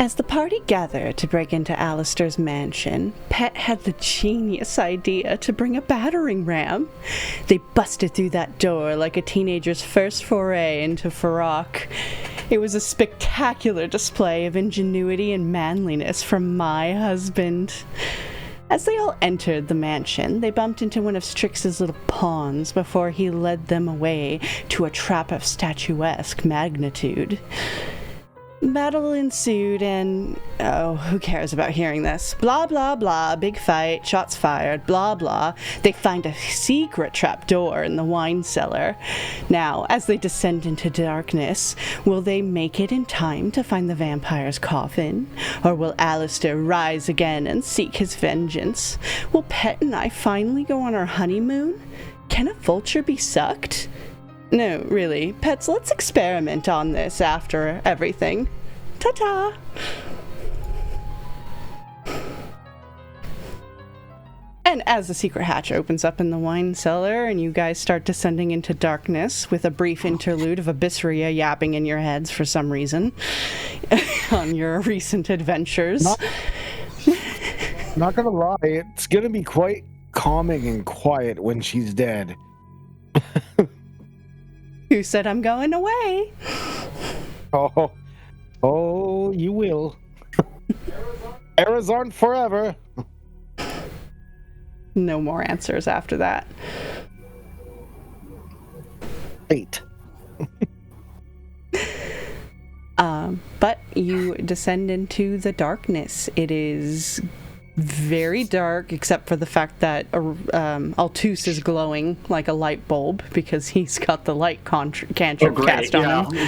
As the party gathered to break into Aleister's mansion, Pet had the genius idea to bring a battering ram. They busted through that door like a teenager's first foray into Farok. It was a spectacular display of ingenuity and manliness from my husband. As they all entered the mansion, they bumped into one of Stryx's little pawns before he led them away to a trap of statuesque magnitude. Battle ensued and, oh, who cares about hearing this? Blah, blah, blah, big fight, shots fired, blah, blah. They find a secret trap door in the wine cellar. Now, as they descend into darkness, will they make it in time to find the vampire's coffin? Or will Aleister rise again and seek his vengeance? Will Pet and I finally go on our honeymoon? Can a vulture be sucked? No, really. Pets, let's experiment on this after everything. Ta-ta! And as the secret hatch opens up in the wine cellar and you guys start descending into darkness with a brief interlude of Abysseria yapping in your heads for some reason on your recent adventures. Not gonna lie, it's gonna be quite calming and quiet when she's dead. Who said I'm going away? Oh, you will. Arrows aren't forever. No more answers after that. Fate. But you descend into the darkness. It is very dark, except for the fact that Altus is glowing like a light bulb because he's got the light cantrip cast on him.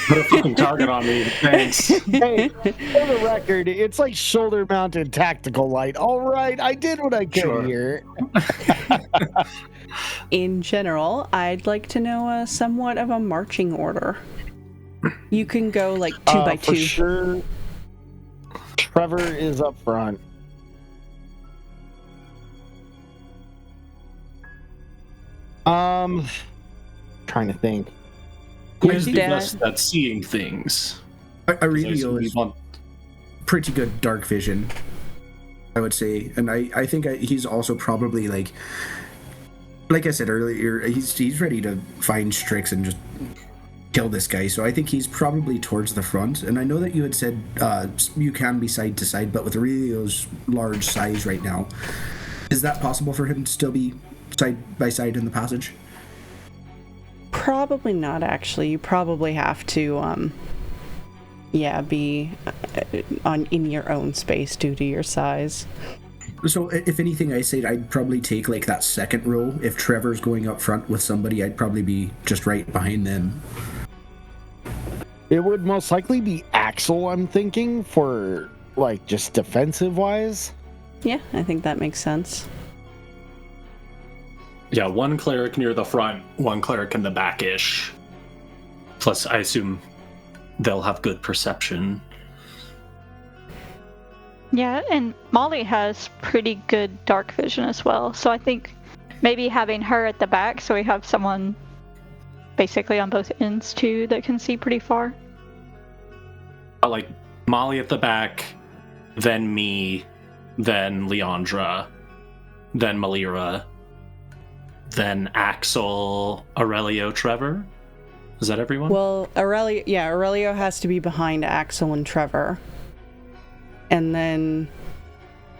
Put a fucking target on me, thanks. Hey, for the record, it's like shoulder-mounted tactical light. All right, I did what I could here. In general, I'd like to know somewhat of a marching order. You can go like 2 by 2. For sure, Trevor is up front. Trying to think. Who's the best at seeing things? Aurelio is pretty good dark vision, I would say, and I think he's also probably like I said earlier, he's ready to find Stryx and just kill this guy. So I think he's probably towards the front. And I know that you had said you can be side to side, but with Aurelio's large size right now, is that possible for him to still be side by side in the passage? Probably not, actually. You probably have to, be in your own space due to your size. So if anything, I said I'd probably take like that second row. If Trevor's going up front with somebody, I'd probably be just right behind them. It would most likely be Axel, I'm thinking, for like just defensive wise. Yeah, I think that makes sense. Yeah, one cleric near the front, one cleric in the back-ish. Plus, I assume they'll have good perception. Yeah, and Molly has pretty good dark vision as well. So I think maybe having her at the back, so we have someone basically on both ends too that can see pretty far. Like Molly at the back, then me, then Leandra, then Malira, then Axel, Aurelio, Trevor. Is that everyone? Well, Aurelio has to be behind Axel and Trevor. And then,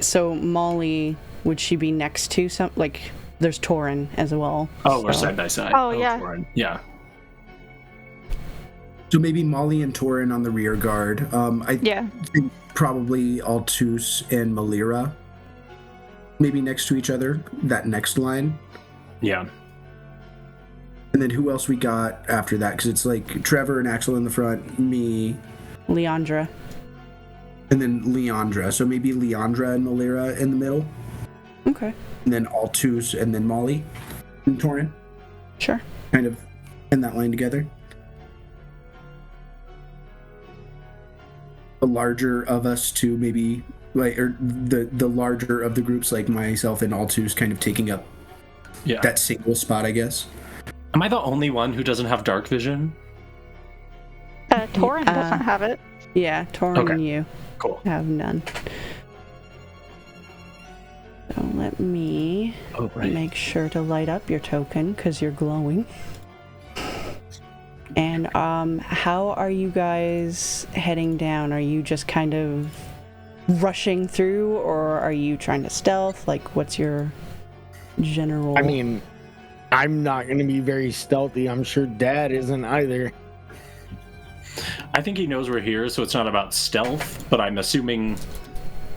so Molly, would she be next to some, like, there's Torin as well. Oh, we're side by side. Oh, yeah. Torin. Yeah. So maybe Molly and Torin on the rear guard. I think probably Altus and Malira maybe next to each other, that next line. Yeah. And then who else we got after that? Because it's like Trevor and Axel in the front, me, Leandra. And then Leandra. So maybe Leandra and Malira in the middle. Okay. And then Altus and then Molly and Torin. Sure. Kind of in that line together. The larger of us two, maybe, like, or the larger of the groups, like myself and Altus, kind of taking up that single spot, I guess. Am I the only one who doesn't have dark vision? Torin doesn't have it. Yeah, Torin and you Cool. have none. So let me make sure to light up your token because you're glowing. And how are you guys heading down? Are you just kind of rushing through, or are you trying to stealth? Like, what's your general... I mean, I'm not going to be very stealthy. I'm sure Dad isn't either. I think he knows we're here, so it's not about stealth, but I'm assuming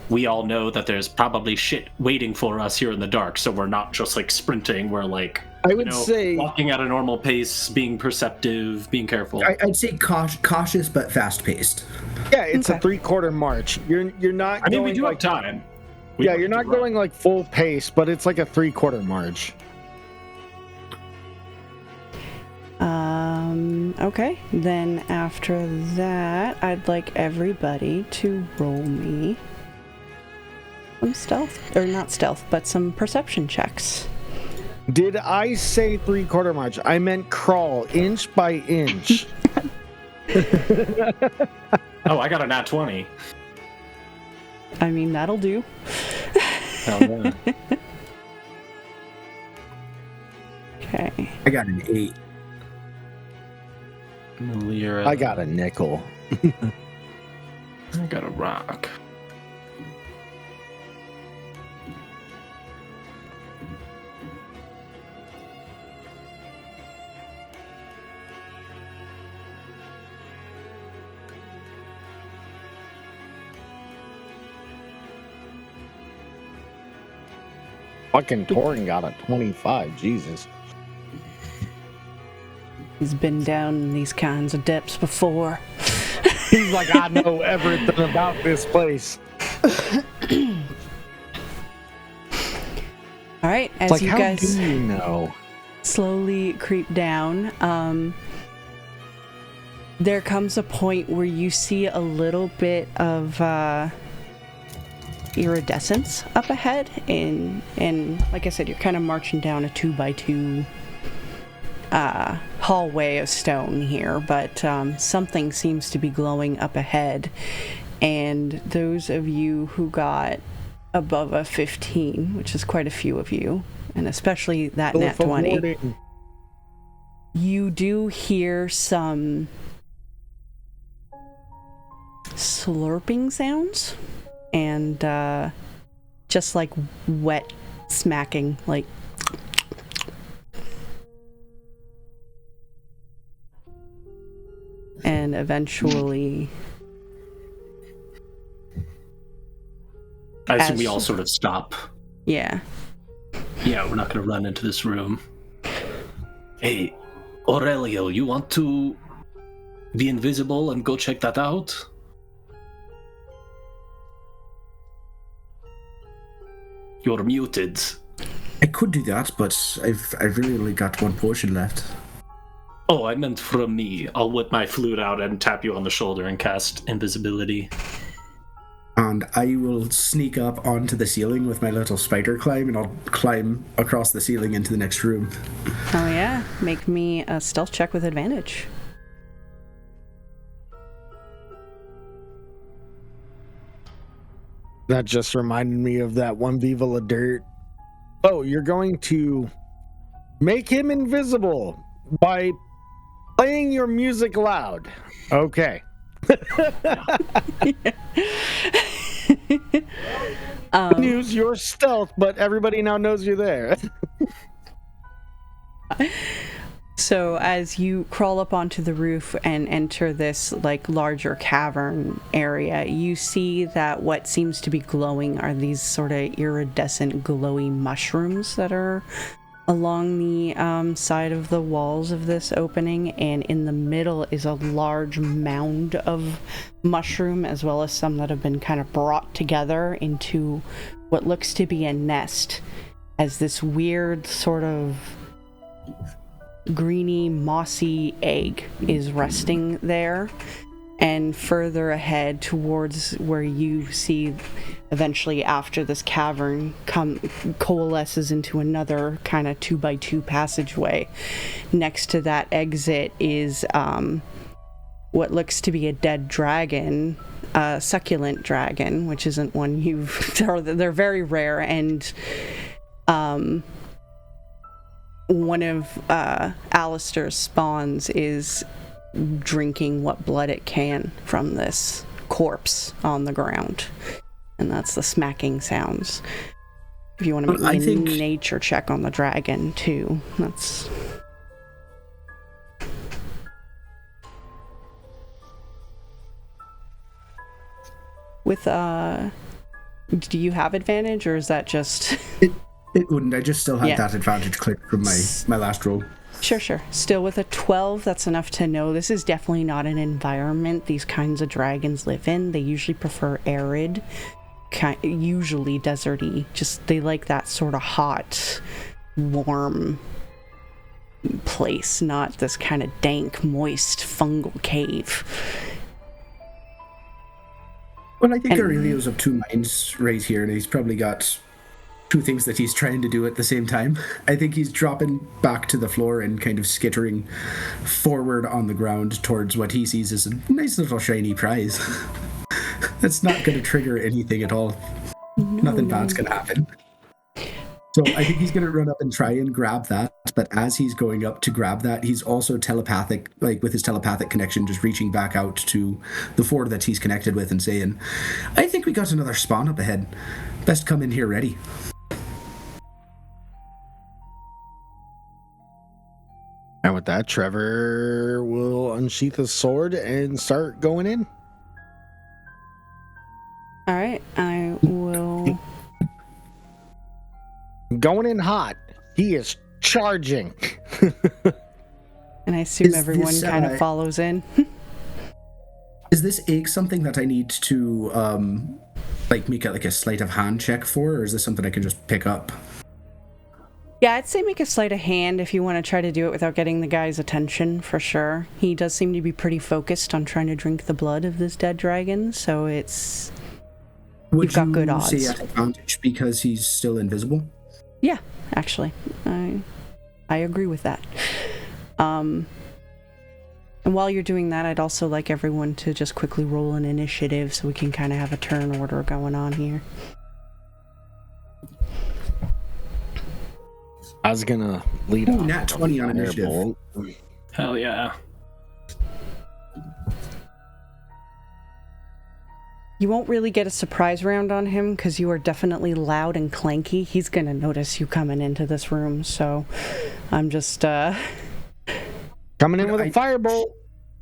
we all know that there's probably shit waiting for us here in the dark, so we're not just like sprinting, we're like, I would say walking at a normal pace, being perceptive, being careful. I'd say cautious but fast-paced. Yeah, it's a 3/4 march. You're not. I mean, going we do like, have time. You're not going like full pace, but it's like a 3/4 march. Okay, then after that, I'd like everybody to roll me some stealth, or not stealth, but some perception checks. Did I say 3/4 march? I meant crawl inch by inch. Oh, I got a nat 20. I mean, that'll do. Oh, yeah. Okay. I got an 8. I got a nickel. I got a rock. Fucking Torin got a 25. Jesus. He's been down in these kinds of depths before. He's like, I know everything about this place. All right, as Like, you how guys do you know? slowly creep down, there comes a point where you see a little bit of iridescence up ahead, and like I said, you're kind of marching down a 2x2 hallway of stone here, but something seems to be glowing up ahead, and those of you who got above a 15, which is quite a few of you, and especially that nat 20, you do hear some slurping sounds and just like wet smacking, like and eventually I assume we all sort of stop. Yeah, we're not going to run into this room. Hey, Aurelio, you want to be invisible and go check that out? You're muted. I could do that, but I've really only got one potion left. Oh, I meant from me. I'll whip my flute out and tap you on the shoulder and cast invisibility. And I will sneak up onto the ceiling with my little spider climb, and I'll climb across the ceiling into the next room. oh yeah, make me a stealth check with advantage. That just reminded me of that one Viva La Dirt. Oh, you're going to make him invisible by playing your music loud. Okay. Use your stealth, but everybody now knows you're there. So as you crawl up onto the roof and enter this like larger cavern area, you see that what seems to be glowing are these sort of iridescent glowy mushrooms that are along the side of the walls of this opening, and in the middle is a large mound of mushroom, as well as some that have been kind of brought together into what looks to be a nest, as this weird sort of greeny, mossy egg is resting there. And further ahead towards where you see eventually after this cavern coalesces into another kind of 2x2 passageway. Next to that exit is what looks to be a dead dragon, a succulent dragon, which isn't one they're very rare, and one of Aleister's spawns is drinking what blood it can from this corpse on the ground, and that's the smacking sounds. If you want to make a nature check on the dragon too, that's... With, do you have advantage, or is that just... It wouldn't. I just still had that advantage clicked from my last roll. Sure. Still with a 12, that's enough to know this is definitely not an environment these kinds of dragons live in. They usually prefer arid, usually deserty. Just, they like that sort of hot, warm place, not this kind of dank, moist, fungal cave. Well, I think Aurelio's of two minds right here, and he's probably got two things that he's trying to do at the same time. I think he's dropping back to the floor and kind of skittering forward on the ground towards what he sees as a nice little shiny prize. That's not going to trigger anything at all. Nothing bad's going to happen. So I think he's going to run up and try and grab that, but as he's going up to grab that, he's also telepathic, like with his telepathic connection, just reaching back out to the four that he's connected with and saying, I think we got another spawn up ahead. Best come in here ready. And with that, Trevor will unsheath his sword and start going in. All right, I will... Going in hot. He is charging. And I assume everyone kind of follows in. Is this egg something that I need to make a sleight of hand check for, or is this something I can just pick up? Yeah, I'd say make a sleight of hand if you want to try to do it without getting the guy's attention, for sure. He does seem to be pretty focused on trying to drink the blood of this dead dragon, so it's... You've got good odds. Would you say at advantage because he's still invisible? Yeah, actually. I agree with that. And while you're doing that, I'd also like everyone to just quickly roll an initiative so we can kind of have a turn order going on here. I was going to lead off. Nat 20 on initiative. Hell yeah. You won't really get a surprise round on him because you are definitely loud and clanky. He's going to notice you coming into this room, so I'm just... Coming in with a firebolt.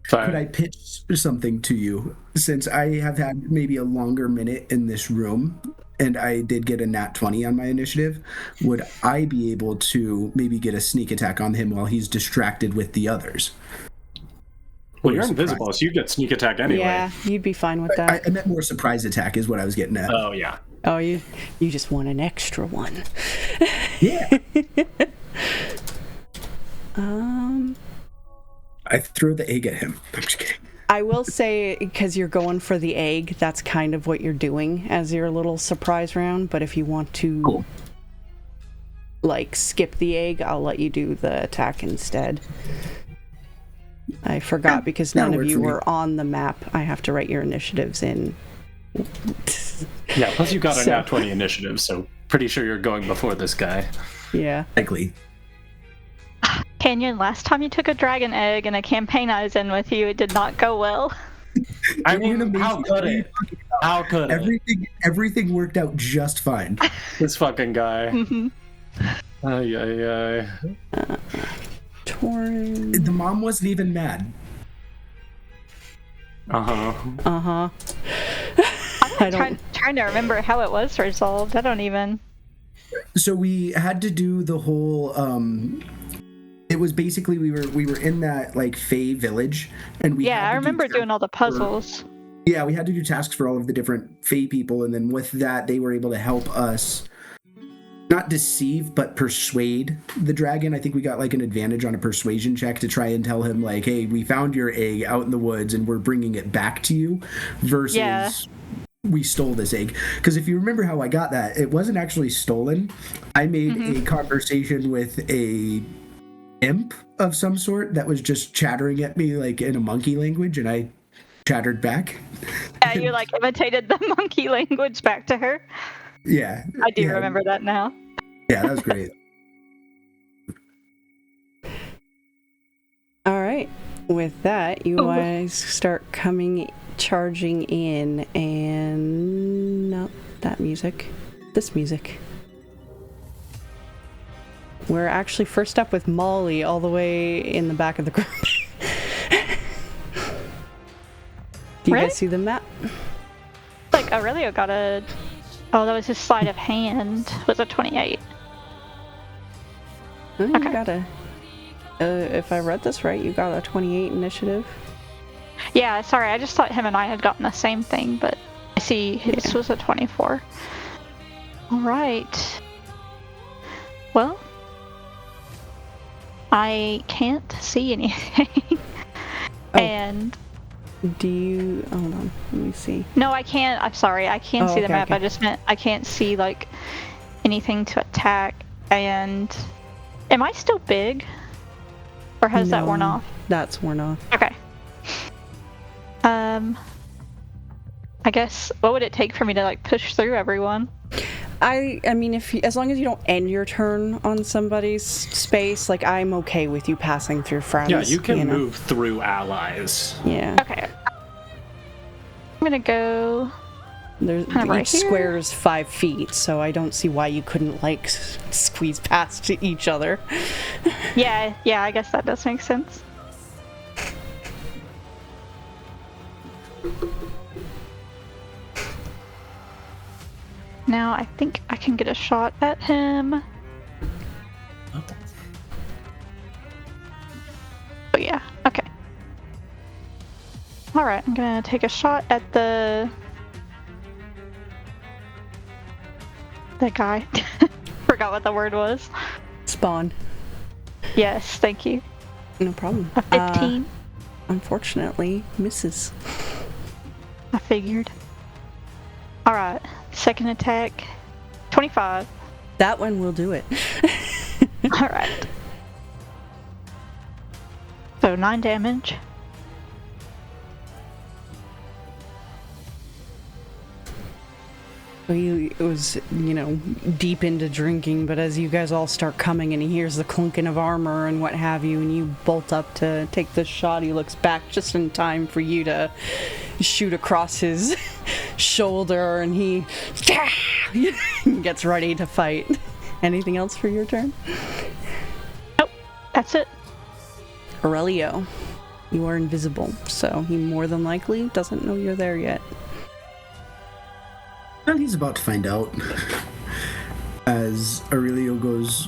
Could I pitch something to you? Since I have had maybe a longer minute in this room, and I did get a nat 20 on my initiative, would I be able to maybe get a sneak attack on him while he's distracted with the others? Well, you're invisible, so you get sneak attack anyway. Yeah, you'd be fine with that. I meant more surprise attack is what I was getting at. Oh, yeah. Oh, you just want an extra one. Yeah. I threw the egg at him. I'm just kidding. I will say, because you're going for the egg, that's kind of what you're doing as your little surprise round, but if you want to, skip the egg, I'll let you do the attack instead. I forgot because none of you were on the map. I have to write your initiatives in. Yeah, plus you got a nat 20 initiative, so pretty sure you're going before this guy. Yeah. Likely. Canyon, last time you took a dragon egg in a campaign I was in with you, it did not go well. I mean, how could it? How could it? Everything worked out just fine. This fucking guy. Mm-hmm. Torn. The mom wasn't even mad. I'm trying to remember how it was resolved. I don't even. So we had to do the whole. It was basically we were in that Fey village, and we. Yeah, I remember doing all the puzzles. Yeah, we had to do tasks for all of the different Fey people, and then with that, they were able to help us. Not deceive, but persuade the dragon. I think we got an advantage on a persuasion check to try and tell him hey, we found your egg out in the woods and we're bringing it back to you versus we stole this egg. Because if you remember how I got that, it wasn't actually stolen. I made a conversation with a imp of some sort that was just chattering at me like in a monkey language, and I chattered back. Yeah, you like imitated the monkey language back to her. Yeah. I do remember that now. Yeah, that was great. All right. With that, you guys start charging in, and no, that music. This music. We're actually first up with Molly all the way in the back of the group. Do you guys see the map? Like Aurelio got a... Oh, that was his sleight of hand. Was a 28. Oh, you got a... if I read this right, you got a 28 initiative. Yeah, sorry, I just thought him and I had gotten the same thing, but I see his was a 24. Alright. Well, I can't see anything. And... Do you... Hold on, let me see. No, I can't. I'm sorry, I can see the map. Okay. I just meant I can't see, like, anything to attack. And... Am I still big? Or has that worn off? That's worn off. Okay. I guess, what would it take for me to, like, push through everyone? I mean, as long as you don't end your turn on somebody's space, like, I'm okay with you passing through friends. Yeah, you can move through allies. Yeah. Okay. I'm gonna go... There's right each here. square is 5 feet, so I don't see why you couldn't, like, squeeze past each other. Yeah, I guess that does make sense. Now I think I can get a shot at him. Oh yeah, okay. Alright, I'm gonna take a shot at the guy. Forgot what the word was. Spawn. Yes, thank you. No problem. A 15. Unfortunately, misses. I figured. Alright, second attack. 25. That one will do it. Alright. So 9 damage. He was, deep into drinking, but as you guys all start coming and he hears the clunking of armor and what have you, and you bolt up to take the shot, he looks back just in time for you to shoot across his shoulder, and he gets ready to fight. Anything else for your turn? Nope, that's it. Aurelio, you are invisible, so he more than likely doesn't know you're there yet. Well, he's about to find out. As Aurelio goes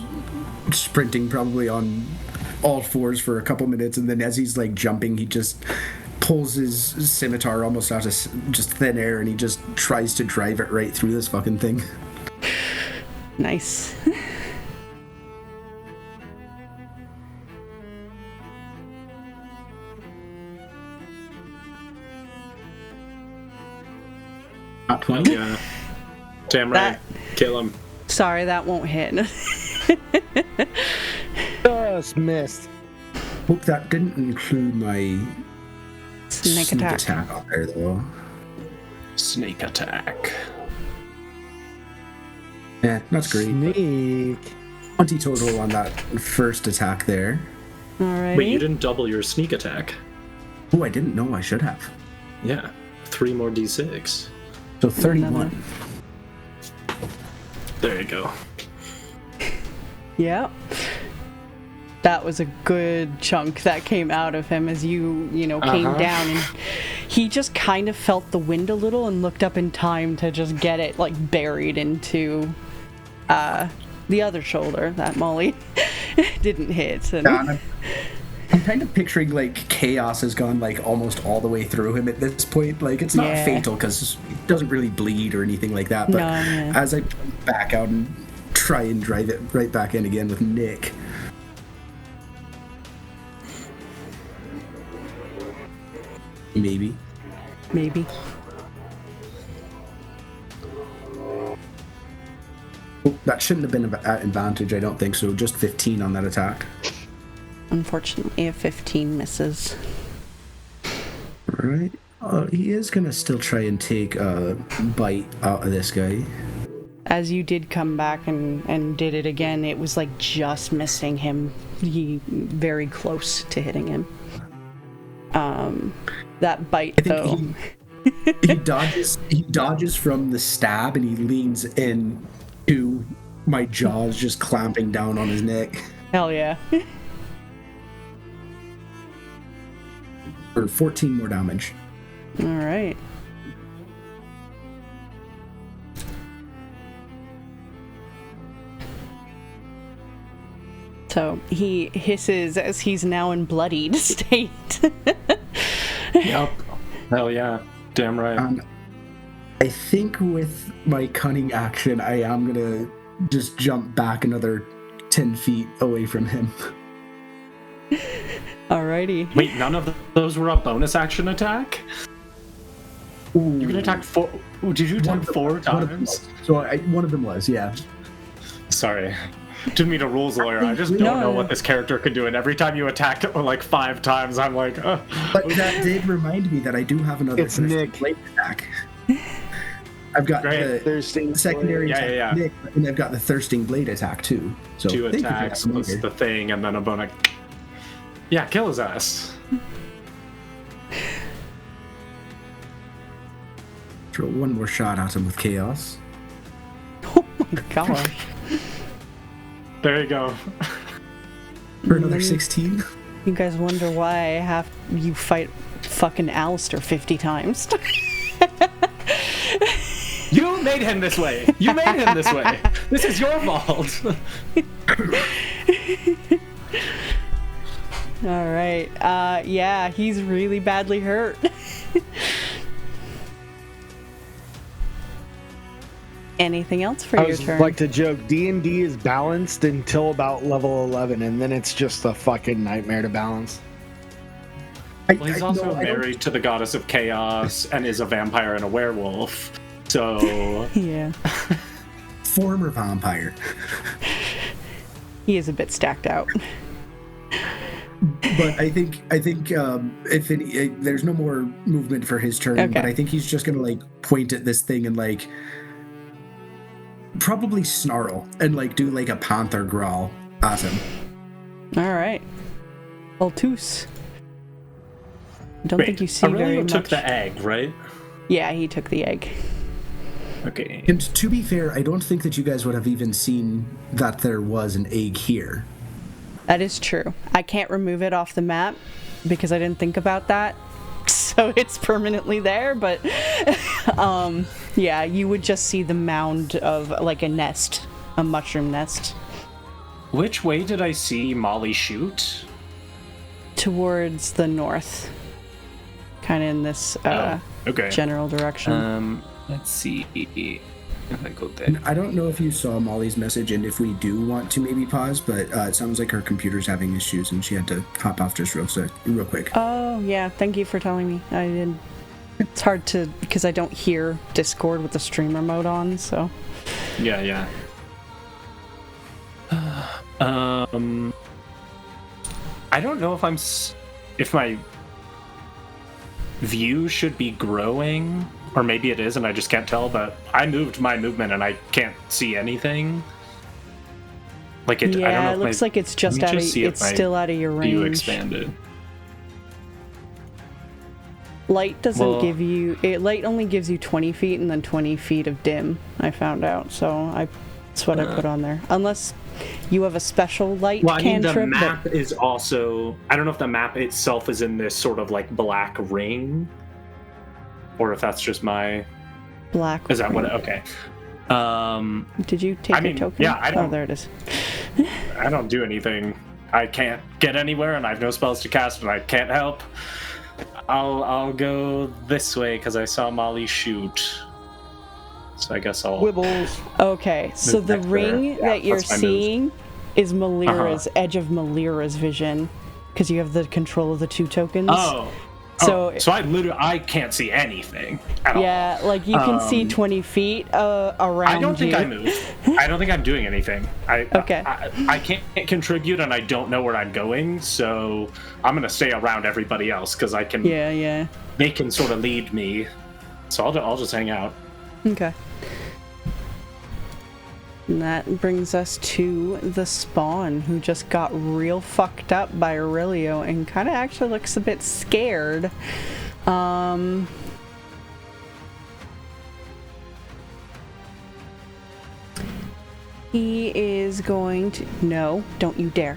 sprinting probably on all fours for a couple minutes, and then as he's like jumping, he just pulls his scimitar almost out of just thin air, and he just tries to drive it right through this fucking thing. Nice. Not 20. Yeah. Damn right. Kill him. Sorry, that won't hit. Just missed. Hope that didn't include my Snake attack. on there, though. Snake attack. Yeah, that's great. Sneak. 20 total on that first attack there. Alright. Wait, you didn't double your sneak attack. Oh, I didn't know. I should have. Yeah. 3 more d6. So 31. There you go. Yep. That was a good chunk that came out of him as you came down, and he just kind of felt the wind a little and looked up in time to just get it like buried into the other shoulder that Molly didn't hit. And Yeah, I'm kind of picturing like chaos has gone like almost all the way through him at this point. Like it's not Yeah. fatal because it doesn't really bleed or anything like that. But No, yeah. as I back out and try and drive it right back in again with Nick. Maybe. Oh, that shouldn't have been at advantage, I don't think so. Just 15 on that attack. Unfortunately, a 15 misses. Right. He is gonna still try and take a bite out of this guy. As you did come back and did it again, it was like just missing him. Very close to hitting him. That bite, though. He dodges from the stab, and he leans in to my jaws just clamping down on his neck. Hell yeah. For 14 more damage. All right. So he hisses as he's now in bloodied state. Yep. Hell yeah. Damn right. I think with my cunning action, I am gonna just jump back another 10 feet away from him. Alrighty. Wait, none of those were a bonus action attack? Ooh. You can attack 4. Did you attack 4 times? One of them was, yeah. Sorry. Didn't mean a rules lawyer. I just don't know what this character could do, and every time you attack it like 5 times, I'm like, oh. But that did remind me that I do have another blade attack. I've got the secondary attack, Nick, and I've got the thirsting blade attack too. So 2 attacks plus the thing, and then a bonus. Yeah, kill his ass. Throw one more shot at him with chaos. Oh my gosh. There you go. For another 16. You guys wonder why you fight fucking Aleister 50 times. You made him this way. You made him this way. This is your fault. All right. Yeah, he's really badly hurt. Anything else for your turn? I like to joke, D&D is balanced until about level 11, and then it's just a fucking nightmare to balance. Well, he's also married to the goddess of chaos and is a vampire and a werewolf. So yeah. Former vampire. He is a bit stacked out. But I think if there's no more movement for his turn, but I think he's just gonna like point at this thing and like probably snarl and like do like a panther growl at him. All right. Altus. Don't think you see very much. Took the egg, right? Yeah, he took the egg. Okay. And to be fair, I don't think that you guys would have even seen that there was an egg here. That is true. I can't remove it off the map because I didn't think about that. So it's permanently there, but yeah, you would just see the mound of like a nest, a mushroom nest. Which way did I see Molly shoot? Towards the north. Kind of in this general direction. Let's see if I go there. I don't know if you saw Molly's message and if we do want to maybe pause, but it sounds like her computer's having issues and she had to hop off just real quick. Oh, yeah. Thank you for telling me. I did. It's hard to, because I don't hear Discord with the streamer mode on, so. Yeah. I don't know if my view should be growing, or maybe it is and I just can't tell, but I moved my movement and I can't see anything. Like it, yeah, I don't know it looks like it's just out of, it's still out of your range. View expanded. Light doesn't give you, light only gives you 20 feet and then 20 feet of dim, I found out, so that's what I put on there. Unless you have a special light cantrip. The map is also, I don't know if the map itself is in this sort of like black ring, or if that's just my black is that ring. What? Okay. Did you take your token? Yeah, I don't. Oh, there it is. I don't do anything. I can't get anywhere, and I have no spells to cast, and I can't help. I'll go this way because I saw Molly shoot. So I guess I'll Wibbles. Okay, so the ring that you're seeing is Malira's edge of Malira's vision, because you have the control of the 2 tokens. Oh. So, so I can't see anything at yeah, all. like you can see 20 feet around you. I don't think I moved. I don't think I'm doing anything. Okay. I can't contribute, and I don't know where I'm going, so I'm gonna stay around everybody else because I can. Yeah. They can sort of lead me, so I'll just hang out. Okay. And that brings us to the Spawn, who just got real fucked up by Aurelio and kind of actually looks a bit scared. He is going to... No, don't you dare.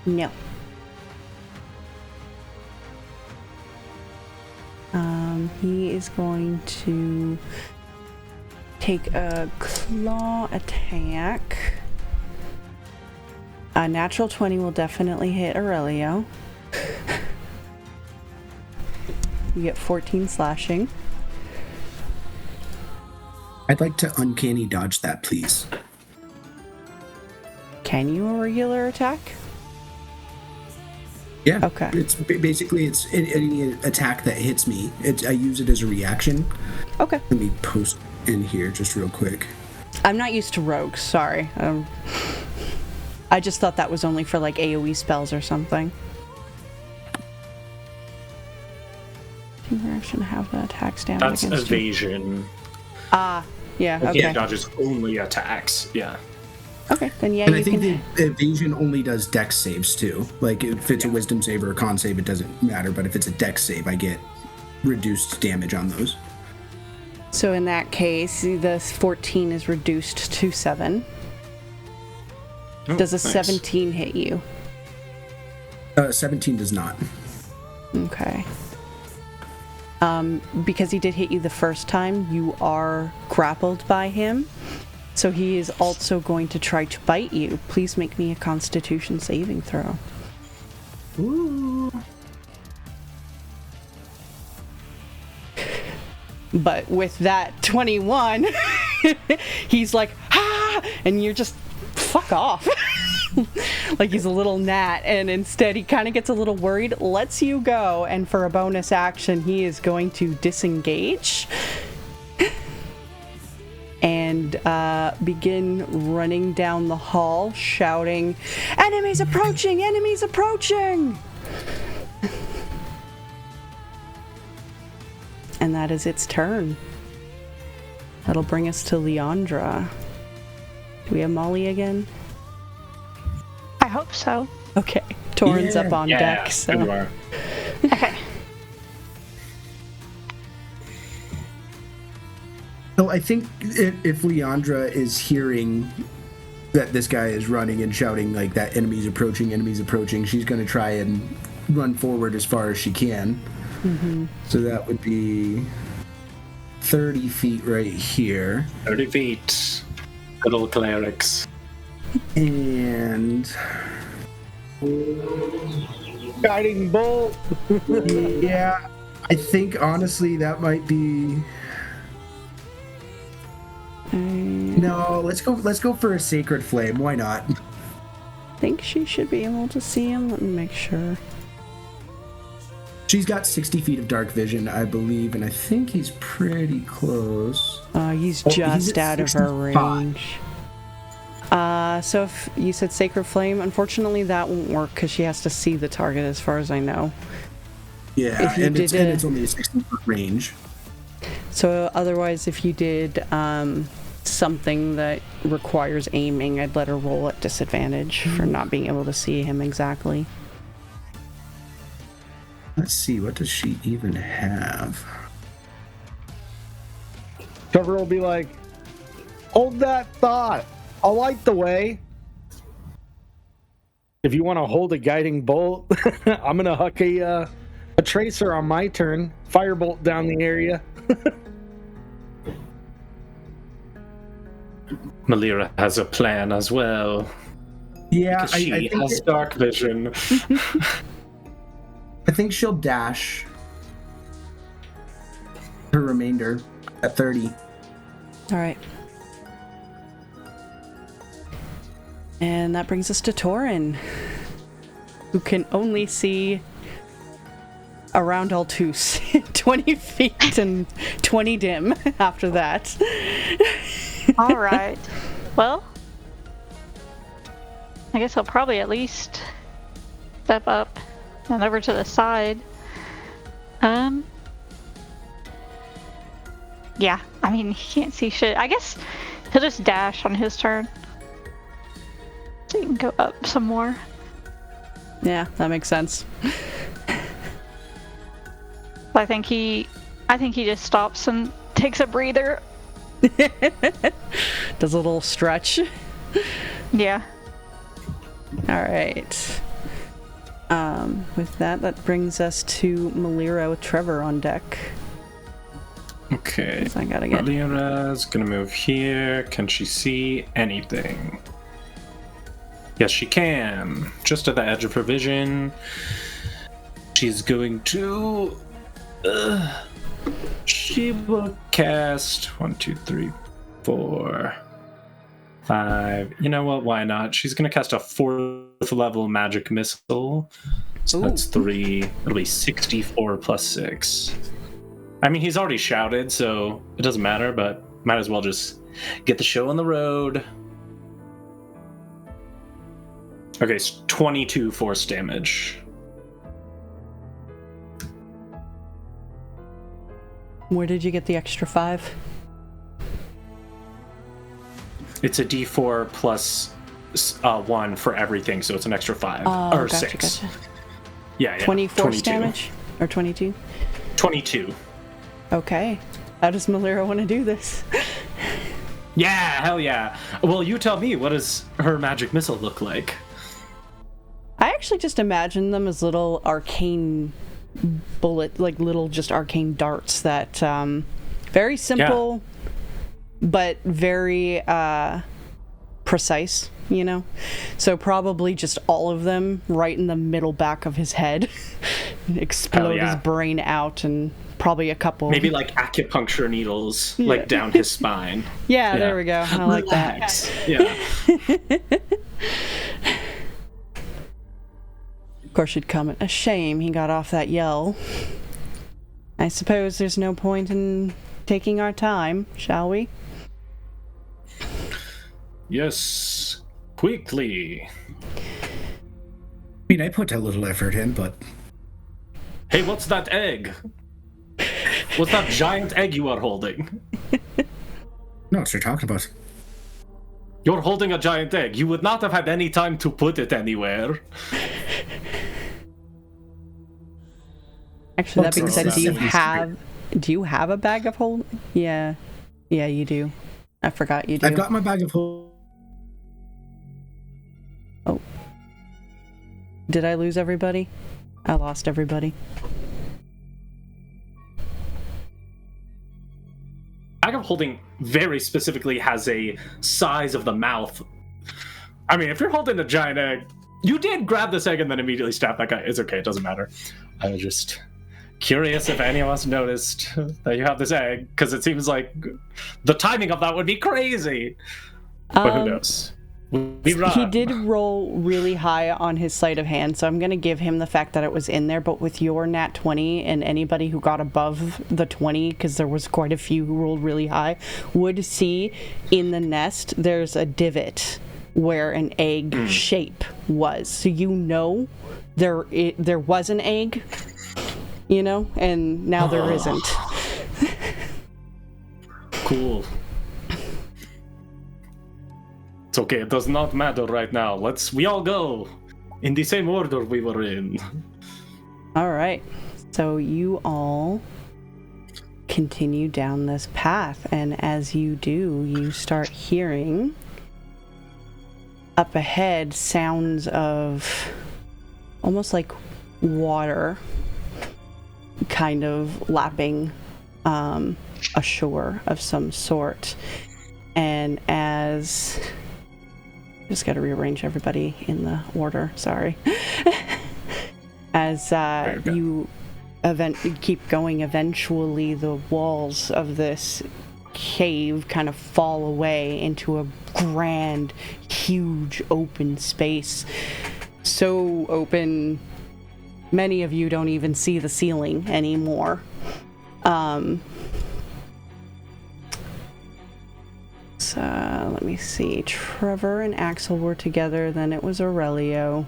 No. He is going to take a claw attack. A natural 20 will definitely hit Aurelio. You get 14 slashing. I'd like to uncanny dodge that, please. Can you a regular attack? Yeah. Okay. It's basically any attack that hits me. I use it as a reaction. Okay. Let me post in here just real quick. I'm not used to rogues, sorry. I just thought that was only for like AoE spells or something. Interaction have the attack stand That's against evasion. you. Ah, yeah, okay. Yeah, dodges only attacks. Yeah. Okay, then yeah, And you I think can... the evasion only does dex saves too. Like if it's a wisdom save or a con save, it doesn't matter. But if it's a dex save, I get reduced damage on those. So in that case, the 14 is reduced to 7. Does a nice. 17 hit you? 17 does not. Okay. Because he did hit you the first time, you are grappled by him. So he is also going to try to bite you. Please make me a Constitution saving throw. Ooh. But with that 21, he's like, ah! And you're just, fuck off. Like he's a little gnat, and instead he kind of gets a little worried, lets you go, and for a bonus action, he is going to disengage and begin running down the hall, shouting, "Enemies approaching! Enemies approaching!" And that is its turn. That'll bring us to Leandra. Do we have Molly again? I hope so. Okay. Torin's Yeah. up on deck, so... You are. Okay. So I think if Leandra is hearing that this guy is running and shouting like that, enemies approaching, she's going to try and run forward as far as she can. Mm-hmm. So that would be 30 feet right here. 30 feet. Good old clerics. And Guiding bolt. yeah, I think honestly that might be... No, let's go for a sacred flame. Why not? I think she should be able to see him. Let me make sure. She's got 60 feet of dark vision, I believe, and I think he's pretty close. He's just out of her 65. range. So if you said Sacred Flame, unfortunately that won't work because she has to see the target as far as I know. Yeah, If you and did it's only a 60-foot range. So otherwise, if you did something that requires aiming, I'd let her roll at disadvantage for not being able to see him exactly. Let's see, what does she even have? Trevor will be like, hold that thought. I'll light the way. If you want to hold a guiding bolt, I'm going to huck a tracer on my turn. Firebolt down the area. Malira has a plan as well. Yeah, Because she I think has dark vision. I think she'll dash her remainder at 30. All right. And that brings us to Torin, who can only see around Altus, 20 feet and 20 dim after that. All right. Well, I guess I'll probably at least step up and over to the side. Yeah, I mean, he can't see shit. I guess he'll just dash on his turn. So you can go up some more. Yeah, that makes sense. I think he just stops and takes a breather. Does a little stretch. Yeah. All right. With that brings us to Malira with Trevor on deck. Okay. So I gotta get. Malira's gonna move here. Can she see anything? Yes, she can. Just at the edge of her vision. She's going to. She will cast 1, 2, 3, 4, 5. You know what? Why not? She's going to cast a 4th level magic missile. So that's 3. It'll be 64 plus 6. I mean, he's already shouted, so it doesn't matter, but might as well just get the show on the road. Okay, it's 22 force damage. Where did you get the extra 5? It's a d4 plus 1 for everything, so it's an extra 5. Or gotcha, 6. Gotcha. Yeah, 20 force 22. damage? Or 22? 22. Okay. How does Malira want to do this? Yeah, hell yeah. Well, you tell me, what does her magic missile look like? I actually just imagine them as little arcane bullet, like little just arcane darts that, very simple, but very, precise, you know? So probably just all of them right in the middle back of his head. Explode his brain out, and probably a couple. Maybe like acupuncture needles, like down his spine. Yeah, there we go. I like Relax. that. Yeah. Of course, she'd comment, a shame he got off that yell. I suppose there's no point in taking our time, shall we? Yes, quickly. I mean, I put a little effort in, but... Hey, what's that egg? What's that giant egg you are holding? No, what you're talking about. You're holding a giant egg. You would not have had any time to put it anywhere. Actually, that being said, do you have a bag of hold? Yeah, you do. I forgot you do. I've got my bag of hold. Oh. Did I lose everybody? I lost everybody. Bag of holding very specifically has a size of the mouth. I mean, if you're holding a giant egg, you did grab this egg and then immediately stab that guy. It's okay, it doesn't matter. I was just curious if any of us noticed that you have this egg, because it seems like the timing of that would be crazy. But who knows? He did roll really high on his sleight of hand, so I'm going to give him the fact that it was in there, but with your nat 20 and anybody who got above the 20, because there was quite a few who rolled really high, would see in the nest there's a divot where an egg shape was. So you know there was an egg, you know, and now there isn't. Cool. It's okay, it does not matter right now. We all go in the same order we were in. All right. So you all continue down this path, and as you do, you start hearing up ahead sounds of almost like water kind of lapping ashore of some sort. And as... just got to rearrange everybody in the order, sorry. As you keep going, eventually the walls of this cave kind of fall away into a grand, huge open space. So open, many of you don't even see the ceiling anymore. So let me see. Trevor and Axel were together, then it was Aurelio.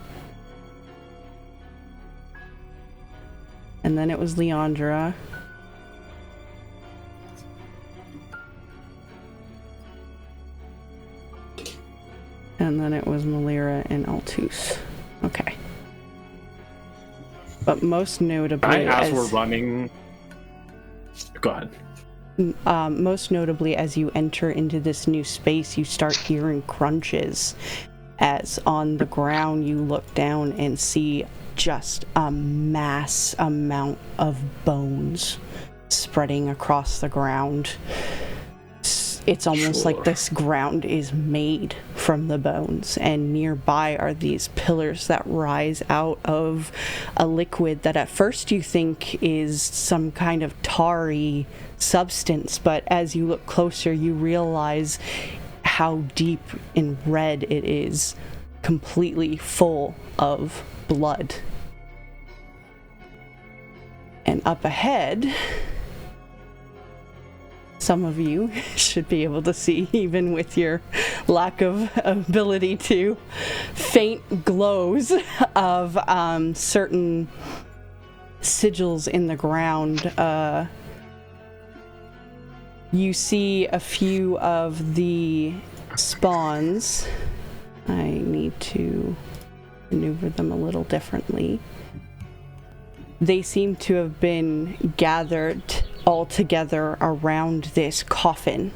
And then it was Leandra. And then it was Malira and Altus. Okay. But most notably, as we're running... Go ahead. Most notably, as you enter into this new space, you start hearing crunches. As on the ground, you look down and see just a mass amount of bones spreading across the ground. It's almost like this ground is made from the bones, and nearby are these pillars that rise out of a liquid that at first you think is some kind of tarry substance, but as you look closer you realize how deep and red it is, completely full of blood. And up ahead, some of you should be able to see, even with your lack of ability to, faint glows of certain sigils in the ground. You see a few of the spawns. I need to maneuver them a little differently. They seem to have been gathered all together around this coffin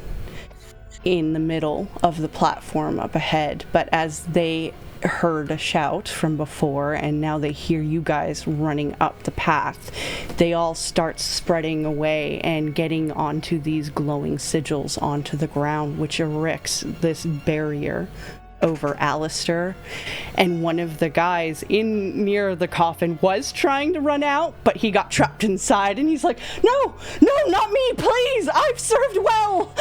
in the middle of the platform up ahead. But as they heard a shout from before and now they hear you guys running up the path, they all start spreading away and getting onto these glowing sigils onto the ground, which erects this barrier over Aleister. And one of the guys in near the coffin was trying to run out, but he got trapped inside, and he's like, no, not me, please, I've served well.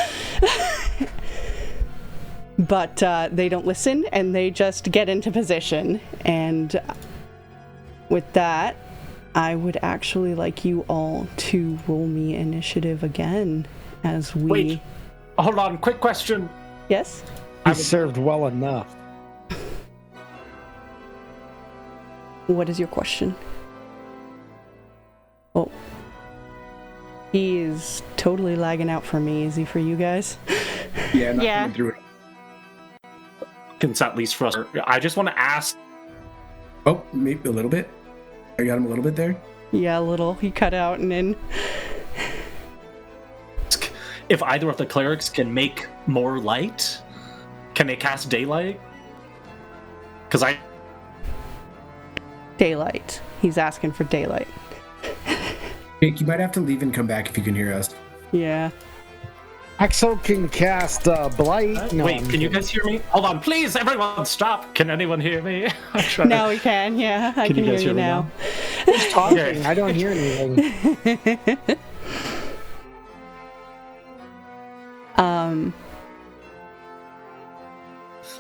But they don't listen, and they just get into position. And with that, I would actually like you all to roll me initiative again as we... Wait, hold on, quick question. Yes? I served well enough. What is your question? Oh. He is totally lagging out for me. Is he for you guys? Yeah, not coming through it. Can at least for us. I just want to ask. Oh, maybe a little bit. I got him a little bit there. Yeah, a little. He cut out and then... If either of the clerics can make more light, can they cast daylight? Because Daylight. He's asking for daylight. Jake, you might have to leave and come back if you can hear us. Yeah. Axel can cast Blight. No, wait, can you guys hear me? Hold on, please, everyone, stop. Can anyone hear me? Now we can, yeah. I can hear you now. Who's talking? Okay. I don't hear anything.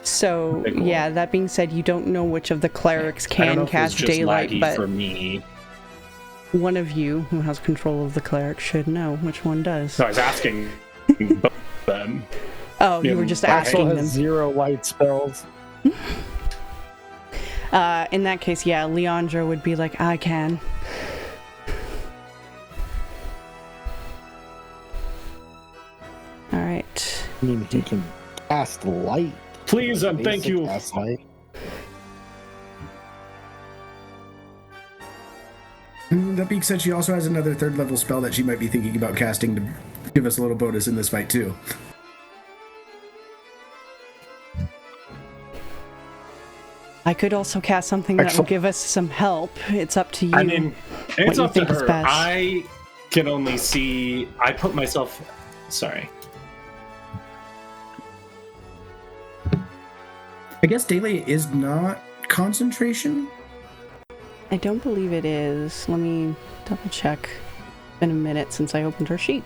So, yeah, that being said, you don't know which of the clerics can cast daylight, but for me. One of you who has control of the cleric should know which one does. So I was asking both of them. Oh, you were just asking them. 0 light spells. In that case, yeah, Leandra would be like, I can. Alright. I mean, he can cast light. Please and thank you. Cast light. That being said, she also has another 3rd level spell that she might be thinking about casting to give us a little bonus in this fight too. I could also cast something that will give us some help. It's up to you. I mean, it's up to her. Best. I can only see... I put myself... Sorry. I guess daylight is not concentration? I don't believe it is. Let me double check. It's been a minute since I opened her sheet.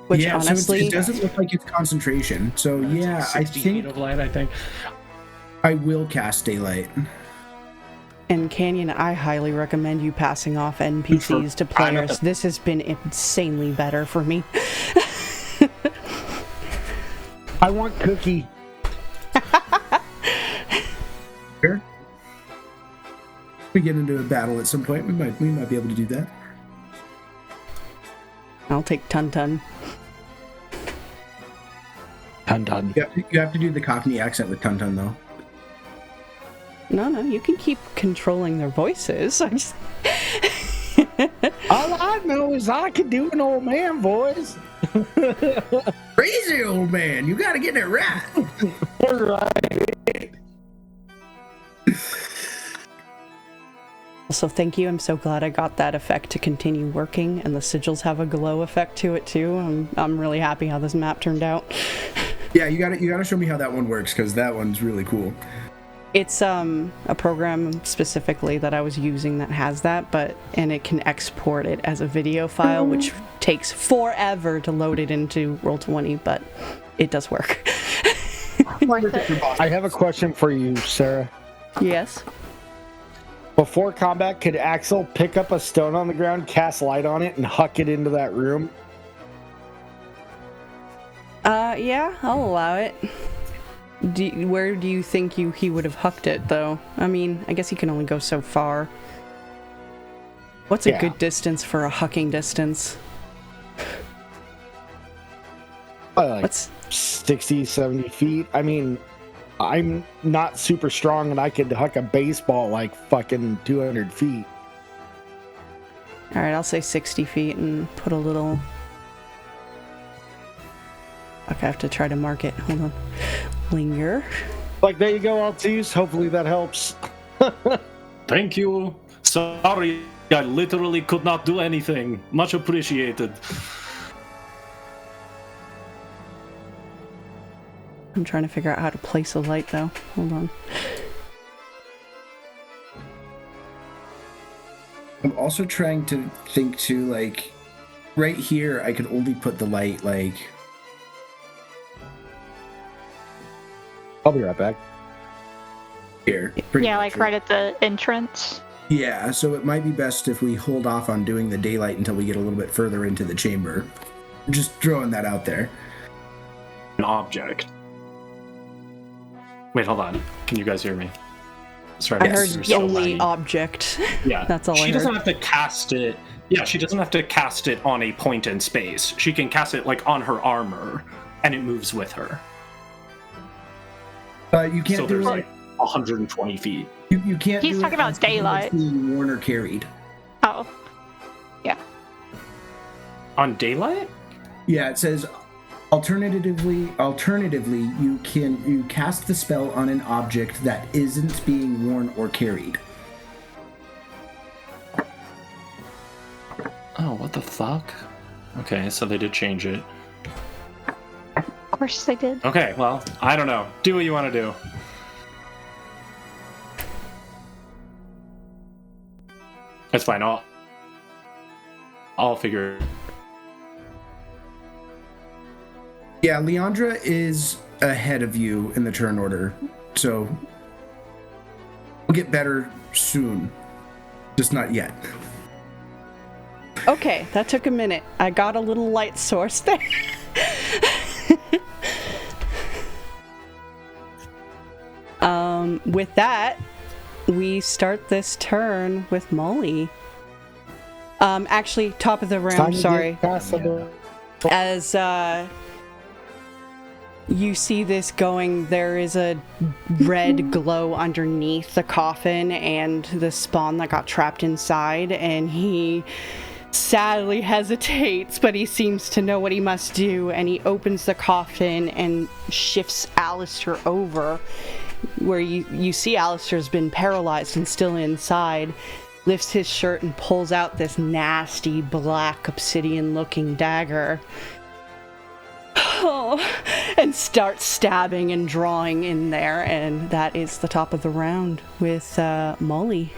Which yeah, honestly... so it doesn't look like it's concentration. So yeah, like 60 feet of light, I think. I will cast daylight. And Canyon, I highly recommend you passing off NPCs to players. This has been insanely better for me. I want Cookie. Sure. We get into a battle at some point. We might be able to do that. I'll take Tun Tun. Tun Tun. Yeah, you have to do the Cockney accent with Tun Tun, though. No, you can keep controlling their voices. All I know is I can do an old man voice. Crazy old man, you gotta get it right. Right. Also, thank you. I'm so glad I got that effect to continue working, and the sigils have a glow effect to it too. I'm really happy how this map turned out. Yeah, you gotta show me how that one works, because that one's really cool. It's a program specifically that I was using that has that, and it can export it as a video file, which takes forever to load it into Roll20, but it does work. I have a question for you, Sarah. Yes. Before combat, could Axel pick up a stone on the ground, cast light on it, and huck it into that room? Yeah, I'll allow it. Where do you think he would have hucked it, though? I mean, I guess he can only go so far. What's a good distance for a hucking distance? Like 60, 70 feet. I mean, I'm not super strong, and I could huck a baseball like fucking 200 feet. Alright, I'll say 60 feet and put a little... Okay, I have to try to mark it. Hold on. Linger. Like, there you go, Altice. Hopefully that helps. Thank you. Sorry, I literally could not do anything. Much appreciated. I'm trying to figure out how to place a light, though. Hold on. I'm also trying to think too, like, right here, I could only put the light, like... I'll be right back. Here. Yeah, like right at the entrance. Yeah, so it might be best if we hold off on doing the daylight until we get a little bit further into the chamber. Just throwing that out there. An object. Wait, hold on. Can you guys hear me? Sorry, I heard only object. Yeah, that's all I heard. She doesn't have to cast it. Yeah, she doesn't have to cast it on a point in space. She can cast it like on her armor, and it moves with her. You can't so do there's it. like 120 feet. You can't. He's do talking it about daylight. Being worn or carried. Oh. Yeah. On daylight? Yeah, it says alternatively you cast the spell on an object that isn't being worn or carried. Oh, what the fuck? Okay, so they did change it. Of course they did. Okay, well, I don't know. Do what you want to do. That's fine. I'll figure it. Yeah, Leandra is ahead of you in the turn order, so we'll get better soon. Just not yet. Okay, that took a minute. I got a little light source there. With that, we start this turn with Molly. Actually, top of the round, sorry. As you see this going, there is a red glow underneath the coffin and the spawn that got trapped inside, and he sadly hesitates, but he seems to know what he must do, and he opens the coffin and shifts Aleister over, where you see Aleister's been paralyzed and still inside, lifts his shirt and pulls out this nasty black obsidian-looking dagger. Oh, and starts stabbing and drawing in there, and that is the top of the round with Molly.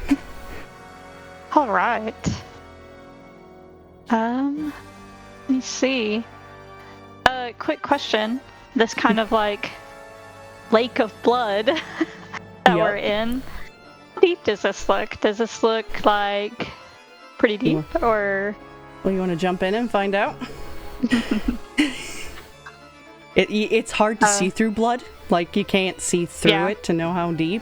All right. Let me see. Quick question. This kind of like lake of blood that we're in. deep does this look? Does this look like pretty deep, or? Well, you want to jump in and find out? It's hard to see through blood. Like, you can't see through it to know how deep.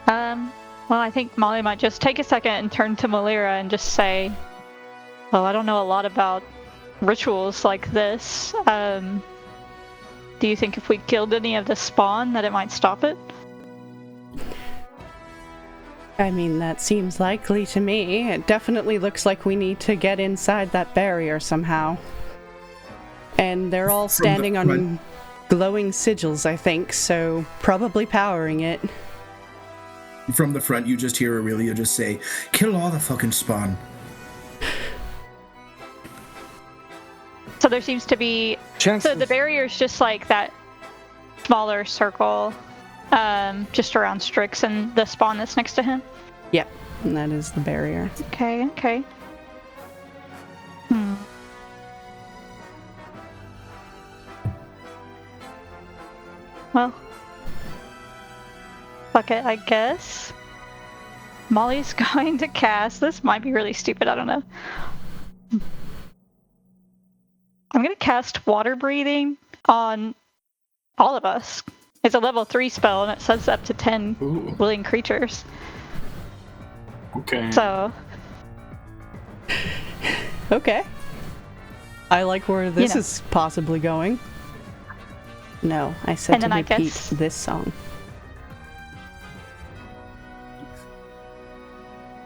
Well, I think Molly might just take a second and turn to Malira and just say, well, I don't know a lot about rituals like this. Do you think if we killed any of the spawn that it might stop it? I mean, that seems likely to me. It definitely looks like we need to get inside that barrier somehow. And they're all standing on glowing sigils, I think, so probably powering it. From the front, you just hear Aurelia just say, kill all the fucking spawn. So there seems to be... Chances. So the barrier is just like that smaller circle just around Stryx and the spawn that's next to him? Yep, and that is the barrier. Okay. Well, fuck it, I guess. Molly's going to cast... This might be really stupid, I don't know. I'm going to cast Water Breathing on all of us. It's a level 3 spell, and it says up to 10 willing creatures. Okay. So... Okay. I like where this is possibly going. No, I said to repeat this song.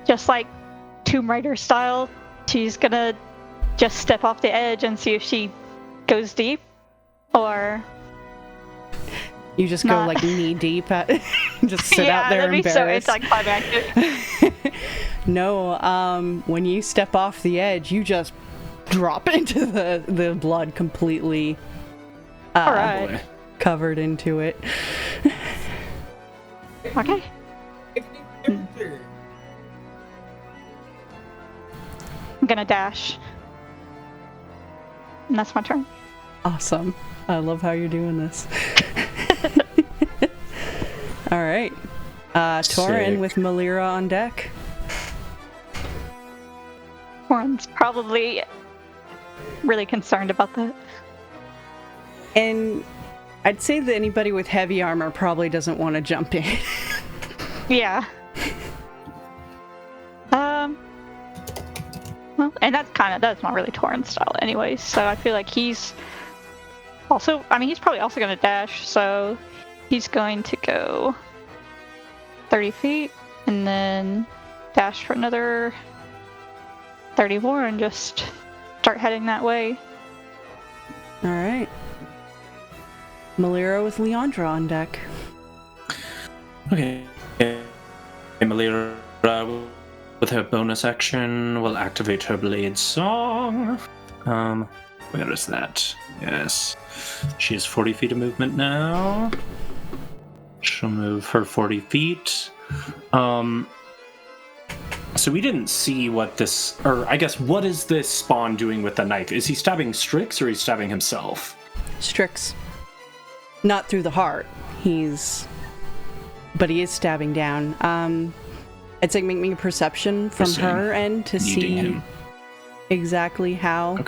Just like Tomb Raider style, she's gonna just step off the edge and see if she goes deep, or... You just go like knee deep at just sit out there embarrassed. So it's like climactic. No, when you step off the edge, you just drop into the blood completely. All right. Covered into it. Okay. I'm gonna dash. And that's my turn. Awesome. I love how you're doing this. All right. Torin with Malira on deck. Torin's probably really concerned about that. And I'd say that anybody with heavy armor probably doesn't want to jump in. Yeah. Well, and that's not really Torin's style anyways, so I feel like he's also, he's probably also going to dash, so he's going to go 30 feet, and then dash for another 34 and just start heading that way. Alright. Malira with Leandra on deck. Okay. Malira, with her bonus action, will activate her blade song. Where is that? Yes. She has 40 feet of movement now. She'll move her 40 feet. So we didn't see what this, or I guess, what is this spawn doing with the knife? Is he stabbing Stryx or is he stabbing himself? Stryx. Not through the heart. But he is stabbing down. I'd say make me a perception from her end to see exactly how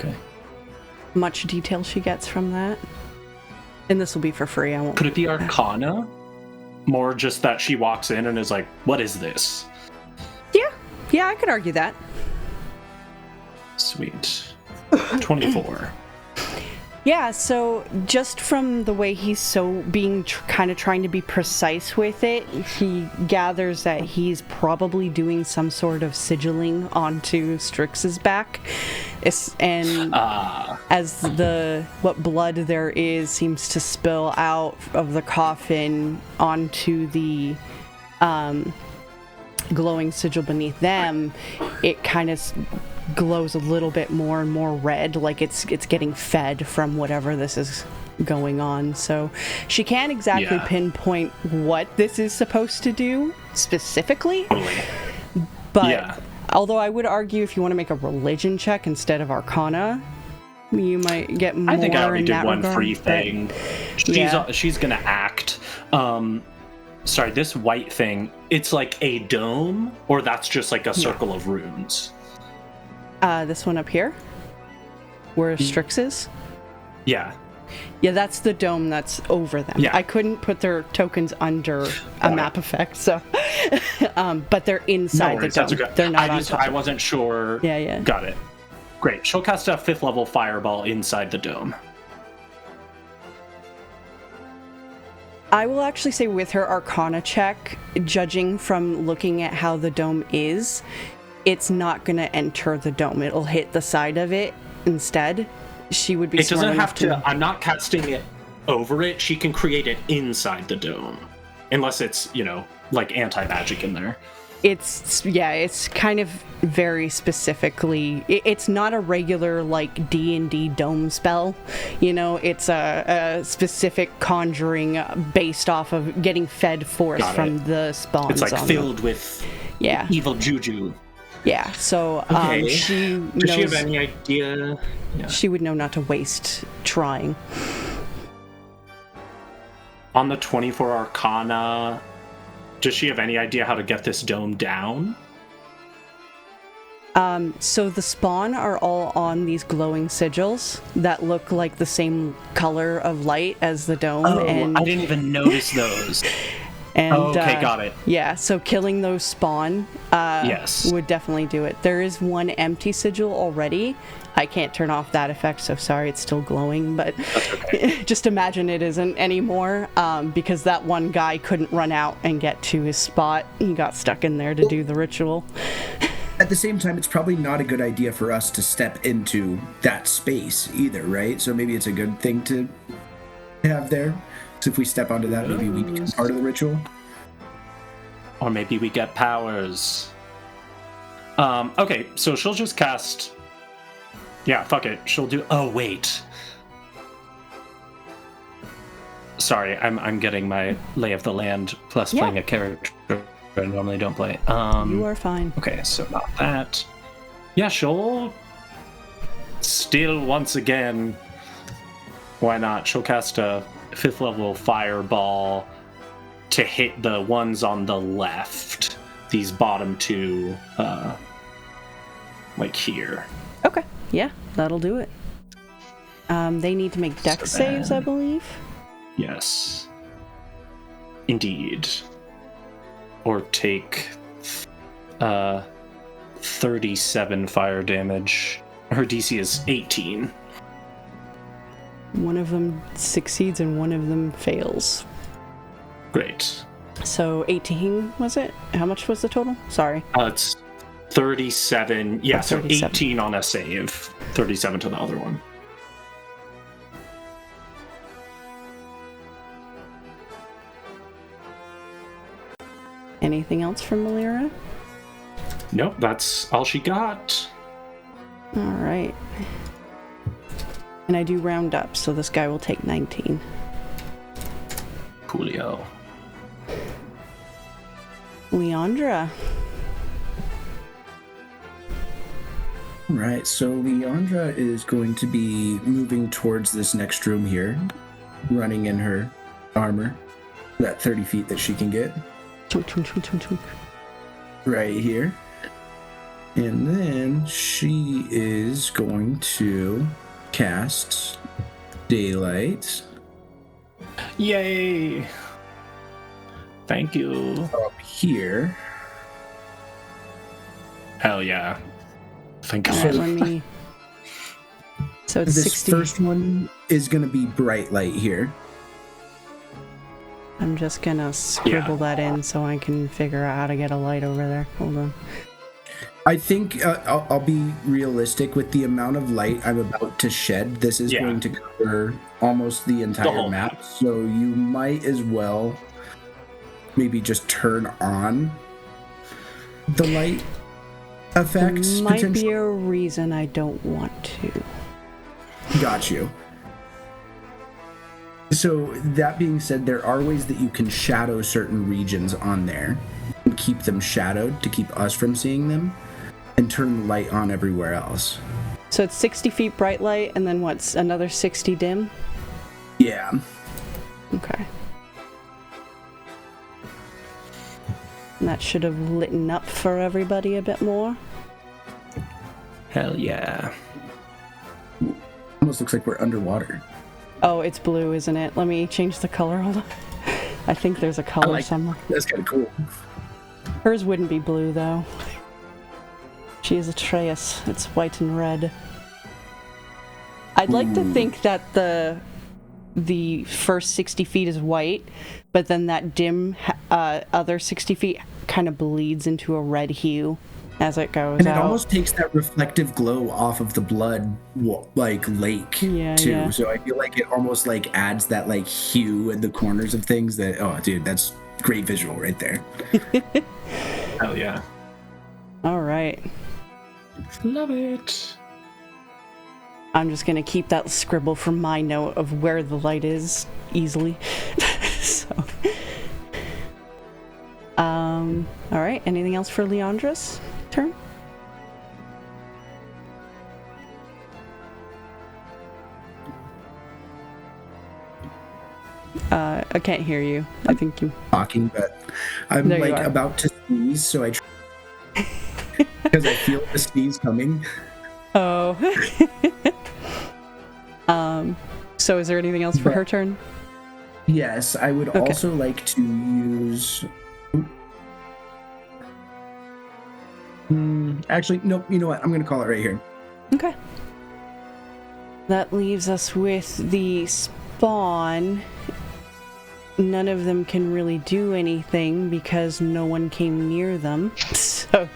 much detail she gets from that. And this will be for free. I won't. Could it be Arcana? More just that she walks in and is like, what is this? Yeah, I could argue that. Sweet. 24. Yeah, so just from the way he's so being kind of trying to be precise with it, he gathers that he's probably doing some sort of sigilling onto Stryx's back. And as what blood there is seems to spill out of the coffin onto the glowing sigil beneath them, it kind of glows a little bit more and more red, like it's getting fed from whatever this is going on. So she can't exactly pinpoint what this is supposed to do specifically. But although I would argue if you want to make a religion check instead of Arcana, you might get more. I think I already in did that one regard, free thing. She's gonna act. Sorry, this white thing, it's like a dome, or that's just like a circle of runes? This one up here, where Stryx is? Yeah. Yeah, that's the dome that's over them. Yeah. I couldn't put their tokens under a map effect, so... but they're inside the dome. Okay. They're not on top. I wasn't sure. Yeah. Got it. Great. She'll cast a 5th level fireball inside the dome. I will actually say with her Arcana check, judging from looking at how the dome is, it's not going to enter the dome. It'll hit the side of it instead. She would be It doesn't smart have enough to... I'm not casting it over it. She can create it inside the dome. Unless it's, like anti-magic in there. It's kind of very specifically... It's not a regular, like, D&D dome spell. It's a specific conjuring based off of getting fed force from the spawns. It's, like, filled with evil juju. Yeah, so okay. Does she have any idea? Yeah. She would know not to waste trying. On the 24 Arcana, does she have any idea how to get this dome down? So the spawn are all on these glowing sigils that look like the same color of light as the dome. Oh, and I didn't even notice those. And, okay, got it. Yeah, so killing those spawn would definitely do it. There is one empty sigil already. I can't turn off that effect, so sorry, it's still glowing, but okay. Just imagine it isn't anymore, because that one guy couldn't run out and get to his spot. He got stuck in there to do the ritual. At the same time, it's probably not a good idea for us to step into that space either, right? So maybe it's a good thing to have there. So if we step onto that, maybe we become part of the ritual. Or maybe we get powers. Okay, so she'll just cast... Yeah, fuck it. She'll do... Oh, wait. Sorry, I'm getting my lay of the land plus playing a character I normally don't play. You are fine. Okay, so not that. Yeah, she'll... Still, once again... Why not? She'll cast a 5th level fireball to hit the ones on the left. These bottom two, like here. Okay, yeah, that'll do it. They need to make dex saves, I believe. Yes. Indeed. Or take 37 fire damage. Her DC is 18. One of them succeeds and one of them fails. Great. So 18, was it? How much was the total? Sorry. It's 37. Yeah, so 37. 18 on a save. 37 to the other one. Anything else from Malira? Nope, that's all she got. All right. And I do round up, so this guy will take 19. Coolio. Leandra. Right, so Leandra is going to be moving towards this next room here, running in her armor, that 30 feet that she can get. Chunk, chunk, chunk, chunk, chunk. Right here. And then she is going to cast Daylight. Yay! Thank you. Up here. Hell yeah. Thank All God. right, let me... So it's This 60. first one is going to be Bright Light here. I'm just gonna scribble that in so I can figure out how to get a light over there. Hold on. I think I'll be realistic with the amount of light I'm about to shed. This is going to cover almost the entire whole map, so you might as well maybe just turn on the light effects. Might be a reason I don't want to. Got you. So that being said, there are ways that you can shadow certain regions on there and keep them shadowed to keep us from seeing them and turn the light on everywhere else. So it's 60 feet bright light and then what's another 60 dim? Yeah. Okay. that should have lit up for everybody a bit more. Hell yeah. Almost looks like we're underwater. Oh, it's blue, isn't it? Let me change the color. Hold on. I think there's a color somewhere. That's kind of cool. Hers wouldn't be blue, though. She is Atreus. It's white and red. I'd like to think that the first 60 feet is white, but then that dim other 60 feet kind of bleeds into a red hue as it goes and out. It almost takes that reflective glow off of the blood like lake too. Yeah. So I feel like it almost like adds that like hue in the corners of things that, oh dude, that's great visual right there. Hell yeah. All right. Love it. I'm just going to keep that scribble from my note of where the light is easily. So, all right. Anything else for Leandra's turn? I can't hear you. I think you talking, but I'm there like about to sneeze, so I because I feel the sneeze coming. Oh. So is there anything else for her turn? Yes, I would also like to use... Actually, nope, you know what? I'm going to call it right here. Okay. That leaves us with the spawn. None of them can really do anything because no one came near them. So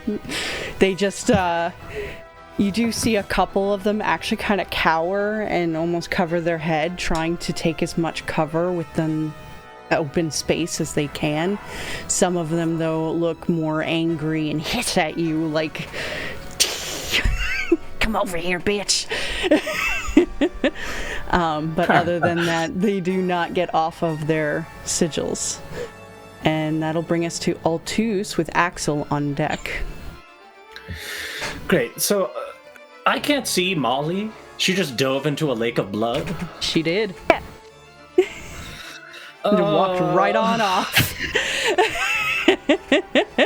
they just... You do see a couple of them actually kind of cower and almost cover their head, trying to take as much cover within open space as they can. Some of them, though, look more angry and hiss at you like, come over here, bitch. But other than that, they do not get off of their sigils. And that'll bring us to Altus with Axel on deck. Great. So I can't see Molly. She just dove into a lake of blood. She did. Walked right on off.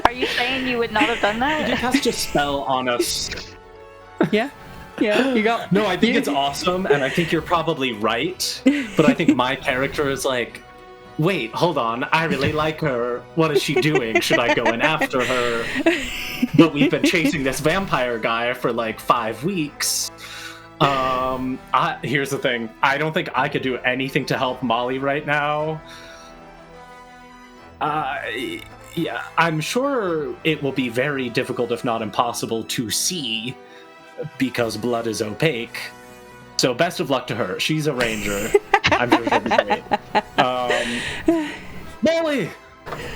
Are you saying you would not have done that? Did cast a spell on us. Yeah. You got. No, I think it's awesome, and I think you're probably right. But I think my character is like, wait, hold on, I really like her. What is she doing? Should I go in after her? But we've been chasing this vampire guy for like 5 weeks. Here's the thing. I don't think I could do anything to help Molly right now. Yeah, I'm sure it will be very difficult, if not impossible, to see because blood is opaque. So best of luck to her. She's a ranger. I'm sure she'll be great. Molly!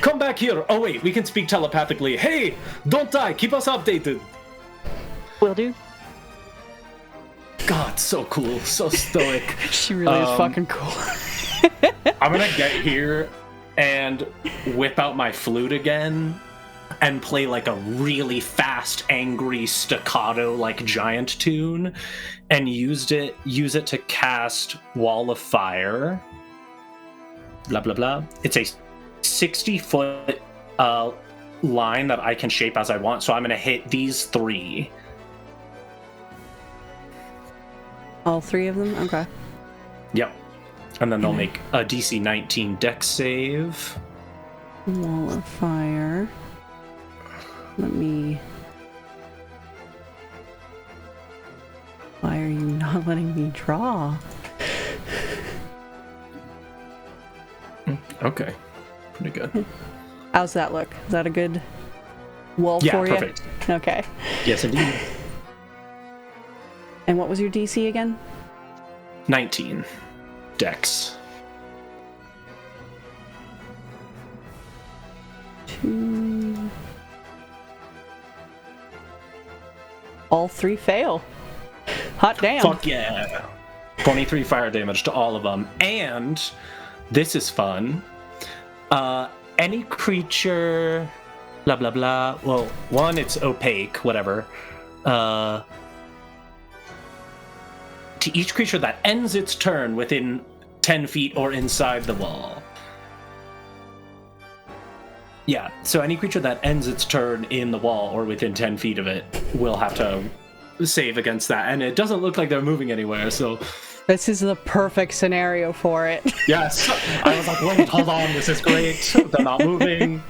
Come back here! Oh wait, we can speak telepathically. Hey! Don't die! Keep us updated! Will do. God, so cool. So stoic. She really is fucking cool. I'm gonna get here and whip out my flute again and play like a really fast, angry, staccato, like giant tune, and use it to cast Wall of Fire. Blah blah blah. It's a 60-foot line that I can shape as I want, so I'm gonna hit these 3. All 3 of them? Okay. Yep. And then they'll make a DC 19 dex save. Wall of Fire. Let me... Why are you not letting me draw? Okay. Pretty good. How's that look? Is that a good wall for you? Yeah, perfect. Okay. Yes, indeed. And what was your DC again? 19 dex. 2. All 3 fail. Hot damn. Fuck yeah. 23 fire damage to all of them. And this is fun. Any creature, blah blah blah. Well, one, it's opaque, whatever. To each creature that ends its turn within 10 feet or inside the wall. Yeah, so any creature that ends its turn in the wall or within 10 feet of it will have to save against that. And it doesn't look like they're moving anywhere, so... This is the perfect scenario for it. Yes. I was like, wait, hold on, this is great. They're not moving.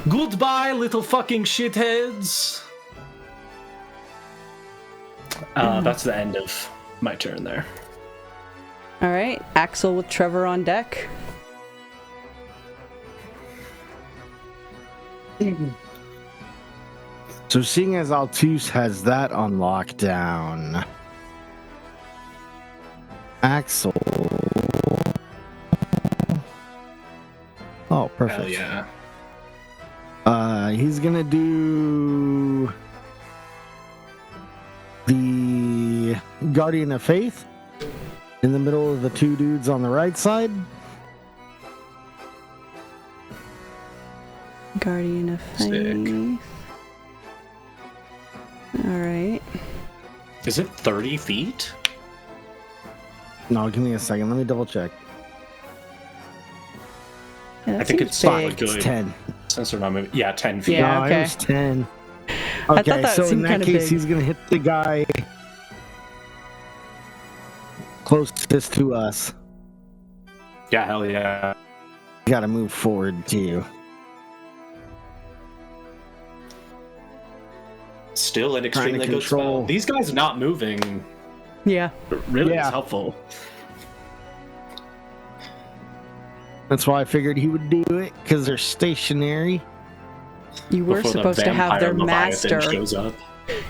Goodbye, little fucking shitheads. That's the end of my turn there. All right, Axel with Trevor on deck. So seeing as Altus has that on lockdown, Axel. Oh, perfect. Hell yeah. He's gonna do the Guardian of Faith in the middle of the two dudes on the right side. Guardian of Sick. Faith. Alright. Is it 30 feet? No, give me a second. Let me double check. Yeah, that I think seems it's big. good. It's 10. Since they're not moving. Yeah, 10 feet. Yeah. No, okay. it was 10. I Okay, thought that so in seemed that kinda case, big. he's gonna hit the guy closest to us. Yeah, hell yeah. Gotta move forward too. Still an extremely good control. spell. These guys not moving Yeah. really Yeah. is helpful. That's why I figured he would do it, because they're stationary. You were Before the supposed to have their vampire Leviathan master. shows up.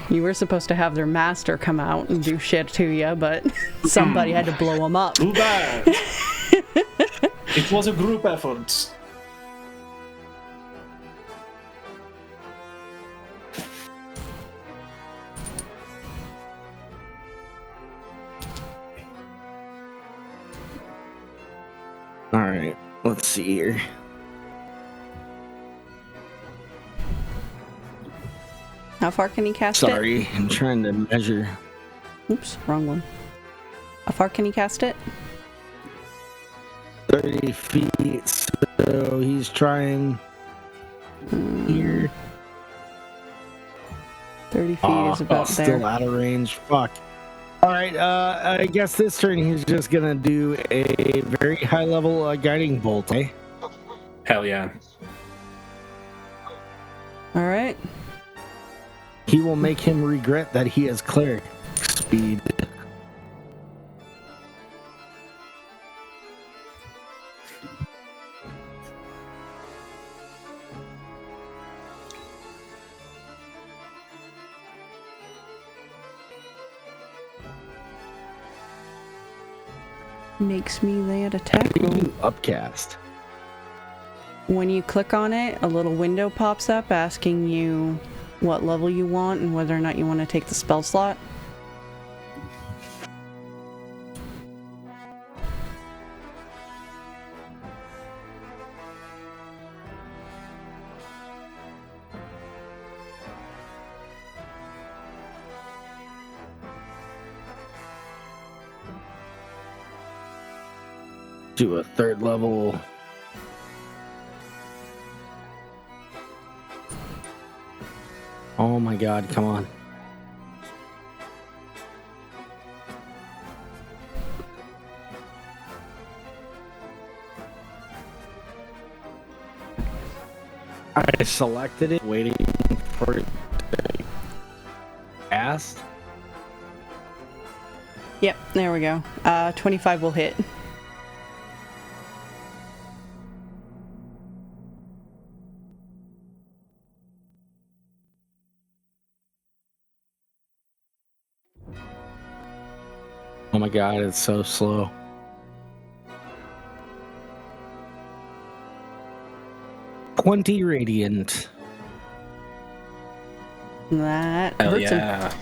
You were supposed to have their master come out and do shit to you, but somebody had to blow them up. Too bad. It was a group effort. All right, let's see here. How far can he cast Sorry, I'm trying to measure. it? Oops, wrong one. How far can he cast it? 30 feet, so he's trying here. 30 feet is about still there. out of range. Fuck. All right, I guess this turn he's just gonna do a very high level guiding bolt. Eh? Hell yeah. Alright. He will make him regret that he has cleric speed. Makes me land attack roll. Upcast. When you click on it, a little window pops up asking you what level you want and whether or not you want to take the spell slot. Do a third level. Oh my god, come on. I selected it, waiting for it to cast. Yep, there we go. 25 will hit. Oh my god, it's so slow. $20 radiant. That Hell hurts him. yeah.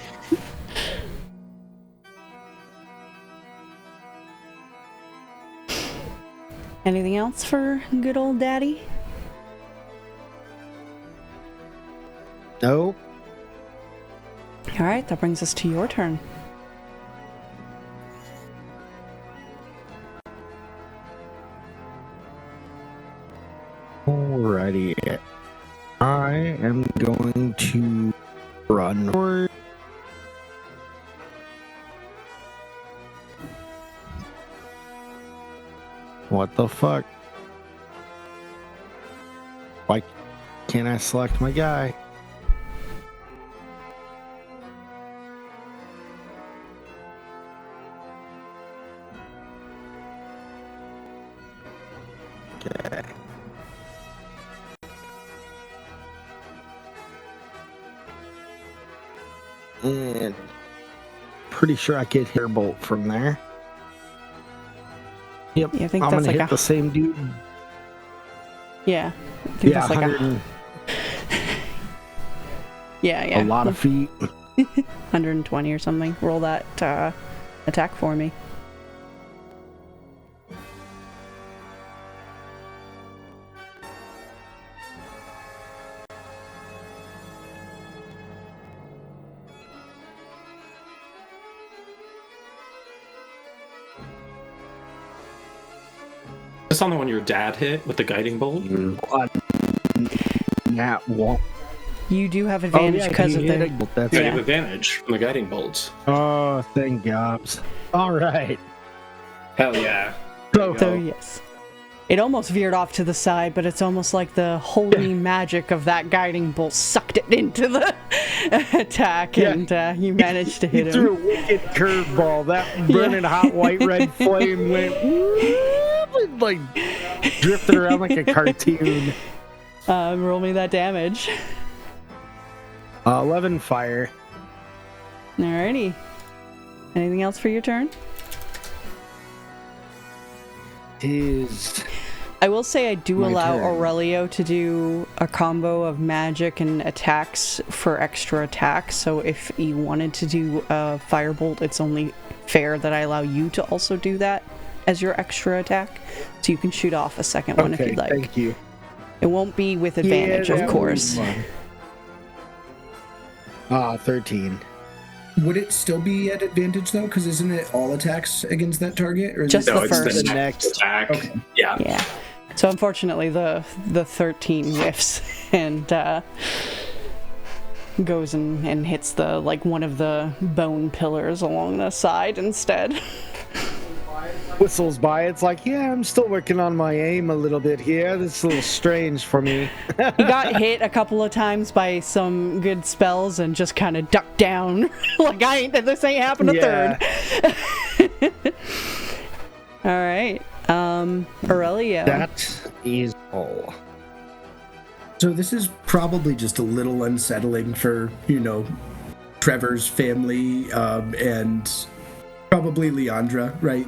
Anything else for good old daddy? Nope. Alright, that brings us to your turn. Alrighty. am going to run forward. What the fuck? Why can't I select my guy? Okay. And pretty sure I could hair bolt from there. Yep, Yeah, I think I'm that's gonna like hit the same dude. Yeah. I think Yeah, that's like 100 yeah. a lot of feet. 120 or something. Roll that attack for me. Is this on the one your dad hit with the guiding bolt? That won't. You do have advantage because of the. That's Yeah, you Yeah. have advantage from the guiding bolts. Oh, thank gobs. All right. Hell yeah. So yes. It almost veered off to the side, but it's almost like the holy magic of that guiding bolt sucked it into the attack, Yeah. and you managed to hit He him. threw a wicked curveball. That burning hot white red flame went and, like drifted around like a cartoon. Roll me that damage. 11 fire. Alrighty. Anything else for your turn? I will say I do My allow turn. Aurelio to do a combo of magic and attacks for extra attacks. So if you wanted to do a firebolt, it's only fair that I allow you to also do that as your extra attack. So you can shoot off a second one if Okay, you'd like. thank you. It won't be with advantage, of course. 13. Would it still be at advantage though? Because isn't it all attacks against that target? Or is Just it the it's first. the Next. next attack. Okay. Yeah. Yeah. So unfortunately, the 13 whiffs and goes and hits the one of the bone pillars along the side instead. Whistles by. It's like, yeah, I'm still working on my aim a little bit here. This is a little strange for me. He got hit a couple of times by some good spells and just kind of ducked down. Like, this ain't happened a Yeah. third. All right. Aurelio. That is all. So this is probably just a little unsettling for, Trevor's family, and probably Leandra, right,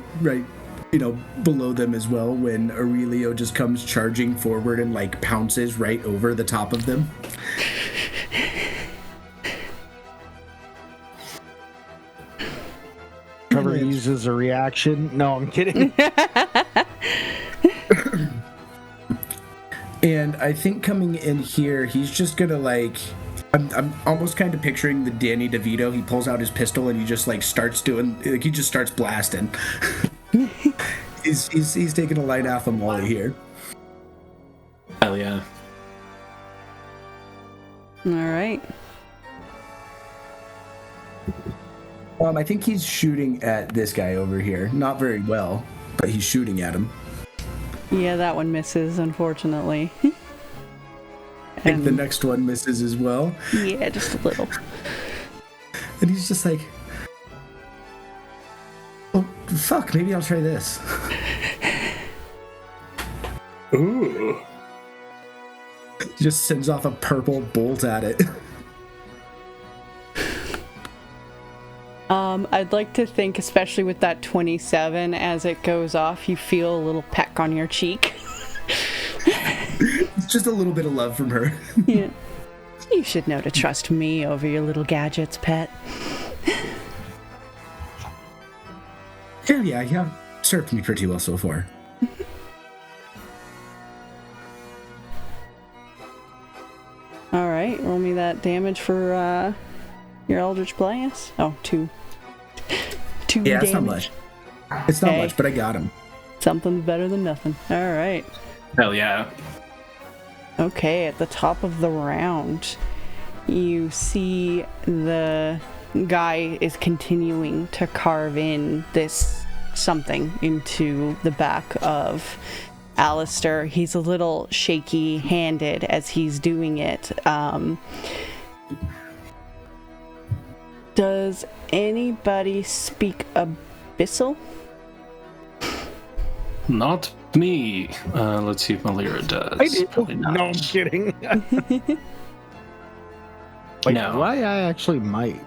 below them as well, when Aurelio just comes charging forward and pounces right over the top of them. Trevor uses a reaction. No, I'm kidding. And I think coming in here, he's just gonna I'm almost kind of picturing the Danny DeVito. He pulls out his pistol and he just starts doing he just starts blasting. he's taking a light off of Molly here. Hell yeah. All right. I think he's shooting at this guy over here. Not very well, but he's shooting at him. Yeah, that one misses, unfortunately. I think the next one misses as well. Yeah, just a little. And he's just like, oh, fuck, maybe I'll try this. Ooh. He just sends off a purple bolt at it. I'd like to think, especially with that 27, as it goes off, you feel a little peck on your cheek. It's just a little bit of love from her. Yeah. You should know to trust me over your little gadgets, pet. Yeah, served me pretty well so far. Alright, roll me that damage for your Eldritch Blast. Oh, two. Two Yeah, damage. it's not much. It's not Okay. much, but I got him. Something's better than nothing. Alright. Hell yeah. Okay, at the top of the round, you see the guy is continuing to carve in this something into the back of Aleister. He's a little shaky-handed as he's doing it. Does anybody speak Abyssal? Not me. Let's see if Malira does. I do. Probably not. No, I'm kidding. No. Why I actually might.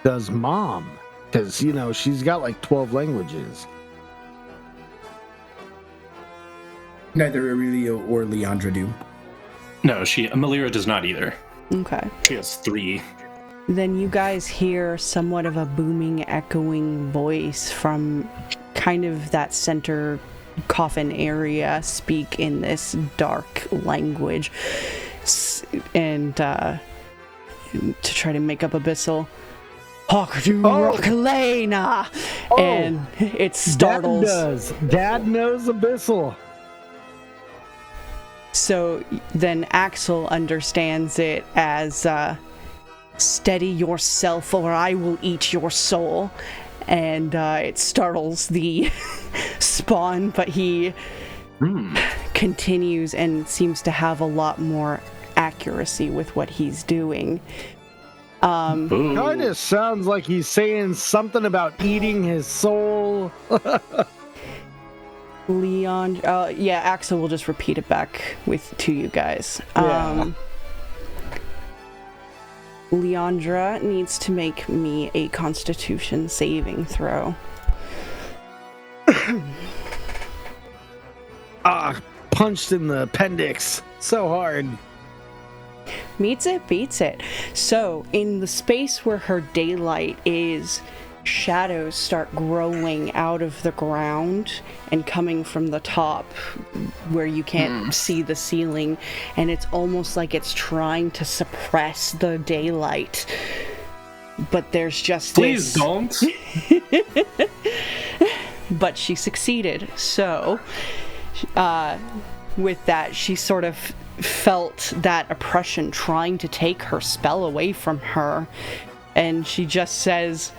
Does Mom? Because, she's got like 12 languages. Neither Aurelia or Leandra do. No, Malira does not either. Okay. She has 3. Then you guys hear somewhat of a booming, echoing voice from kind of that center coffin area speak in this dark language. And to try to make up Abyssal. Hawkdu Rockalena! And it startles. Dad knows Abyssal. So then Axel understands it as steady yourself or I will eat your soul. And it startles the spawn, but he continues and seems to have a lot more accuracy with what he's doing. Kind of sounds like he's saying something about eating his soul. Leon, Axel will just repeat it back to you guys. Yeah. Leandra needs to make me a Constitution saving throw. Punched in the appendix so hard. Meets it, beats it. So, in the space where her daylight is, shadows start growing out of the ground and coming from the top where you can't see the ceiling, and it's almost like it's trying to suppress the daylight. But there's just Please this... don't. But she succeeded. So, with that, she sort of felt that oppression trying to take her spell away from her, and she just says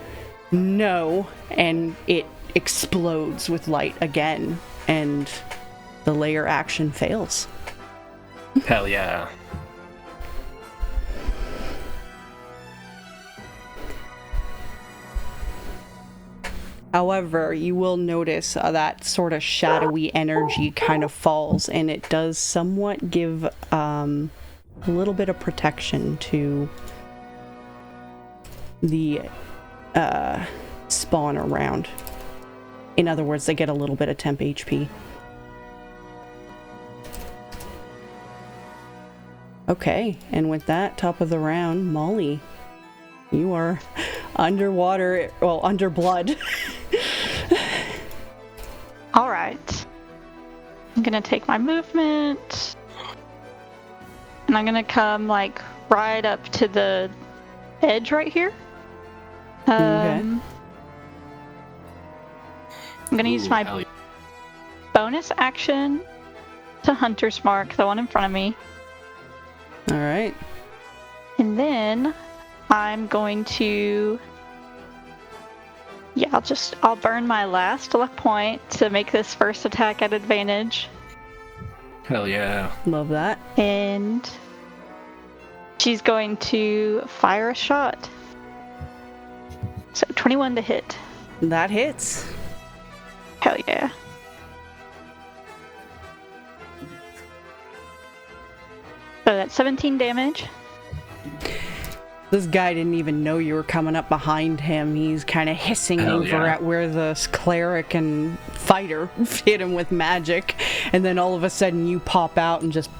no, and it explodes with light again, and the layer action fails. Hell yeah. However, you will notice that sort of shadowy energy kind of falls, and it does somewhat give a little bit of protection to the spawn around. In other words, they get a little bit of temp HP. Okay, and with that, top of the round, Molly, you are underwater, well, under blood. All right. I'm gonna take my movement, and I'm gonna come like right up to the edge right here. Okay. I'm gonna use my bonus action to Hunter's Mark, the one in front of me. All right. And then I'm going to, I'll burn my last luck point to make this first attack at advantage. Hell yeah. Love that. And she's going to fire a shot. So 21 to hit. That hits. Hell yeah. So that's 17 damage. This guy didn't even know you were coming up behind him. He's kind of hissing over at where the cleric and fighter hit him with magic, and then all of a sudden you pop out and just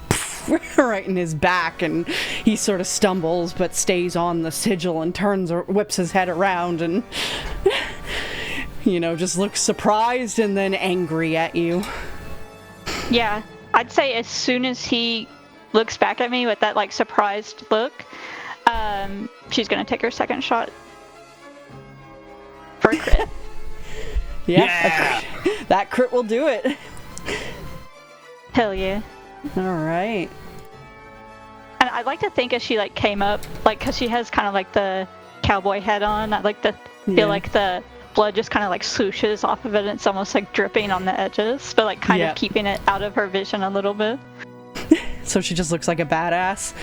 right in his back, and he sort of stumbles but stays on the sigil and turns or whips his head around and just looks surprised and then angry at you. Yeah, I'd say as soon as he looks back at me with that like surprised look, she's gonna take her second shot. for a crit. Yeah. That crit will do it. Hell yeah. All right. And I'd like to think as she like came up, like, because she has kind of like the cowboy head on, I'd like to feel like the blood just kind of like swooshes off of it and it's almost like dripping on the edges, but like kind of keeping it out of her vision a little bit. So she just looks like a badass.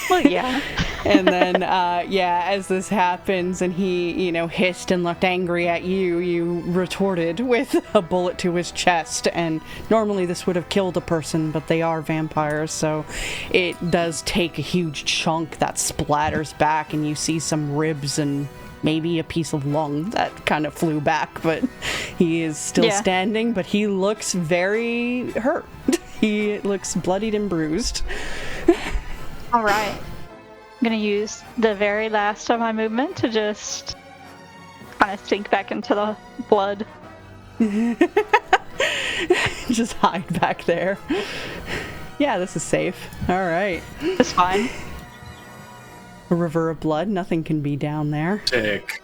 Well, yeah. And then, as this happens and he, hissed and looked angry at you, you retorted with a bullet to his chest. And normally this would have killed a person, but they are vampires, so it does take a huge chunk that splatters back, and you see some ribs and maybe a piece of lung that kind of flew back, but he is still standing, but he looks very hurt. He looks bloodied and bruised. All right. I'm going to use the very last of my movement to just kind of sink back into the blood. Just hide back there. Yeah, this is safe. All right. It's fine. A river of blood. Nothing can be down there. Sick.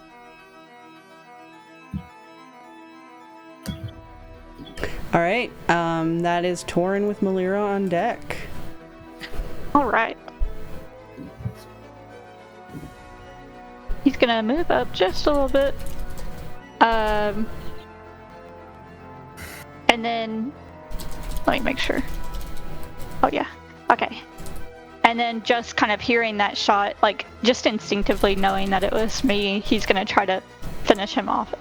All right. That is Torin with Malira on deck. All right. He's gonna move up just a little bit. And then let me make sure. Oh yeah. Okay. And then just kind of hearing that shot, like just instinctively knowing that it was me, he's gonna try to finish him off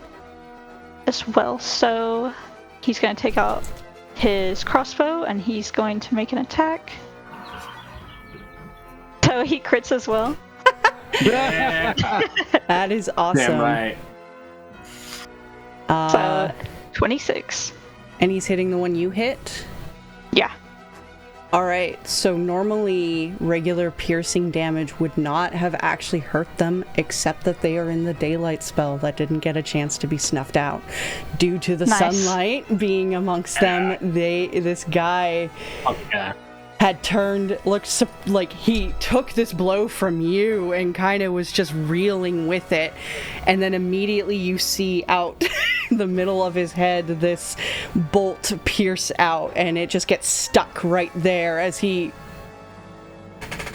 as well. So he's gonna take out his crossbow and he's going to make an attack. So he crits as well. That is awesome. Damn right. So 26. And he's hitting the one you hit? Yeah. Alright, so normally regular piercing damage would not have actually hurt them, except that they are in the daylight spell that didn't get a chance to be snuffed out. Due to the sunlight being amongst them, this guy had turned, looked like he took this blow from you and kind of was just reeling with it. And then immediately you see out the middle of his head this bolt pierce out, and it just gets stuck right there as he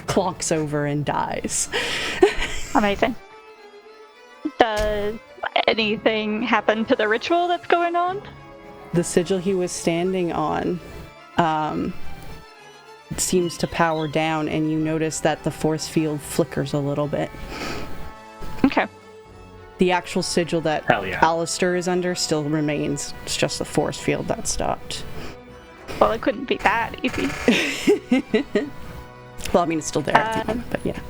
clonks over and dies. Amazing. Does anything happen to the ritual that's going on? The sigil he was standing on seems to power down, and you notice that the force field flickers a little bit. Okay. The actual sigil that yeah. Aleister is under still remains. It's just the force field that stopped. Well, it couldn't be that easy. Well, I mean, it's still there at the end, but yeah.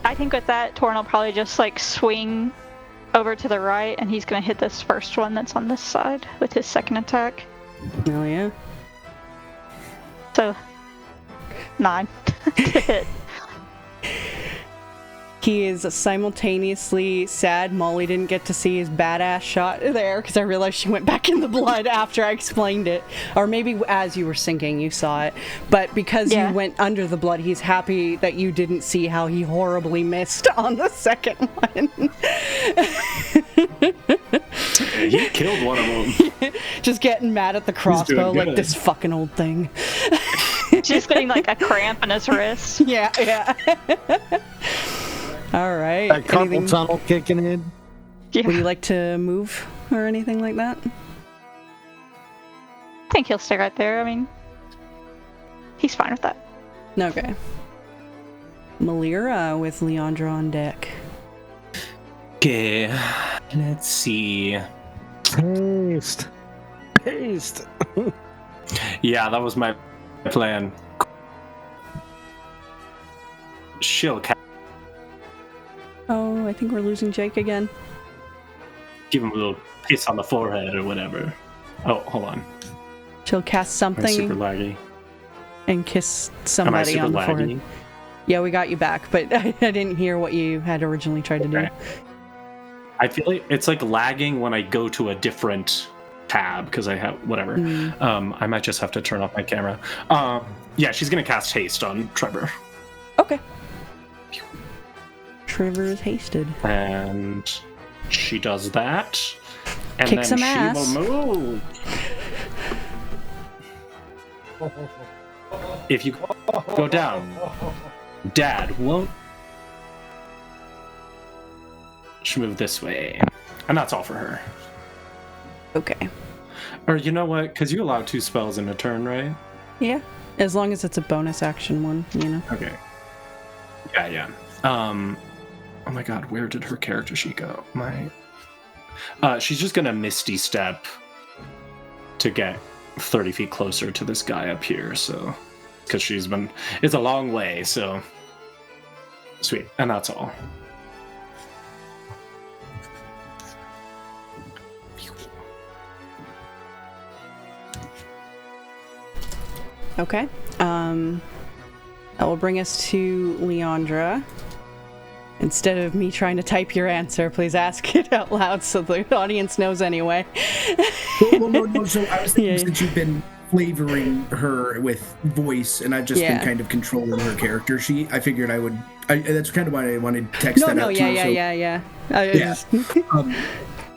I think with that, Torn will probably just like swing over to the right, and he's going to hit this first one that's on this side with his second attack. Oh, yeah. So, 9 to hit. He is simultaneously sad Molly didn't get to see his badass shot there, because I realized she went back in the blood after I explained it. Or maybe as you were sinking, you saw it. But because you went under the blood, he's happy that you didn't see how he horribly missed on the second one. He killed one of them. Just getting mad at the crossbow like this fucking old thing. Just getting like a cramp in his wrist. Yeah. All right. That carpal tunnel kicking in. Yeah. Would you like to move or anything like that? I think he'll stay right there. I mean, he's fine with that. Okay. Malira with Leandra on deck. Okay, let's see. Paste. Yeah, that was my plan. She'll Oh, I think we're losing Jake again. give him a little kiss on the forehead or whatever. Oh, hold on. She'll cast I'm super something laggy. and kiss Am I somebody super on the laggy? forehead. Yeah, we got you back, but I didn't hear what you had originally tried to do. I feel like it's like lagging when I go to a different tab because I have whatever. I might just have to turn off my camera. Yeah, she's gonna cast haste on Trevor. Okay. Trevor is hasted. And She does that. And Kick some then ass. she will move. If you go down, Dad won't. She'll move this way. And that's all for her. Okay. Or you know what? Because you allow 2 spells in a turn, right? Yeah. As long as it's a bonus action one, you know. Okay. Yeah. Oh my god, where did her character sheet go? She's just gonna Misty Step to get 30 feet closer to this guy up here, so... Because it's a long way, so... Sweet, and that's all. Okay. That will bring us to Leandra. Instead of me trying to type your answer, please ask it out loud so the audience knows anyway. well, no, so I was thinking since you've been flavoring her with voice and I've just been kind of controlling her character sheet, I figured that's kind of why I wanted to text that out too.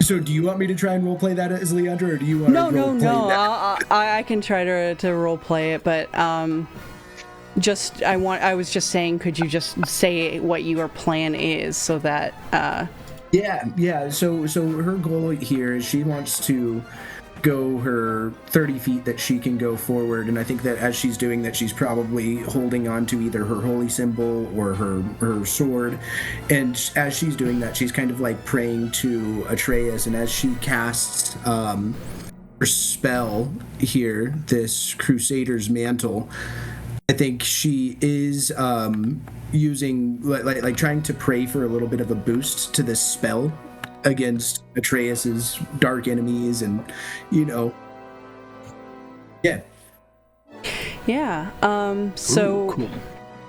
So do you want me to try and roleplay that as Leandra, or do you want to roleplay that? I can try to roleplay it, but I was just saying, could you just say what your plan is so that Yeah. So her goal here is she wants to go her 30 feet that she can go forward, and I think that as she's doing that, she's probably holding on to either her holy symbol or her sword, and as she's doing that, she's kind of like praying to Atreus, and as she casts her spell here, this Crusader's Mantle, I think she is using like trying to pray for a little bit of a boost to this spell against Atreus's dark enemies, and so cool.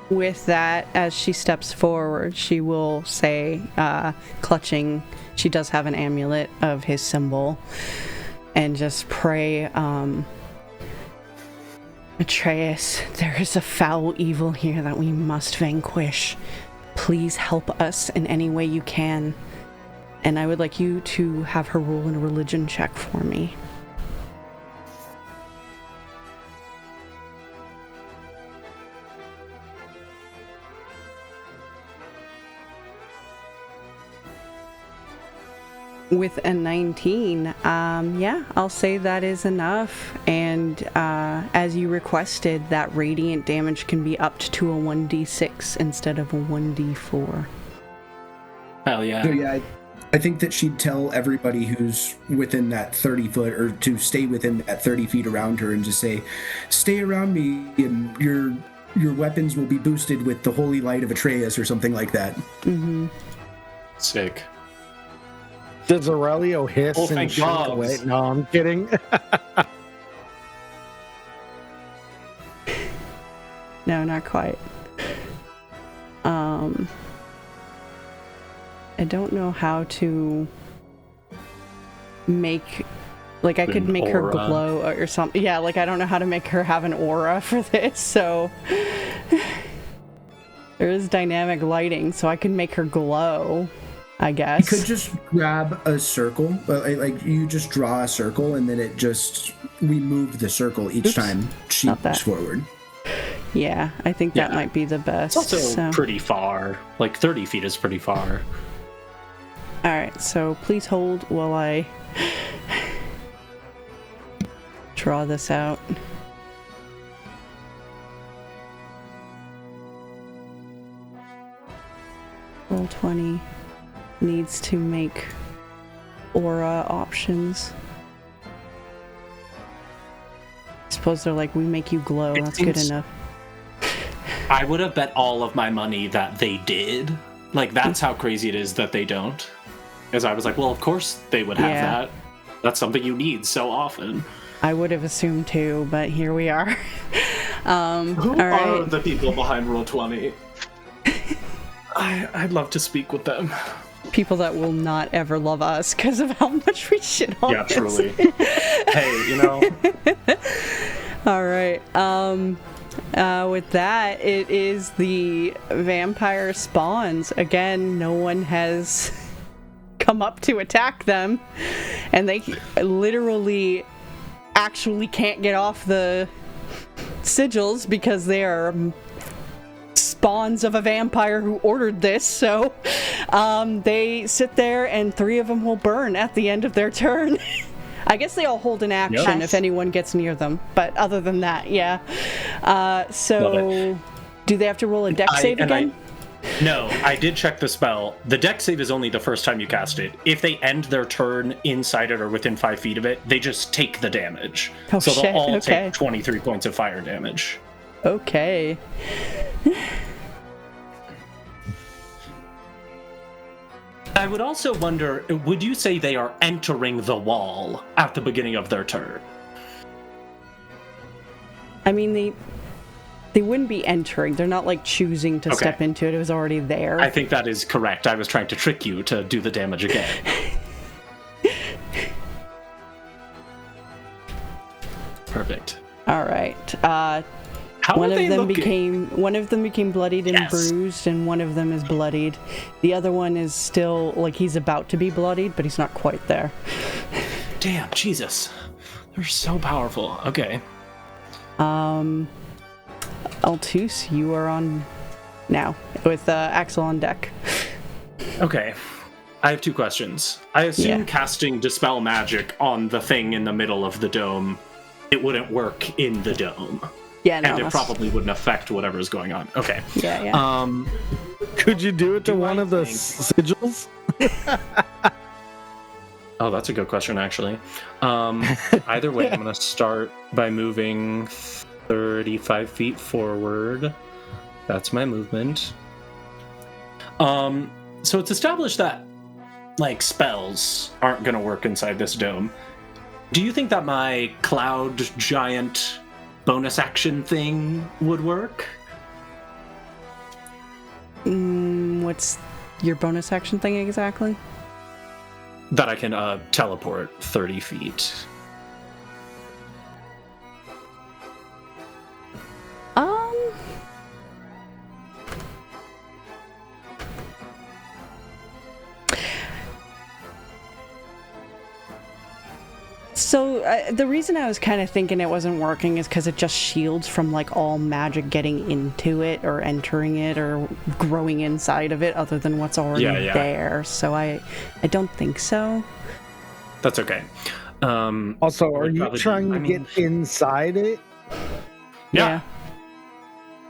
With that, as she steps forward, she will say, clutching, she does have an amulet of his symbol, and just pray, Atreus, there is a foul evil here that we must vanquish. Please help us in any way you can. And I would like you to have her roll in a religion check for me. With a 19, I'll say that is enough. And as you requested, that radiant damage can be upped to a 1d6 instead of a 1d4. Hell yeah. So I think that she'd tell everybody who's within that 30 foot, or to stay within that 30 feet around her, and just say, stay around me and your weapons will be boosted with the holy light of Atreus, or something like that. Mm-hmm. Sick. Does Aurelio hiss and thank shrink God. away? No, I'm kidding. No, not quite. I don't know how to make, like, I could make her glow or something. Yeah, like, I don't know how to make her have an aura for this, so there is dynamic lighting, so I can make her glow, I guess. You could just grab a circle, like you just draw a circle, and then we move the circle each time she moves forward. Yeah, I think that might be the best. It's also pretty far. Like 30 feet is pretty far. Alright, so please hold while I draw this out. Roll 20 needs to make aura options. I suppose they're like, we make you glow, that's good enough. I would have bet all of my money that they did. Like, that's how crazy it is that they don't. Because I was like, well, of course they would have that. That's something you need so often. I would have assumed too, but here we are. Who are the people behind Roll20? I'd love to speak with them. People that will not ever love us because of how much we shit on Yeah, this. truly. Hey, you know. All right. With that, it is the vampire spawns. Again, no one has come up to attack them, and they literally actually can't get off the sigils because they are spawns of a vampire who ordered this. So they sit there, and 3 of them will burn at the end of their turn. I guess they all hold an action if anyone gets near them, but other than that, yeah. So do they have to roll a dex save again? No, I did check the spell. The dex save is only the first time you cast it. If they end their turn inside it or within 5 feet of it, they just take the damage. Oh, so shit. they'll all Okay. take 23 points of fire damage. Okay. I would also wonder, would you say they are entering the wall at the beginning of their turn? I mean, they wouldn't be entering. They're not like choosing to step into it. It was already there. I think that is correct. I was trying to trick you to do the damage again. Perfect. All right. How one are they of them looking? became bloodied and bruised, and one of them is bloodied. The other one is still like he's about to be bloodied, but he's not quite there. Damn, Jesus. They're so powerful. Okay. Altus, you are on now with Axel on deck. Okay. I have 2 questions. I assume casting Dispel Magic on the thing in the middle of the dome, it wouldn't work in the dome. Yeah, no. And it probably wouldn't affect whatever's going on. Okay. Yeah. Could you do it to one of the sigils? Oh, that's a good question, actually. Either way, I'm going to start by moving 35 feet forward. That's my movement. So it's established that, like, spells aren't going to work inside this dome. Do you think that my Cloud Giant bonus action thing would work? What's your bonus action thing exactly? That I can teleport 30 feet. So the reason I was kind of thinking it wasn't working is because it just shields from like all magic getting into it or entering it or growing inside of it other than what's already there. So I don't think so. That's okay. Also, are you trying to get inside it? Yeah.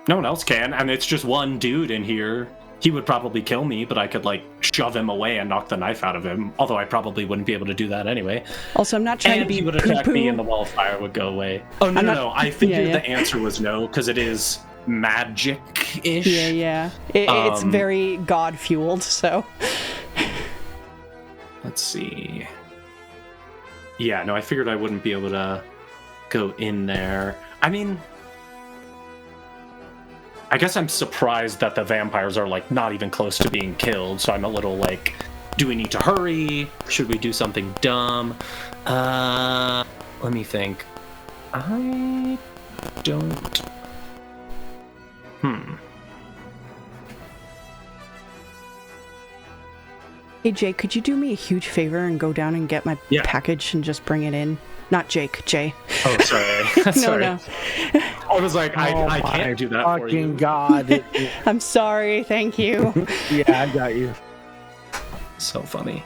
No one else can, and it's just one dude in here. He would probably kill me, but I could, like, shove him away and knock the knife out of him. Although I probably wouldn't be able to do that anyway. Also, I'm not trying to be he would attack me and the wall of fire would go away. Oh, no. I figured the answer was no, because it is magic-ish. Yeah. It's very god-fueled, so... Let's see. Yeah, no, I figured I wouldn't be able to go in there. I mean... I guess I'm surprised that the vampires are, like, not even close to being killed, so I'm a little, like, do we need to hurry? Should we do something dumb? Let me think. I don't... Hey, Jake, could you do me a huge favor and go down and get my package and just bring it in? Not Jake, Jay. Oh, sorry. Sorry. No. I was like, I can't do that for you. Fucking God. I'm sorry, thank you. Yeah, I got you. So funny.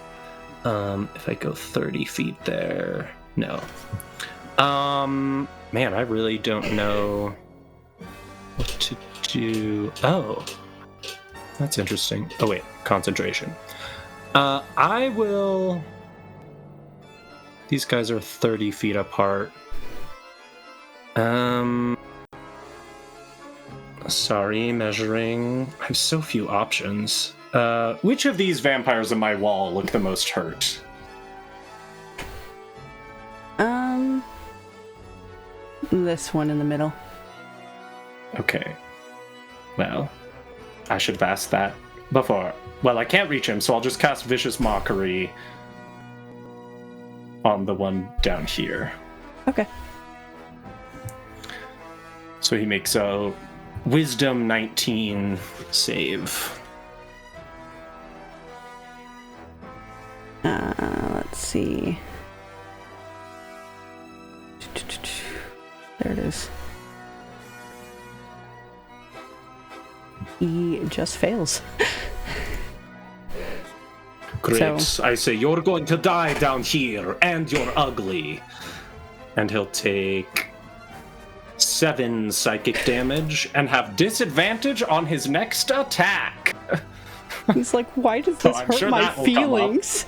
If I go 30 feet there... No. Man, I really don't know what to do. Oh. That's interesting. Oh, wait. Concentration. I will... These guys are 30 feet apart. Sorry, measuring. I have so few options. Which of these vampires in my wall look the most hurt? This one in the middle. Okay. Well, I should have asked that before. Well, I can't reach him, so I'll just cast Vicious Mockery on the one down here. Okay. So he makes a Wisdom 19 save. see. There it is. He just fails. Great. So- I say, you're going to die down here, and you're ugly. And he'll take 7 psychic damage and have disadvantage on his next attack. He's like, why does this I'm hurt sure my that will come up. feelings?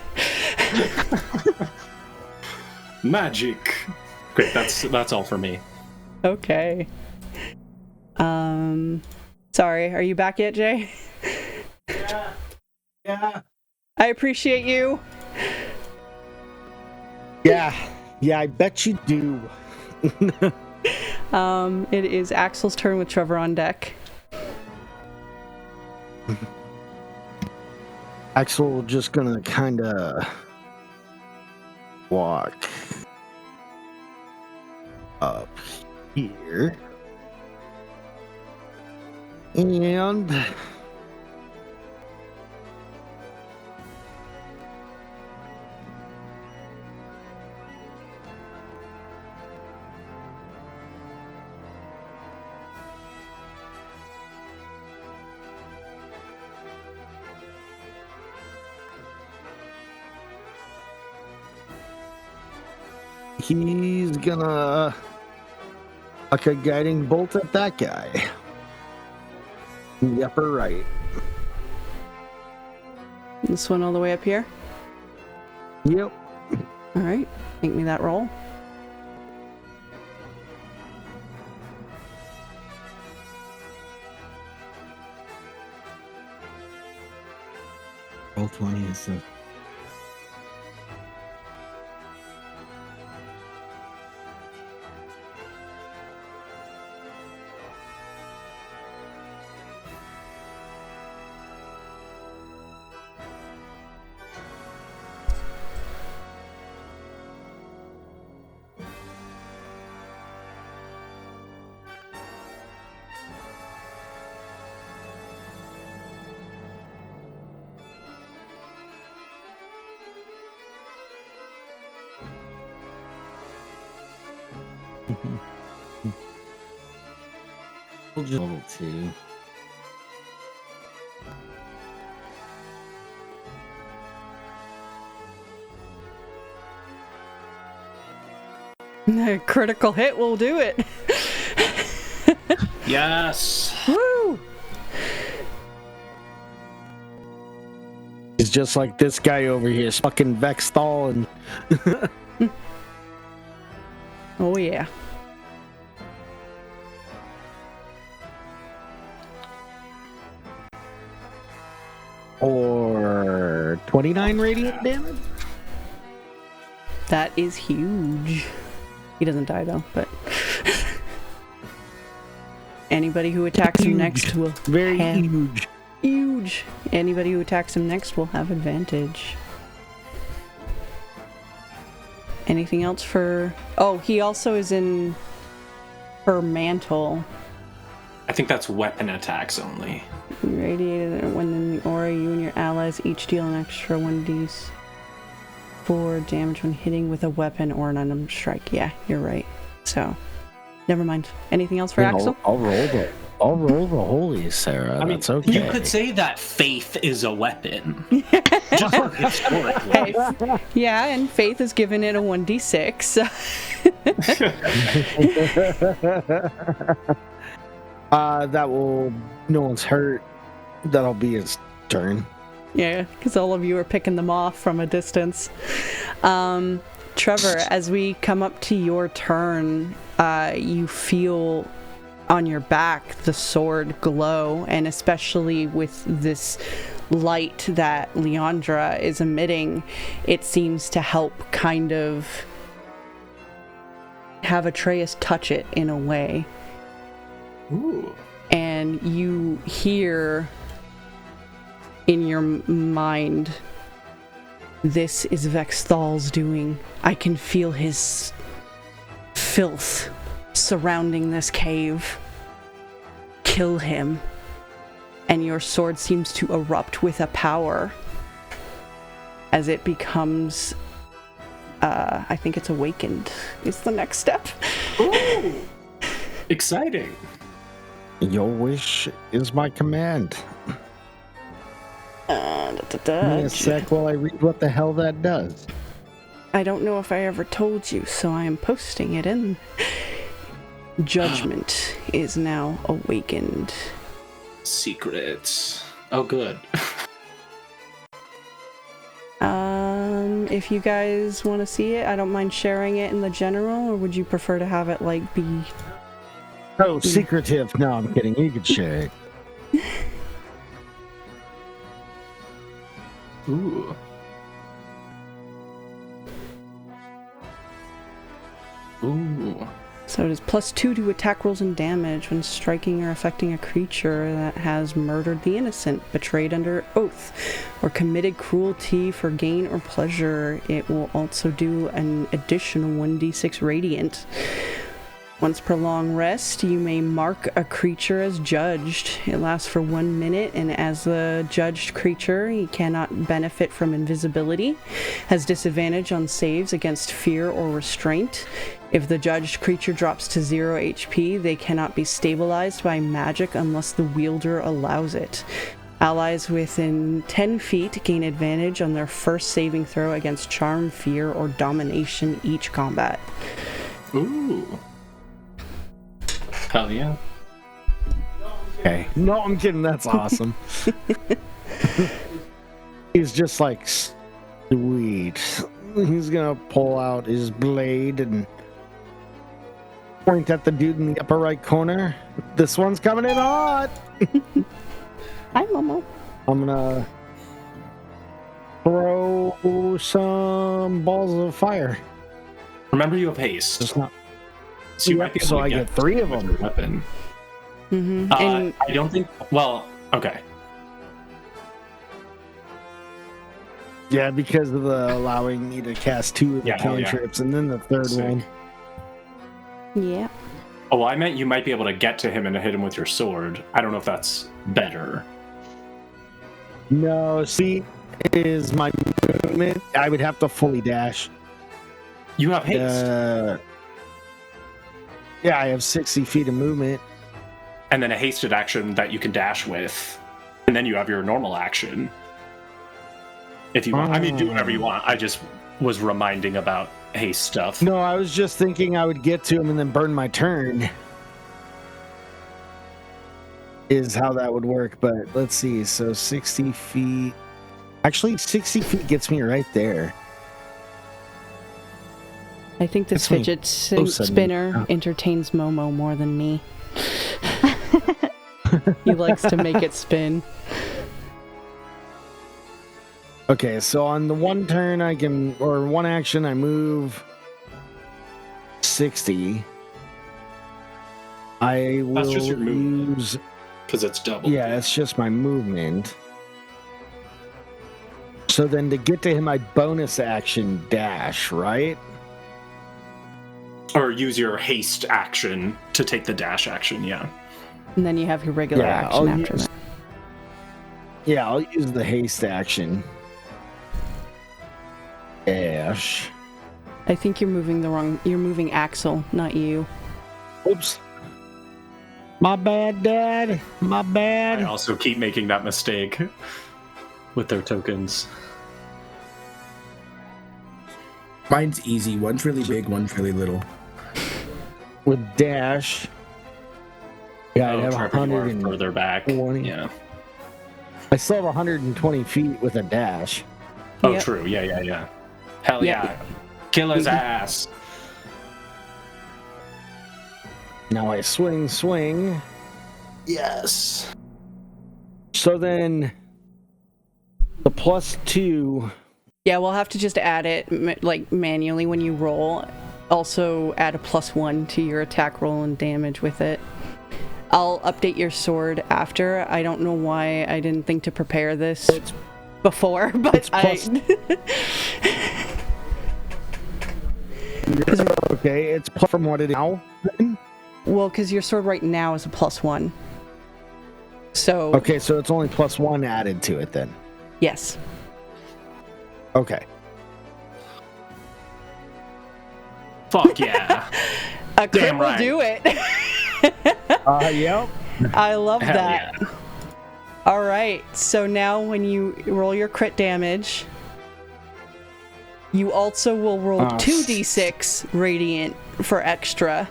Magic. Great, that's all for me. Okay. Sorry, are you back yet, Jay? Yeah. I appreciate you. Yeah, I bet you do. It is Axel's turn with Trevor on deck. Axel just gonna kind of walk up here. And he's gonna like a guiding bolt at that guy. In the upper right. This one all the way up here. Yep. All right, make me that roll. Roll 20 is the level 2. A critical hit will do it. Yes. Woo! He's just like this guy over here, fucking Vexthal and Oh yeah. or 29 radiant damage. That is huge. He doesn't die though, but anybody who attacks him next will Very have huge. huge. Anybody who attacks him next will have advantage. Anything else for... Oh, he also is in her mantle. I think that's weapon attacks only. Radiated when in the aura, you and your allies each deal an extra 1d4 damage when hitting with a weapon or an unarmed strike. Yeah, you're right. So, never mind. Anything else for Axel? I'll roll the holy, Sarah. I mean, That's okay. you could say that faith is a weapon. Just historically. Hey, yeah, and Faith has given it a 1d6. That will... No one's hurt. That'll be his turn. Yeah, because all of you are picking them off from a distance. Trevor, as we come up to your turn, you feel on your back the sword glow, and especially with this light that Leandra is emitting, it seems to help kind of have Atreus touch it in a way. Ooh. And you hear in your mind, this is Vexthal's doing. I can feel his filth surrounding this cave. Kill him. And your sword seems to erupt with a power as it becomes I think it's awakened is the next step. Ooh, exciting. Your wish is my command. Give me a sec while I read what the hell that does. I don't know if I ever told you, so I am posting it in. Judgment is now awakened. Secrets. Oh, good. If you guys want to see it, I don't mind sharing it in the general, or would you prefer to have it like be... Oh, secretive. No, I'm kidding. You can share it. Ooh. Ooh. So it is +2 to attack rolls and damage when striking or affecting a creature that has murdered the innocent, betrayed under oath, or committed cruelty for gain or pleasure. It will also do an additional 1d6 radiant. Once per long rest, you may mark a creature as judged. It lasts for 1 minute, and as the judged creature, he cannot benefit from invisibility, has disadvantage on saves against fear or restraint. If the judged creature drops to 0 HP, they cannot be stabilized by magic unless the wielder allows it. Allies within 10 feet gain advantage on their first saving throw against charm, fear, or domination each combat. Ooh. Hell yeah. Okay. No, I'm kidding. That's awesome. He's just like, sweet. He's gonna pull out his blade and point at the dude in the upper right corner. This one's coming in hot. Hi, Momo. I'm gonna throw some balls of fire. Remember, you have haste. Just not. So you might be able So to I get 3 of them. Weapon. Mm-hmm. I don't think. Well, okay. Yeah, because of the allowing me to cast 2 of the hell yeah. cantrips and then the third Sick. one. Yeah. Oh, well, I meant you might be able to get to him and hit him with your sword. I don't know if that's better. No, see, is my movement. I would have to fully dash. You have haste. Yeah, I have 60 feet of movement. And then a hasted action that you can dash with. And then you have your normal action. If you want. I mean, do whatever you want. I just was reminding about haste stuff. No, I was just thinking I would get to him and then burn my turn. Is how that would work, but let's see. So 60 feet. Actually, 60 feet gets me right there. I think this That's fidget sudden. spinner entertains Momo more than me. He likes to make it spin. Okay, so on the one turn I can, or one action, I move 60. I will That's just your movement. use. Because it's double. Yeah, it's just my movement. So then to get to him, I bonus action dash, right? Or use your haste action to take the dash action, yeah. And then you have your regular action after that. Yeah, I'll use the haste action. Dash. I think you're moving Axel, not you. Oops. My bad, Dad. My bad. I also keep making that mistake with their tokens. Mine's easy. One's really big, one's really little. With dash. Yeah, I'd have Trevor, you are 120. further back. Yeah. I still have 120 feet with a dash. Oh, Yep. true. Yeah. Hell Yep. yeah. Kill his ass. Now I swing. Yes. So then the +2. Yeah, we'll have to just add it manually when you roll. Also add a +1 to your attack roll and damage with it. I'll update your sword after. I don't know why I didn't think to prepare this before, but It's okay, it's plus from what it is now. Well, because your sword right now is a +1. So Okay, so it's only +1 added to it then. yes. Okay. Fuck yeah. A crit Damn will right. do it. Yep. I love Hell that. yeah. All right, so now when you roll your crit damage, you also will roll 2d6 radiant for extra.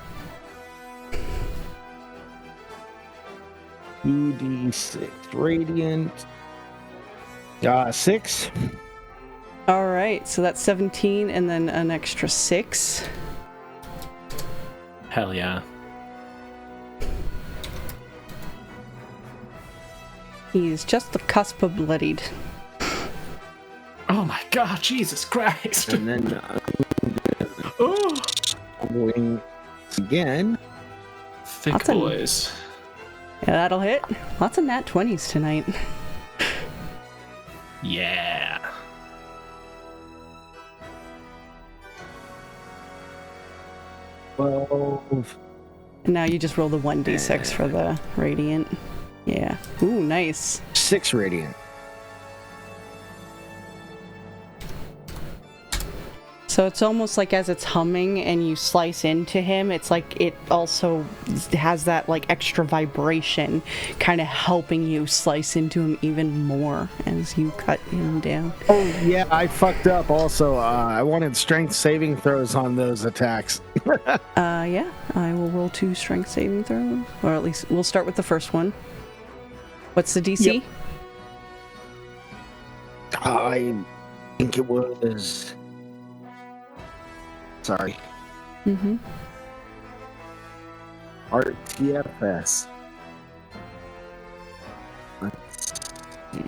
2d6 radiant. 6. All right, so that's 17 and then an extra 6. Hell yeah. He's just the cusp of bloodied. Oh my god, Jesus Christ. And then Oh. going again. Thick That's a- boys. Yeah, that'll hit. Lots of nat 20s tonight. Yeah. Well, And now you just roll the 1d6 for the radiant. Yeah. Ooh, nice. 6 radiant. So it's almost like as it's humming and you slice into him, it's like it also has that like extra vibration kind of helping you slice into him even more as you cut him down. Oh yeah, I fucked up. Also, I wanted strength saving throws on those attacks. Yeah, I will roll 2 strength saving throws, or at least we'll start with the first one. What's the DC? Yep. I think it was. Sorry. Mm-hmm. RTFS. Let's see.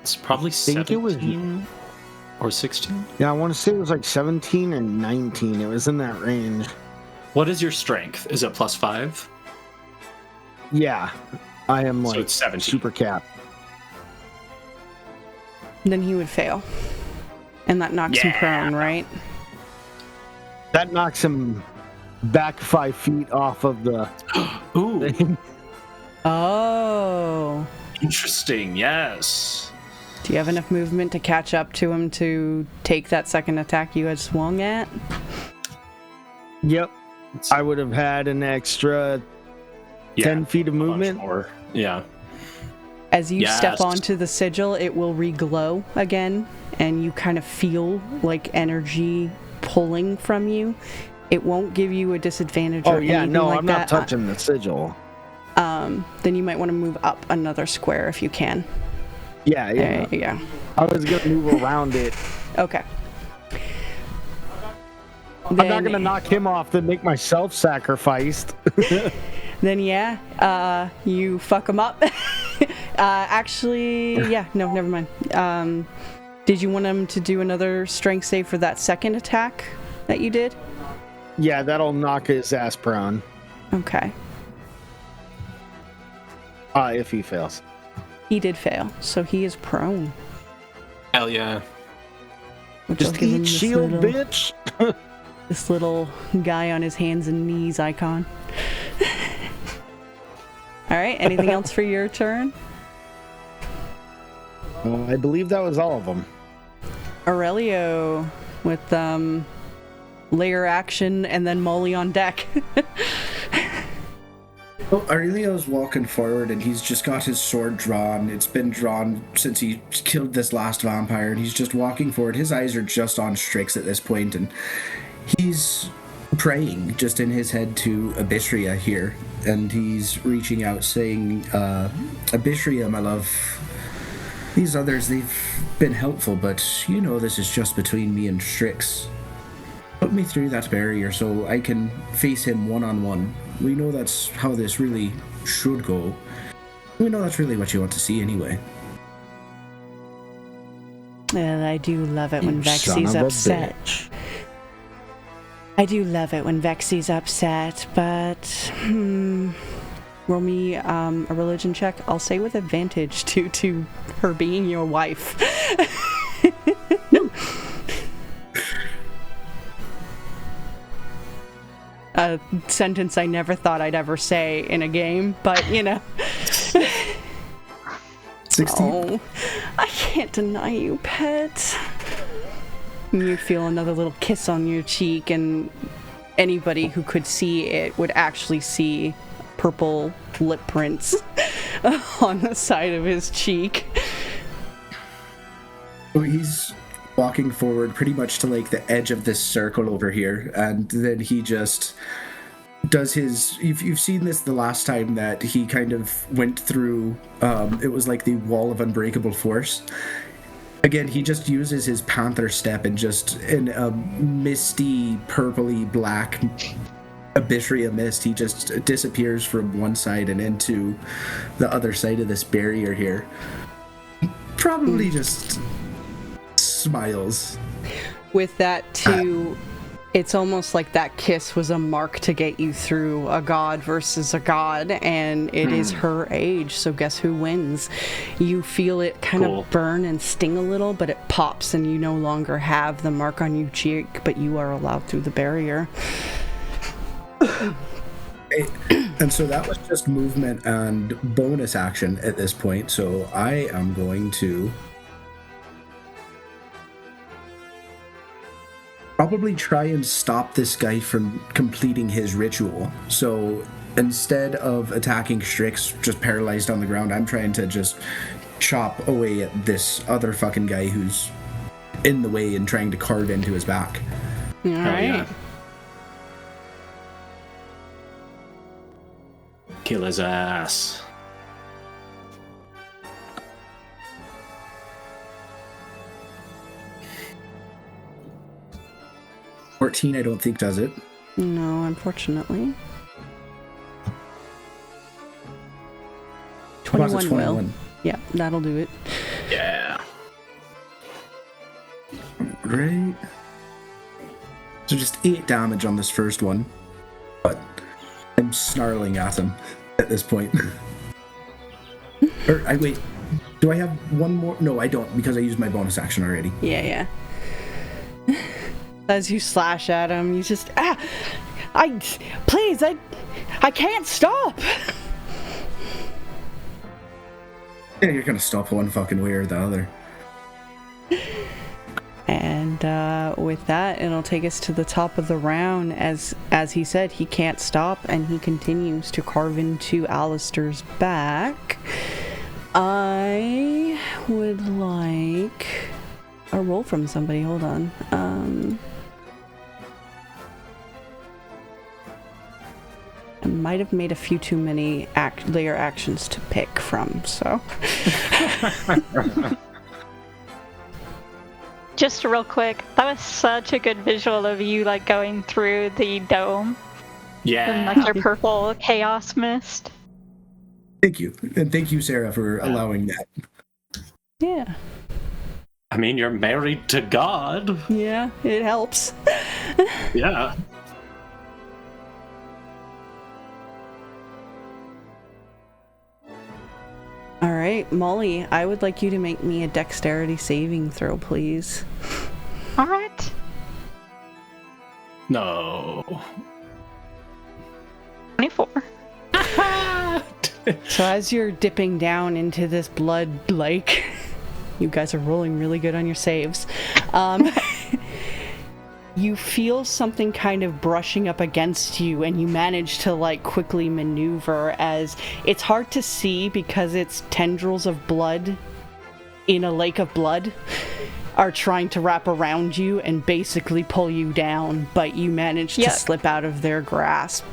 It's probably think it was- 17 or 16. Yeah, I want to say it was like 17 or 19. It was in that range. What is your strength? Is it +5? Yeah, I am So like it's 17. super cap. Then he would fail. And that knocks him prone, right? That knocks him back 5 feet off of the Ooh, thing. Oh. interesting. Yes. Do you have enough movement to catch up to him to take that second attack you had swung at? Yep. I would have had an extra 10 feet of a bunch movement. more. Yeah. As you step Yes. onto the sigil, it will reglow again, and you kind of feel like energy pulling from you. It won't give you a disadvantage or Oh yeah, anything no, like I'm that. not touching the sigil. Then you might want to move up another square if you can. Yeah, yeah. There you go. I was gonna move around it. Okay. I'm not gonna knock him off to make myself sacrificed. Then yeah, you fuck him up. Actually, yeah, no, never mind. Did you want him to do another strength save for that second attack that you did? Yeah, that'll knock his ass prone. Okay. If he fails. He did fail, so he is prone. Hell yeah. Which will Just give him eat this shield, little- bitch. This little guy on his hands and knees icon. All right, anything else for your turn? I believe that was all of them. Aurelio with layer action and then Molly on deck. Well, Aurelio's walking forward and he's just got his sword drawn. It's been drawn since he killed this last vampire, and he's just walking forward. His eyes are just on Stryx at this point, and he's praying just in his head to Abysria here, and he's reaching out saying, Abysria, my love, these others, they've been helpful, but you know this is just between me and Stryx. Put me through that barrier so I can face him one-on-one. We know that's how this really should go. We know that's really what you want to see anyway. And I do love it when You son Vexy's of a upset. bitch. I do love it when Vexy's upset, but roll me a religion check. I'll say with advantage due to her being your wife. A sentence I never thought I'd ever say in a game, but you know. 16. Oh, I can't deny you, pet. And you feel another little kiss on your cheek, and anybody who could see it would actually see purple lip prints on the side of his cheek. So he's walking forward pretty much to like the edge of this circle over here, and then he just does his... You've seen this the last time that he kind of went through, it was like the wall of unbreakable force. Again, he just uses his panther step and just in a misty, purpley black abyssria mist, he just disappears from one side and into the other side of this barrier here. Probably just smiles. With that too, it's almost like that kiss was a mark to get you through a god versus a god, and it is her age, so guess who wins? You feel it kind of burn and sting a little, but it pops and you no longer have the mark on your cheek, but you are allowed through the barrier. And so that was just movement and bonus action at this point, so I am going to probably try and stop this guy from completing his ritual. So instead of attacking Stryx just paralyzed on the ground, I'm trying to just chop away at this other fucking guy who's in the way and trying to carve into his back. All right. Yeah. Kill his ass. I don't think does it. No, unfortunately. 21 will. Yeah, that'll do it. Yeah. Right. So just 8 damage on this first one. But I'm snarling at him at this point. Wait. Do I have one more? No, I don't, because I used my bonus action already. Yeah. As you slash at him, you just I can't stop. Yeah, you're gonna stop one fucking way or the other. And with that, it'll take us to the top of the round. As he said, he can't stop, and he continues to carve into Aleister's back. I would like a roll from somebody. Hold on. I might have made a few too many layer actions to pick from, so. Just real quick, that was such a good visual of you like going through the dome. Yeah. And like your purple chaos mist. Thank you. And thank you, Sarah, for allowing that. Yeah. I mean, you're married to God. Yeah, it helps. Yeah. All right, Molly, I would like you to make me a dexterity saving throw, please. All right. No. 24. So as you're dipping down into this blood lake, you guys are rolling really good on your saves. You feel something kind of brushing up against you, and you manage to like quickly maneuver, as it's hard to see because it's tendrils of blood in a lake of blood are trying to wrap around you and basically pull you down, but you manage to slip out of their grasp.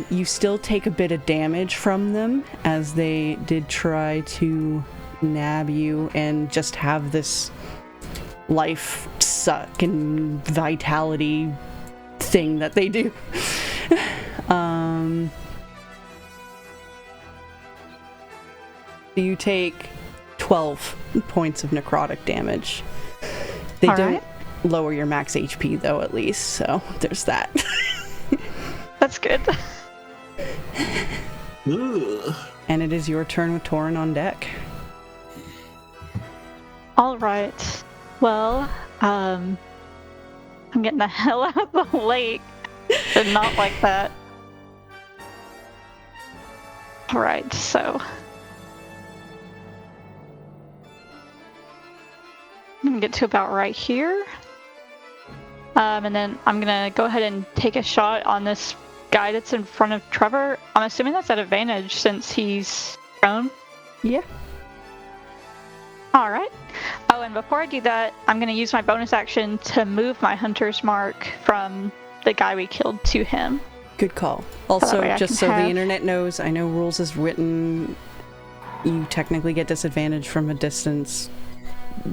You still take a bit of damage from them, as they did try to nab you and just have this life suck and vitality thing that they do. You take 12 points of necrotic damage. They don't lower your max HP though, at least, so there's that. That's good. And it is your turn with Torin on deck. All right. Well, I'm getting the hell out of the lake. Did not like that. All right, so get to about right here. And then I'm gonna go ahead and take a shot on this guy that's in front of Trevor. I'm assuming that's at advantage since he's prone. Yeah. Alright. Oh, and before I do that, I'm gonna use my bonus action to move my hunter's mark from the guy we killed to him. Good call. Also, just so have... the internet knows, I know rules is written, you technically get disadvantage from a distance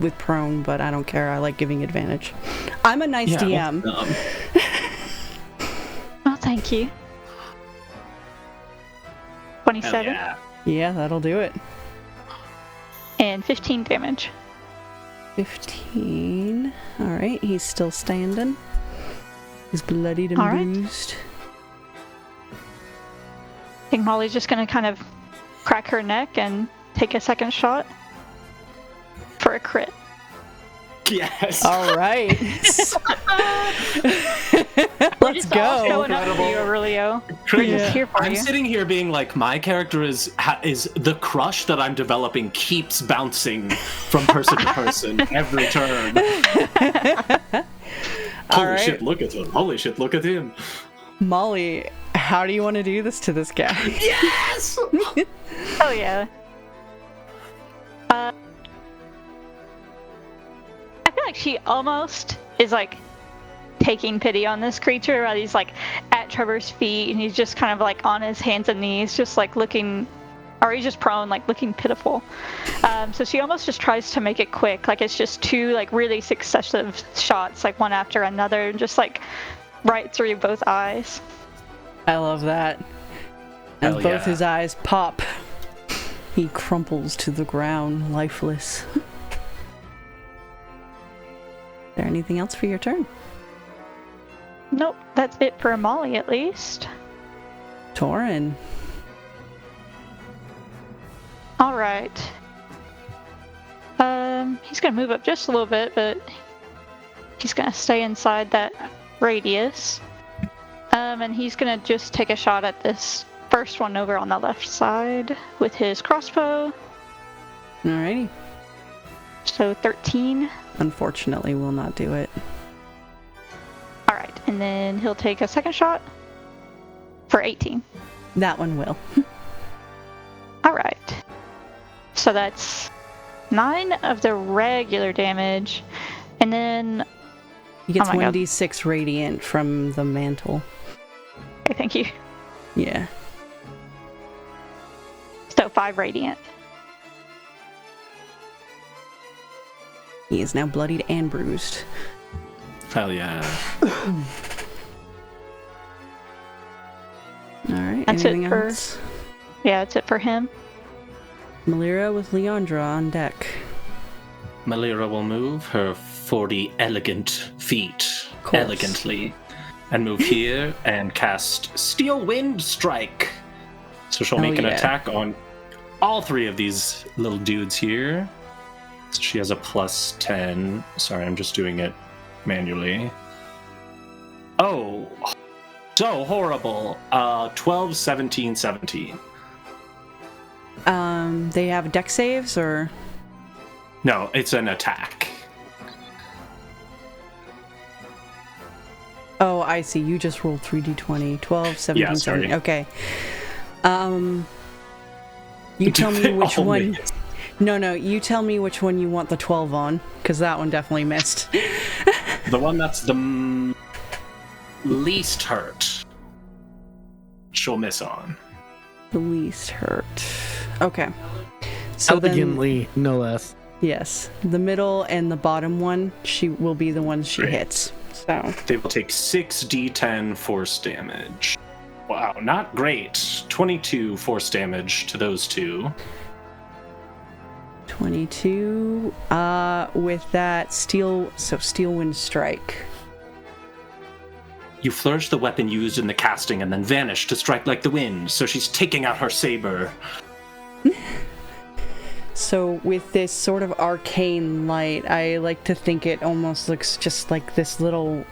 with prone, but I don't care. I like giving advantage. I'm a nice DM. Oh, thank you. 27. Yeah, that'll do it. And 15 damage. 15. Alright, he's still standing. He's bloodied and bruised. I think Molly's just gonna kind of crack her neck and take a second shot for a crit. Yes. All right. Let's go. Showing up for you, Aurelio. We're just here for I'm you. sitting here being like, my character is the crush that I'm developing keeps bouncing from person to person every turn. Holy shit, look at him. Holy shit, look at him. Molly, how do you want to do this to this guy? Yes! Oh, yeah. I feel like she almost is like taking pity on this creature while he's like at Trevor's feet and he's just kind of like on his hands and knees, just like looking, or he's just prone, like looking pitiful. So she almost just tries to make it quick, like it's just two like really successive shots, like one after another, just like right through both eyes. I love that. And Hell both yeah. his eyes pop. He crumples to the ground, lifeless. Is there anything else for your turn? Nope, that's it for Molly at least. Torin. Alright. He's gonna move up just a little bit, but he's gonna stay inside that radius. And he's gonna just take a shot at this first one over on the left side with his crossbow. Alrighty. So 13. Unfortunately, will not do it. Alright, and then he'll take a second shot for 18. That one will. Alright. So that's 9 of the regular damage. And then... He gets Oh my God. 1d6 radiant from the mantle. Okay, thank you. Yeah. So 5 radiant. He is now bloodied and bruised. Hell yeah. Alright, That's anything it for- else? Yeah, that's it for him. Malira with Leandra on deck. Malira will move her 40 elegant feet Course. elegantly and move here and cast Steel Wind Strike. So she'll Hell make an yeah. attack on all 3 of these little dudes here. So she has a plus 10. Sorry, I'm just doing it manually. Oh, so horrible. 12, 17, 17. They have deck saves, or? No, it's an attack. Oh, I see. You just rolled 3d20. 12, 17, Yeah, sorry. 17. Okay. You tell me which All one... missed. No, you tell me which one you want the 12 on, because that one definitely missed. The one that's the least hurt, she'll miss on. The least hurt. Okay. So then, Elegantly, no less. yes, the middle and the bottom one, she will be the ones she Great. hits. So, They will take 6d10 force damage. Wow, not great. 22 force damage to those 2. 22. With that steel wind strike. You flourish the weapon used in the casting and then vanish to strike like the wind, so she's taking out her saber. So with this sort of arcane light, I like to think it almost looks just like this little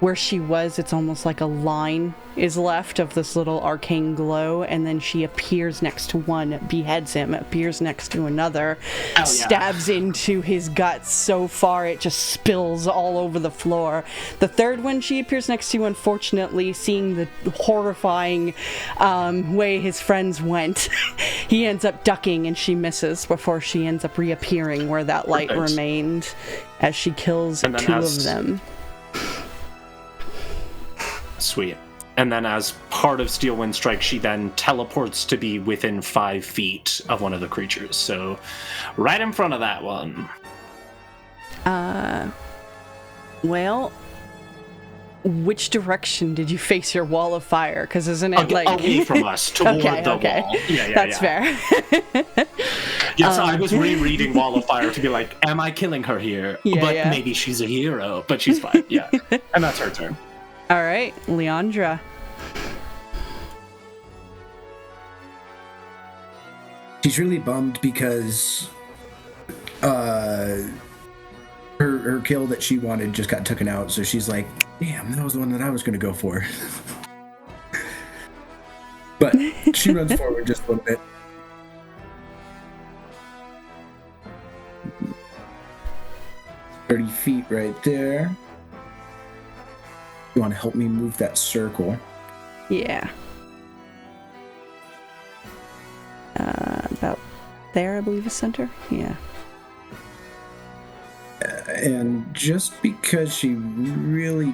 where she was, it's almost like a line is left of this little arcane glow, and then she appears next to one, beheads him, appears next to another, stabs into his guts so far it just spills all over the floor. The third one she appears next to, unfortunately, seeing the horrifying way his friends went, he ends up ducking and she misses before she ends up reappearing where that light remained as she kills two of them. Sweet. And then as part of Steel Wind Strike, she then teleports to be within 5 feet of one of the creatures. So right in front of that one. Well, which direction did you face your wall of fire? Because isn't it away from us, toward the wall. That's fair. Yes, I was rereading Wall of Fire to be like, am I killing her here? Maybe she's a hero, but she's fine. Yeah. And that's her turn. All right, Leandra. She's really bummed because her kill that she wanted just got taken out, so she's like, damn, that was the one that I was going to go for. But she runs forward just a little bit. "30 feet right there. You want to help me move that circle?" Yeah. About there, I believe, is center. Yeah. And just because she really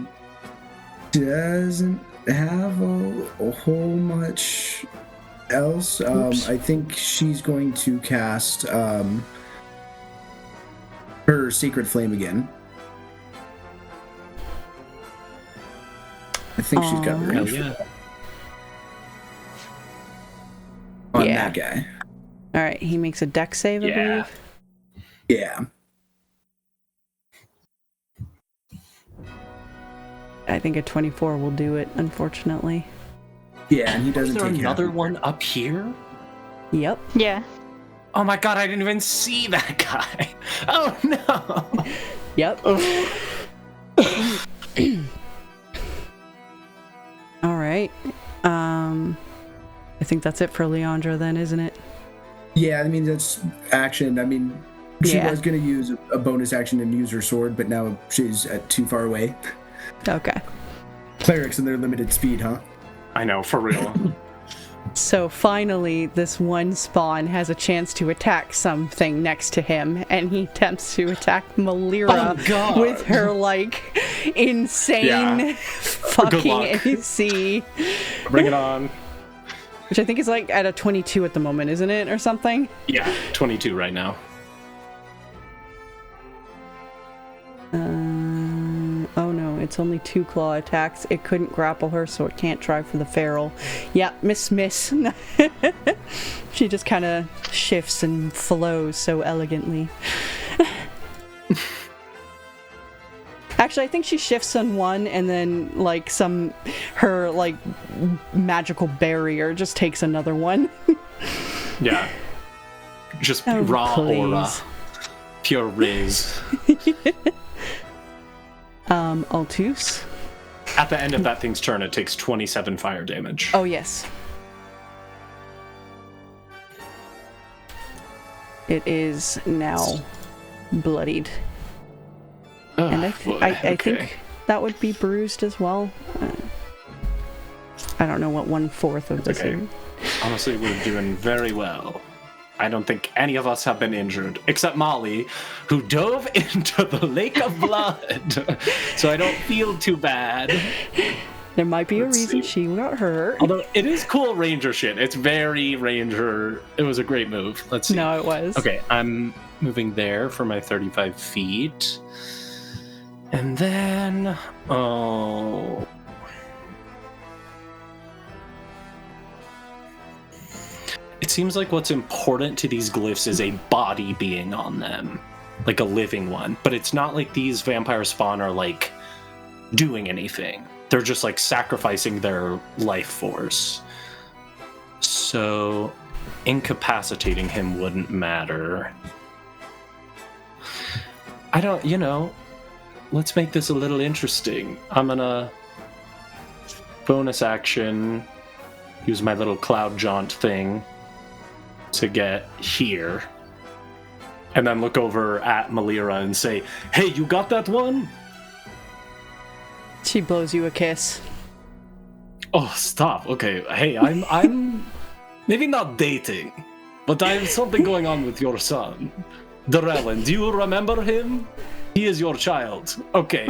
doesn't have a whole much else, I think she's going to cast her Sacred Flame again. I think she's got range for that. On that guy. All right, he makes a dex save, I believe. Yeah. I think a 24 will do it, unfortunately. Yeah, and he doesn't take another one up here? Yep. Yeah. Oh my god, I didn't even see that guy. Oh no. Yep. All right. I think that's it for Leandra then, isn't it? Yeah, I mean, that's action. I mean, she was going to use a bonus action and use her sword, but now she's too far away. Okay. Clerics and their limited speed, huh? I know, for real. So finally, this one spawn has a chance to attack something next to him, and he attempts to attack Malira with her, insane fucking AC. Bring it on. Which I think is, at a 22 at the moment, isn't it, or something? Yeah, 22 right now. Oh no, it's only 2 claw attacks. It couldn't grapple her, so it can't try for the feral. Yeah, miss. She just kind of shifts and flows so elegantly. Actually, I think she shifts on one, and then, her magical barrier just takes another one. Yeah. Just raw aura. Pure riz. Altus. At the end of that thing's turn, it takes 27 fire damage. Oh, yes. It is now bloodied. And I think that would be bruised as well. I don't know what 1/4 of this is. Honestly, we're doing very well. I don't think any of us have been injured, except Molly, who dove into the lake of blood. So I don't feel too bad. There might be a reason she got hurt. Although it is cool ranger shit. It's very ranger. It was a great move. Let's see. No, it was. Okay, I'm moving there for my 35 feet. And then... Oh... It seems like what's important to these glyphs is a body being on them. Like a living one. But it's not like these vampire spawn are, doing anything. They're just, sacrificing their life force. So, incapacitating him wouldn't matter. I don't, let's make this a little interesting. I'm gonna bonus action use my little cloud jaunt thing to get here, and then look over at Melira and say, "Hey, you got that one?" She blows you a kiss. Oh, stop. Okay. Hey, I'm maybe not dating, but I have something going on with your son. Darrellin, do you remember him? He is your child. Okay.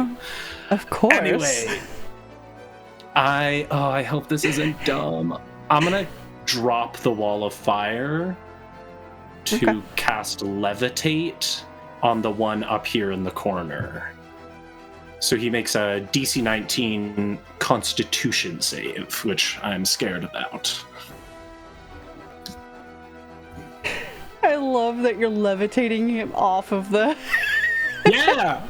Of course. Anyway, I hope this isn't dumb. I'm gonna drop the wall of fire to cast levitate on the one up here in the corner. So he makes a DC 19 Constitution save, which I'm scared about. I love that you're levitating him off of the... Yeah,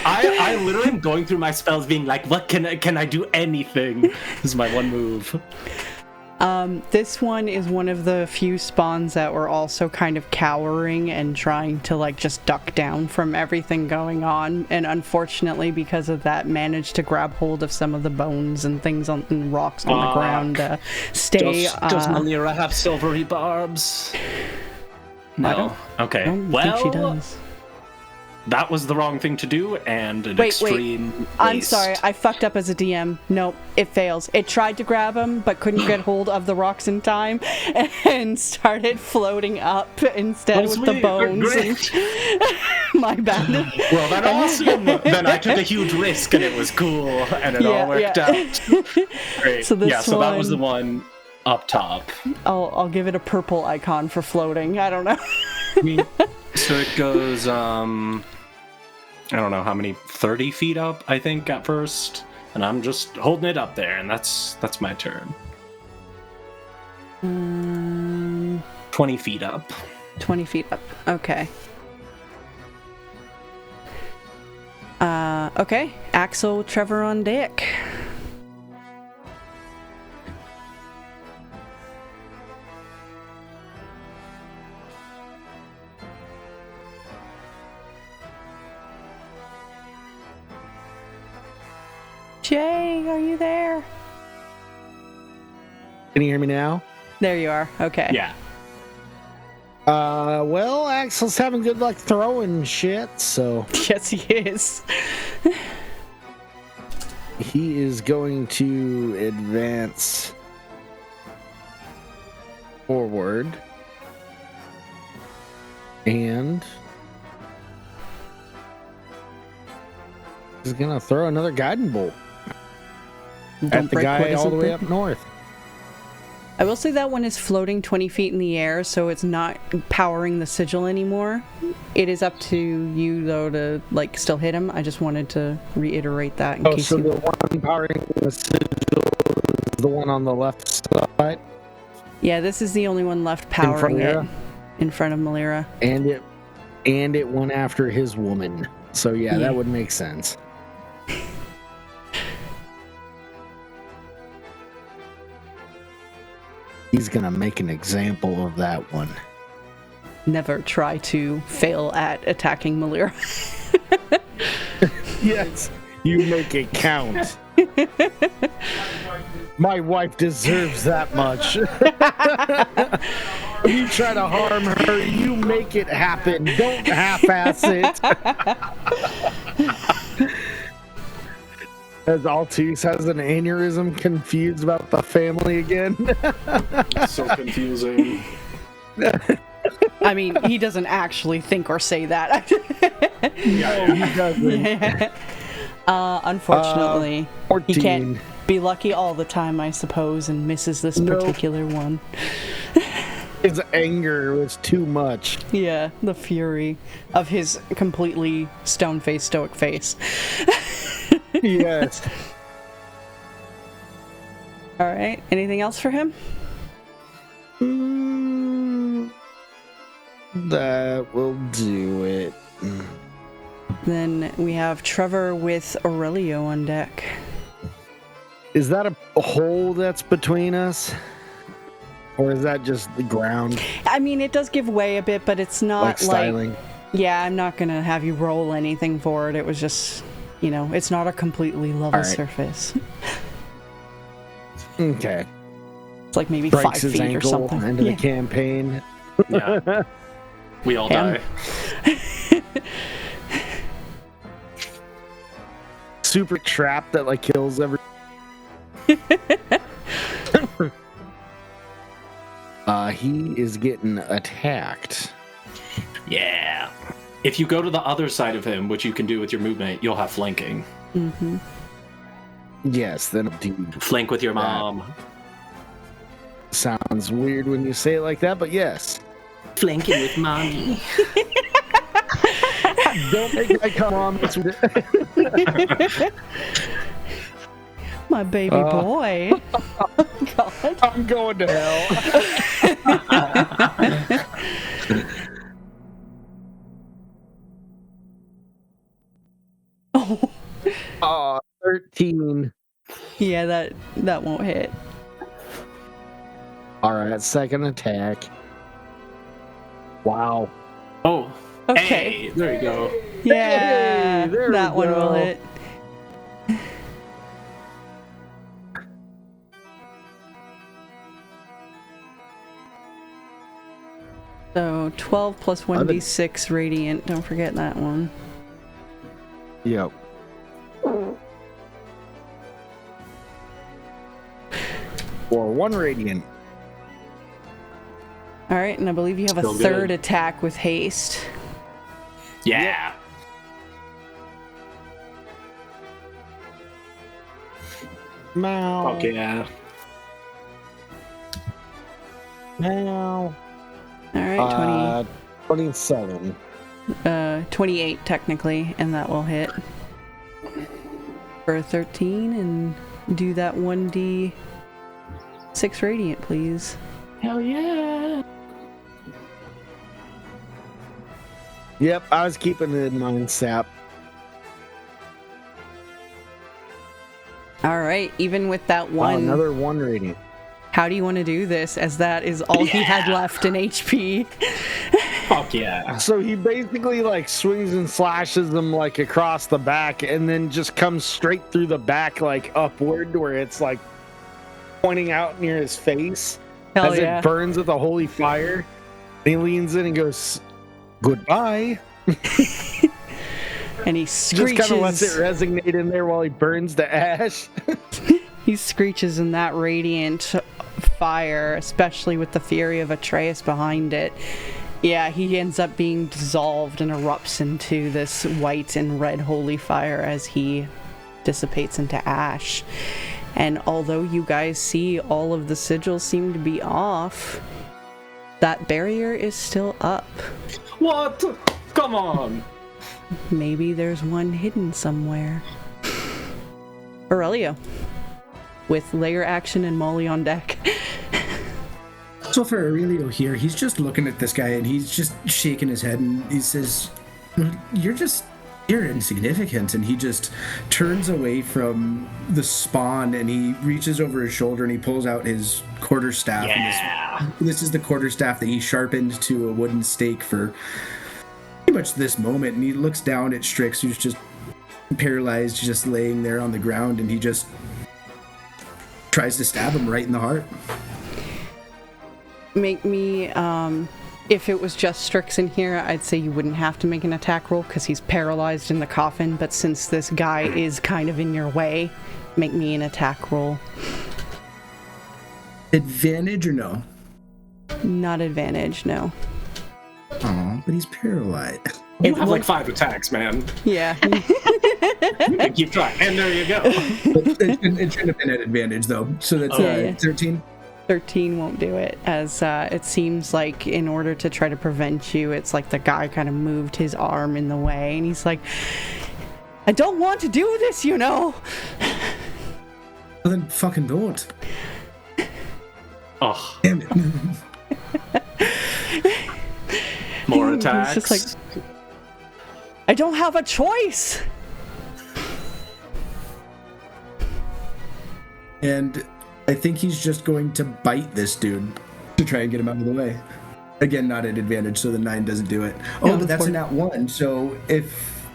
I literally am going through my spells, being like, "What can I do anything?" This is my one move. This one is one of the few spawns that were also kind of cowering and trying to like just duck down from everything going on, and unfortunately because of that managed to grab hold of some of the bones and things and rocks on the ground. Stay. Does Melira have silvery barbs? No. Okay. I don't well, think she does. That was the wrong thing to do, and an Wait. extreme I'm waste. sorry, I fucked up as a DM. Nope, it fails. It tried to grab him, but couldn't get hold of the rocks in time, and started floating up instead with the bones. And... My bad. Well, that's awesome. Then I took a huge risk, and it was cool, and it all worked out. Great. So that was the one up top. I'll give it a purple icon for floating. I don't know. So it goes, I don't know how many, 30 feet up, I think, at first. And I'm just holding it up there, and that's my turn. 20 feet up. 20 feet up. Okay. Okay. Axel, Trevor on deck. Jay, are you there? Can you hear me now? There you are. Okay. Yeah. Well, Axel's having good luck throwing shit, so Yes, he is. he is going to advance forward and he's gonna throw another guiding bolt at the guy all the way up north. I will say that one is floating 20 feet in the air, so it's not powering the sigil anymore. It is up to you, though, to like still hit him. I just wanted to reiterate that in case so you... the one powering the sigil is the one on the left side? Yeah, this is the only one left powering it in front of Melira. And it went after his woman. So yeah, that would make sense. He's gonna make an example of that one. Never try to fail at attacking Melira. Yes, you make it count. My wife deserves that much. If you try to harm her, you make it happen. Don't half-ass it. As Altice has an aneurysm, confused about the family again. So confusing. I mean, he doesn't actually think or say that. No, he doesn't. Unfortunately, 14. he can't be lucky all the time, I suppose, and misses this particular one. His anger was too much. Yeah, the fury of his completely stone-faced, stoic face. Yes. All right, anything else for him? That will do it. Then we have Trevor with Aurelio on deck. Is that a hole that's between us? Or is that just the ground? I mean, it does give way a bit, but it's not Like styling? Yeah, I'm not going to have you roll anything for it. It was just You know, it's not a completely level All right. surface. Okay. It's like maybe Breaks 5 his feet or ankle something. into Yeah. the campaign. Yeah. We all Him. die. Super trap that like kills every. He is getting attacked. Yeah. If you go to the other side of him, which you can do with your movement, you'll have flanking. Mm-hmm. Yes, then indeed. Flank with your mom. Sounds weird when you say it like that, but yes. Flanking with mommy. Don't make my comments with it. My baby boy. Oh, God. I'm going to hell. Oh, 13. yeah, that won't hit. All right, second attack. Wow. Oh. Okay. Hey, there you go. Yeah, Hey, there we that one will go. hit. So 12 plus 1d6 radiant. Don't forget that one. Yep. Or 1 radiant. All right, and I believe you have Still a good. third attack with haste. Yeah. Meow. Fuck yeah. Meow. All right, 27. 28 technically, and that will hit for a 13. And do that 1d6 radiant, please. Hell yeah. Yep, I was keeping it in mind, Sap. All right, even with that Wow, one, another 1 radiant. how do you want to do this? As that is all he had left in HP. Fuck yeah. So he basically like swings and slashes them like across the back and then just comes straight through the back like upward where it's like pointing out near his face Hell as yeah. it burns with a holy fire. And he leans in and goes, "Goodbye." And he Just screeches. kind of lets it resonate in there while he burns to ash. He screeches in that radiant fire, especially with the fury of Atreus behind it. Yeah, he ends up being dissolved and erupts into this white and red holy fire as he dissipates into ash. And although you guys see all of the sigils seem to be off, that barrier is still up. What? Come on. Maybe there's one hidden somewhere. Aurelio, with layer action and Molly on deck. So for Aurelio here, he's just looking at this guy and he's just shaking his head and he says, you're insignificant. And he just turns away from the spawn and he reaches over his shoulder and he pulls out his quarterstaff. Yeah. And this is the quarterstaff that he sharpened to a wooden stake for pretty much this moment. And he looks down at Stryx, who's just paralyzed, just laying there on the ground, and he just tries to stab him right in the heart. Make me, if it was just Stryx in here, I'd say you wouldn't have to make an attack roll because he's paralyzed in the coffin, but since this guy is kind of in your way, make me an attack roll. Advantage or no? Not advantage, no. Aw, but he's paralyzed. You have like 5 attacks, man. Yeah. You can keep trying. And there you go. It should have been an advantage, though. So that's Yeah. 13. 13 won't do it, as it seems like in order to try to prevent you, it's like the guy kind of moved his arm in the way, and he's like, I don't want to do this, you know. Well, then fucking don't. Oh, Damn it. more He's attacks. just like, I don't have a choice. And I think he's just going to bite this dude to try and get him out of the way. Again, not at advantage, so the 9 doesn't do it. Oh, No, but that's poor- a nat 1. So if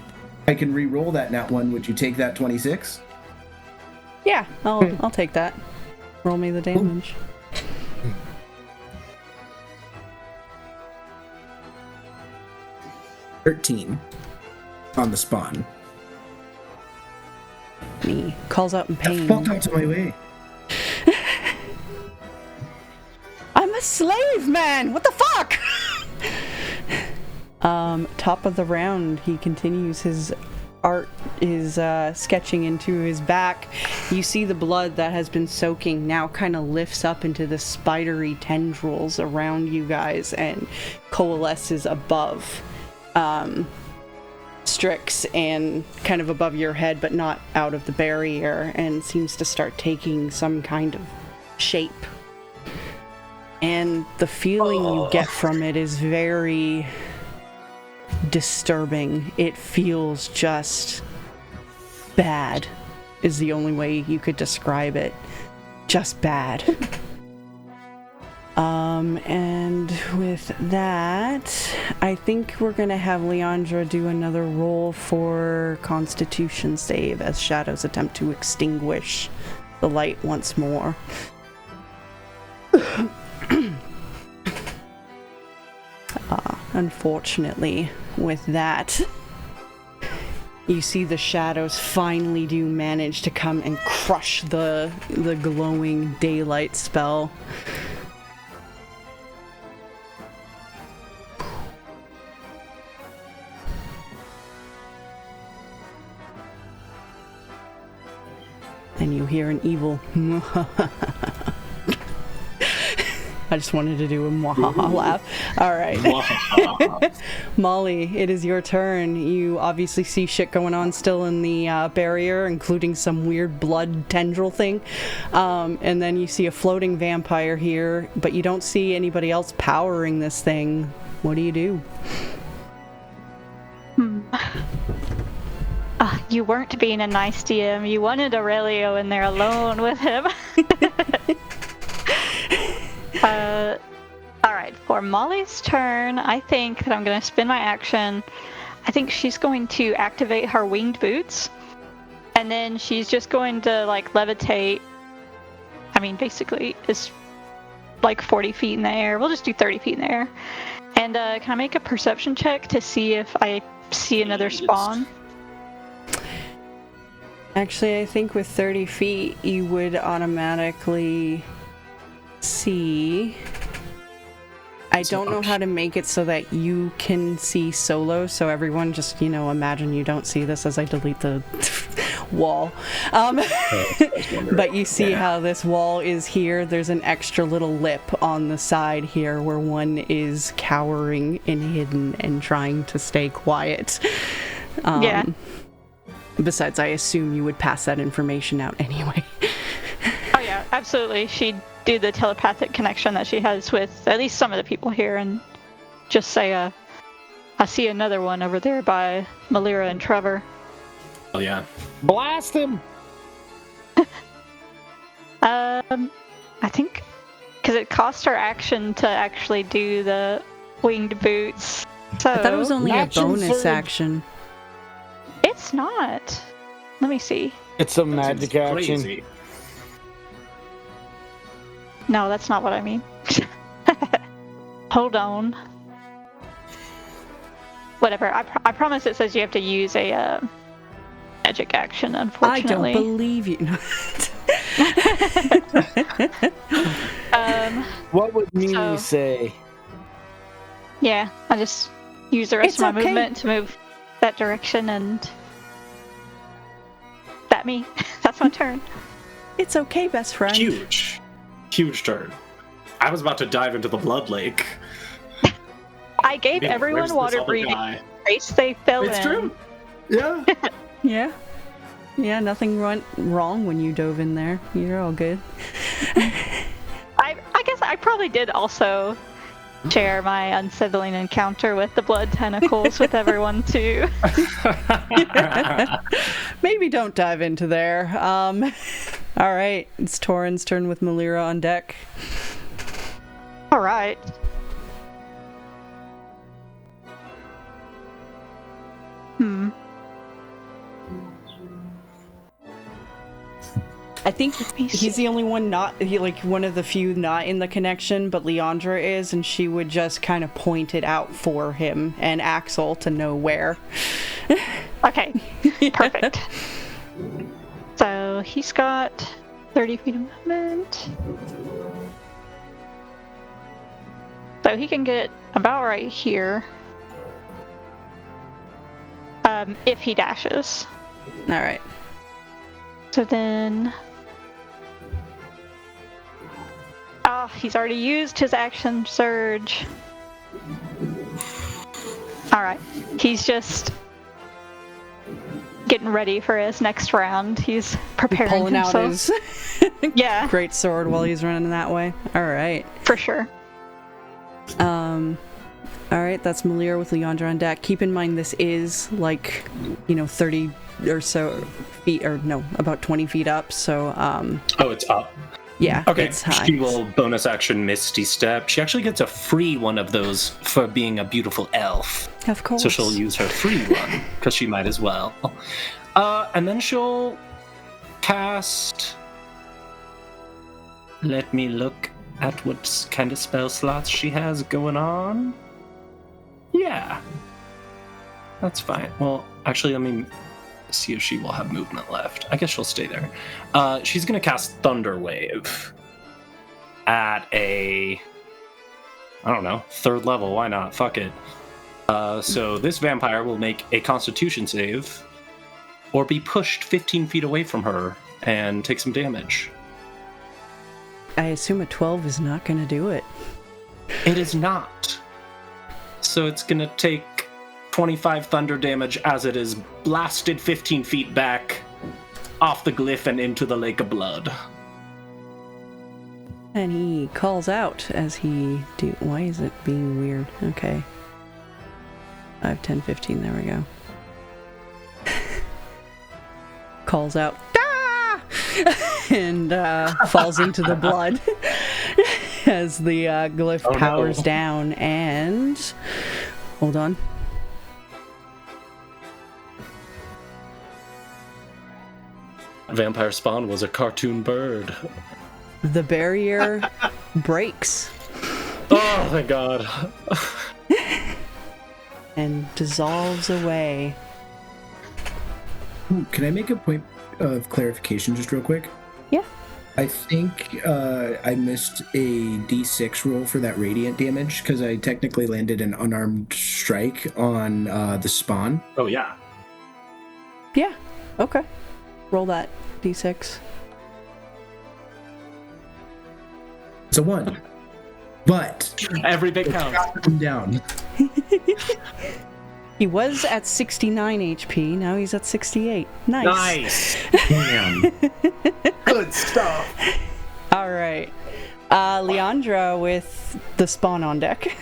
I can re-roll that nat 1. Would you take that 26? Yeah, I'll take that. Roll me the damage. 13 on the spawn. He calls out in pain. Fuck out of my way. I'm a slave, man! What the fuck? Top of the round, he continues his art is sketching into his back. You see the blood that has been soaking now kind of lifts up into the spidery tendrils around you guys and coalesces above Stryx and kind of above your head, but not out of the barrier, and seems to start taking some kind of shape. And the feeling you get from it is very disturbing. It feels just bad, is the only way you could describe it. Just bad. And with that, I think we're gonna have Leandra do another roll for Constitution save as shadows attempt to extinguish the light once more. Unfortunately, with that, you see the shadows finally do manage to come and crush the glowing daylight spell. And you hear an evil I just wanted to do a mwahaha laugh. Alright. Molly, it is your turn. You obviously see shit going on still in the barrier, including some weird blood tendril thing. And then you see a floating vampire here, but you don't see anybody else powering this thing. What do you do? You weren't being a nice DM. You wanted Aurelio in there alone with him. Alright, for Molly's turn, I think that I'm going to spin my action. I think she's going to activate her winged boots. And then she's just going to, like, levitate. I mean, basically, it's like 40 feet in the air. We'll just do 30 feet in the air. And can I make a perception check to see if I see another spawn? Actually, I think with 30 feet, you would automatically see. I don't know how to make it so that you can see solo, so everyone just, imagine you don't see this as I delete the wall. But you see how this wall is here. There's an extra little lip on the side here where one is cowering and hidden and trying to stay quiet. Yeah. Besides, I assume you would pass that information out anyway. Oh yeah, absolutely. She'd do the telepathic connection that she has with at least some of the people here and just say, I see another one over there by Malira and Trevor. Oh yeah. Blast him! I think because it cost her action to actually do the winged boots. So I thought it was only a Action bonus surge. action. It's not. Let me see. It's a magic action. Crazy. No, that's not what I mean. Hold on. Whatever. I promise it says you have to use a magic action, unfortunately. I don't believe you. What would Mimi say? Yeah, I just use the rest It's of my okay. movement to move that direction, and that me. That's my turn. It's okay, best friend. Huge turn. I was about to dive into the blood lake. I gave Man, everyone where's this water other breathing guy? in case they fell It's in. true. Yeah. Yeah, nothing went wrong when you dove in there. You're all good. I guess I probably did also share my unsettling encounter with the blood tentacles with everyone too. Maybe don't dive into there. All right, it's Torin's turn with Malira on deck. All right. I think he's the only one one of the few not in the connection, but Leandra is, and she would just kind of point it out for him and Axel to know where. Okay, perfect. So he's got 30 feet of movement. So he can get about right here. If he dashes. Alright. So then... Oh, he's already used his action surge. Alright. He's just getting ready for his next round. He's preparing pulling himself. out his yeah. great sword while he's running that way. Alright. For sure. Alright, that's Malir with Leandra on deck. Keep in mind this is 30 or so feet, or no, about 20 feet up, so Oh, it's up. yeah, Okay, it's high. she will bonus action Misty Step. She actually gets a free one of those for being a beautiful elf. Of course. So she'll use her free one, because she might as well. And then she'll cast... Let me look at what kind of spell slots she has going on. Yeah. That's fine. Well, actually, let me see if she will have movement left. I guess she'll stay there. She's going to cast Thunder Wave at a... I don't know, 3rd level. Why not? Fuck it. So this vampire will make a Constitution save or be pushed 15 feet away from her and take some damage. I assume a 12 is not going to do it. It is not. So it's going to take 25 thunder damage as it is blasted 15 feet back off the glyph and into the lake of blood. And he calls out as he do. Why is it being weird? Okay. 5, 10, 15, there we go. Calls out, ah! and falls into the blood as the glyph powers down, and... Hold on. Vampire Spawn was a cartoon bird. The barrier breaks. Oh, thank God. And dissolves away. Ooh, can I make a point of clarification just real quick? Yeah. I think I missed a D6 roll for that radiant damage because I technically landed an unarmed strike on the spawn. Oh, yeah. Yeah. Okay. Roll that D6. It's a 1. But Every bit counts. him down. He was at 69 HP, now he's at 68. Nice. Damn. Good stuff. Alright. Leandra with the spawn on deck.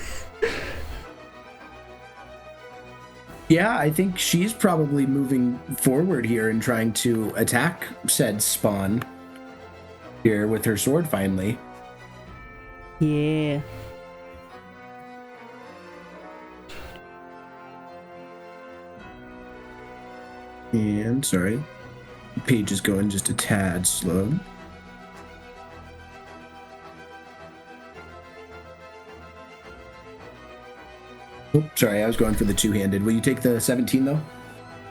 Yeah, I think she's probably moving forward here and trying to attack said spawn here with her sword finally. Yeah. And, sorry, the page is going just a tad slow. Oh, sorry, I was going for the two-handed. Will you take the 17, though?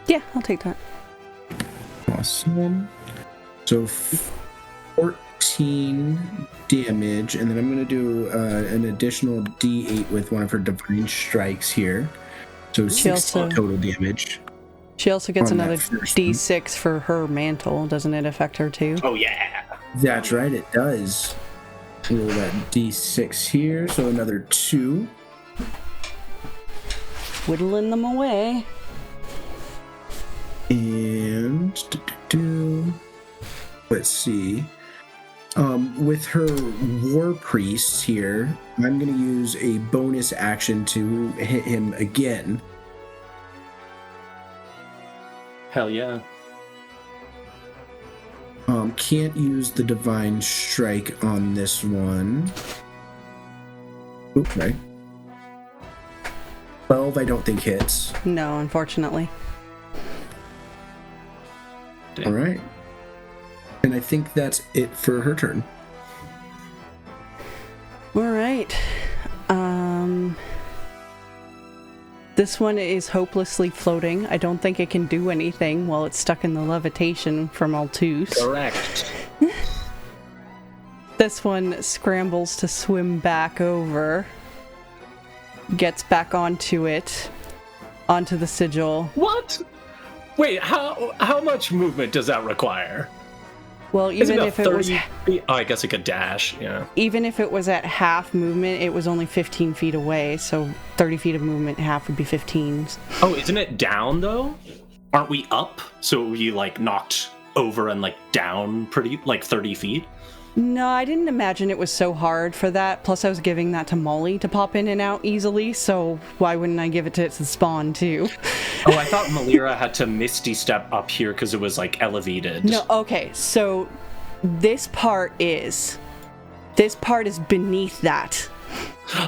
Yeah, I'll take that. Awesome. So 14 damage, and then I'm going to do an additional D8 with one of her divine strikes here. So 16 total damage. She also gets On that another first D6 for her mantle. Doesn't it affect her too? Oh, yeah. That's right, it does. Roll that D6 here, so another 2. Whittling them away. And let's see. With her war priest here, I'm going to use a bonus action to hit him again. Hell yeah. Can't use the divine strike on this one. Okay. 12 I don't think hits. No, unfortunately. Damn. All right. And I think that's it for her turn. All right. This one is hopelessly floating. I don't think it can do anything while it's stuck in the levitation from Altus. Correct. This one scrambles to swim back over. Gets back onto it. Onto the sigil. What? Wait, how much movement does that require? Well, even if it was... feet? Oh, I guess it could dash, yeah. Even if it was at half movement, it was only 15 feet away, so 30 feet of movement, half would be 15. Oh, isn't it down, though? Aren't we up? So we, like, knocked over and, like, down pretty, like, 30 feet? No, I didn't imagine it was so hard for that. Plus, I was giving that to Molly to pop in and out easily, so why wouldn't I give it to Spawn, too? Oh, I thought Malira had to Misty Step up here because it was, like, elevated. No, okay, so this part is beneath that.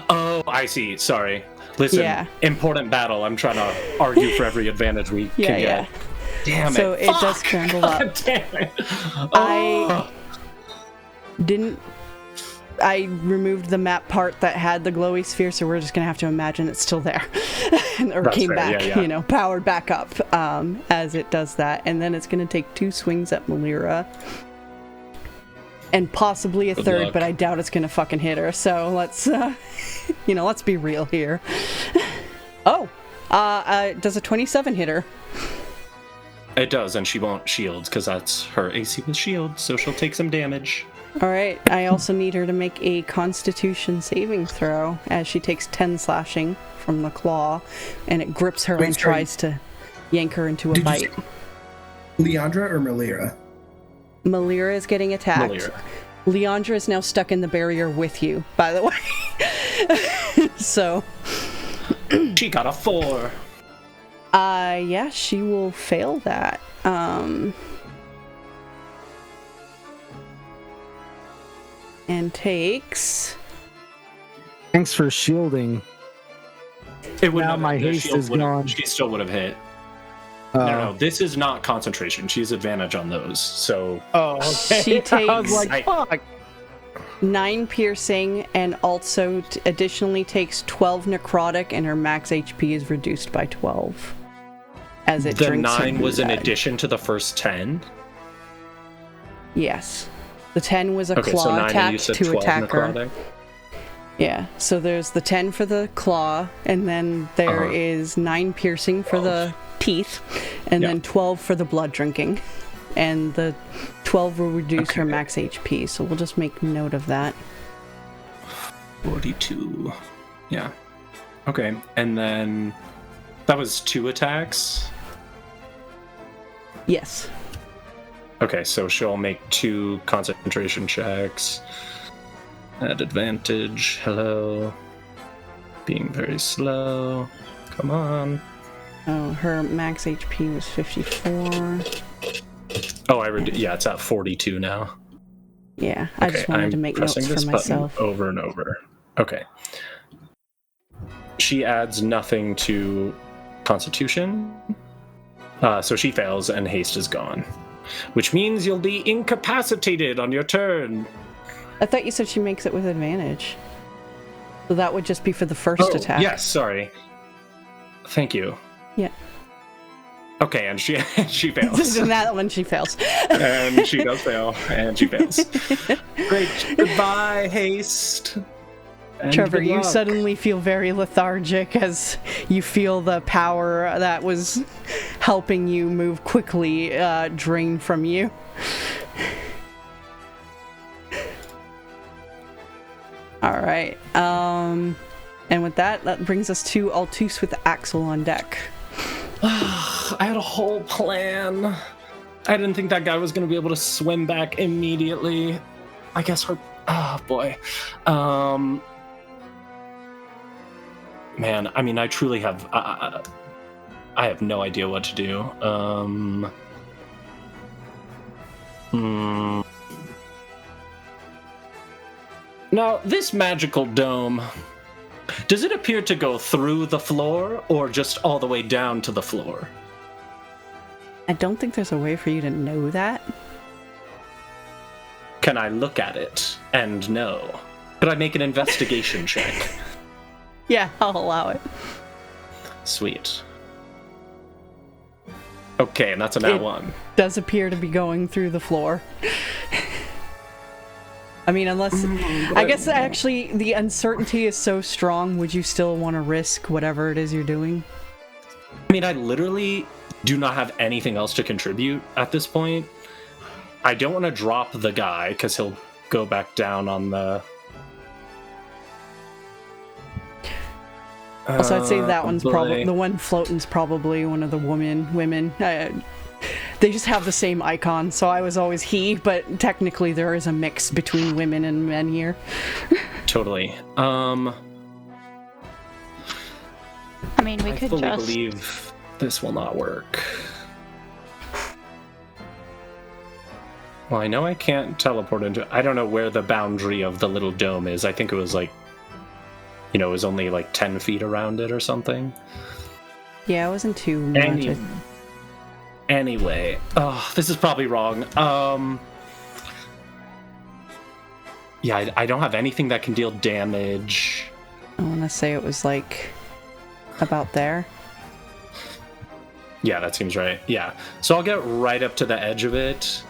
Oh, I see. Sorry. Listen, Yeah. important battle. I'm trying to argue for every advantage we can get. Damn it. So it does scramble up. God damn it. I removed the map part that had the glowy sphere, so we're just gonna have to imagine it's still there. Or That's came fair, back, yeah. Powered back up as it does that. And then it's gonna take 2 swings at Malira. And possibly a Good third, luck. but I doubt it's gonna fucking hit her. So let's, let's be real here. Does a 27 hit her? It does, and she won't shield because that's her AC with shield, so she'll take some damage. All right. I also need her to make a Constitution saving throw as she takes 10 slashing from the claw, and it grips her and tries to yank her into a bite. Leandra or Malira? Malira is getting attacked. Malira. Leandra is now stuck in the barrier with you, by the way. So. She got a 4. Yeah, she will fail that. And takes... Thanks for shielding. It would Now have, my the haste shield is would've- gone. She still would have hit. No, this is not concentration. She's advantage on those, so... Oh, okay. She takes I was like, fuck. 9 piercing and also additionally takes 12 necrotic, and her max HP is reduced by 12. As it The drinks her 9 was in blood. addition to the first 10? Yes. The 10 was a Okay, claw so 9 and attack you said to 12 attack her. necrotic? Yeah, so there's the 10 for the claw, and then there is 9 piercing for the teeth, and then 12 for the blood drinking. And the 12 will reduce her max HP, so we'll just make note of that. 42. Yeah. Okay, and then... That was 2 attacks? Yes. Okay, so she'll make 2 concentration checks. At advantage. Hello. Being very slow. Come on. Oh, her max HP was 54. Oh, yeah, it's at 42 now. Yeah, I just wanted to make notes pressing this for button myself. over and over. Okay. She adds nothing to Constitution. So she fails and haste is gone. Which means you'll be incapacitated on your turn. I thought you said she makes it with advantage. So that would just be for the first attack. Yes, sorry. Thank you. Yeah. Okay, and she fails. And that one she fails. And she does fail, and she fails. Great. Goodbye, haste. And Trevor, good you luck. suddenly feel very lethargic as you feel the power that was helping you move quickly drain from you. All right. And with that brings us to Altus with Axel on deck. I had a whole plan. I didn't think that guy was going to be able to swim back immediately. I guess her... Oh, boy. Man, I mean, I truly have... I have no idea what to do. Now, this magical dome... Does it appear to go through the floor, or just all the way down to the floor? I don't think there's a way for you to know that. can I look at it and know? Could I make an investigation check? Yeah, I'll allow it. Sweet. Okay, and that's a nat 1. Does appear to be going through the floor. I mean, unless... I guess actually the uncertainty is so strong, would you still want to risk whatever it is you're doing? I mean, I literally do not have anything else to contribute at this point. I don't want to drop the guy, because he'll go back down on the... Also, I'd say that one's probably... The one floating's probably one of the women. They just have the same icon, so I was always he, but technically there is a mix between women and men here. Totally. I mean, we could fully just... believe this will not work. Well, I know I can't teleport into... I don't know where the boundary of the little dome is. I think it was like... You know, it was only like 10 feet around it or something. Yeah, it wasn't too much. Anyway, this is probably wrong. Yeah, I don't have anything that can deal damage. I want to say it was like about there. Yeah, that seems right. Yeah. So I'll get right up to the edge of it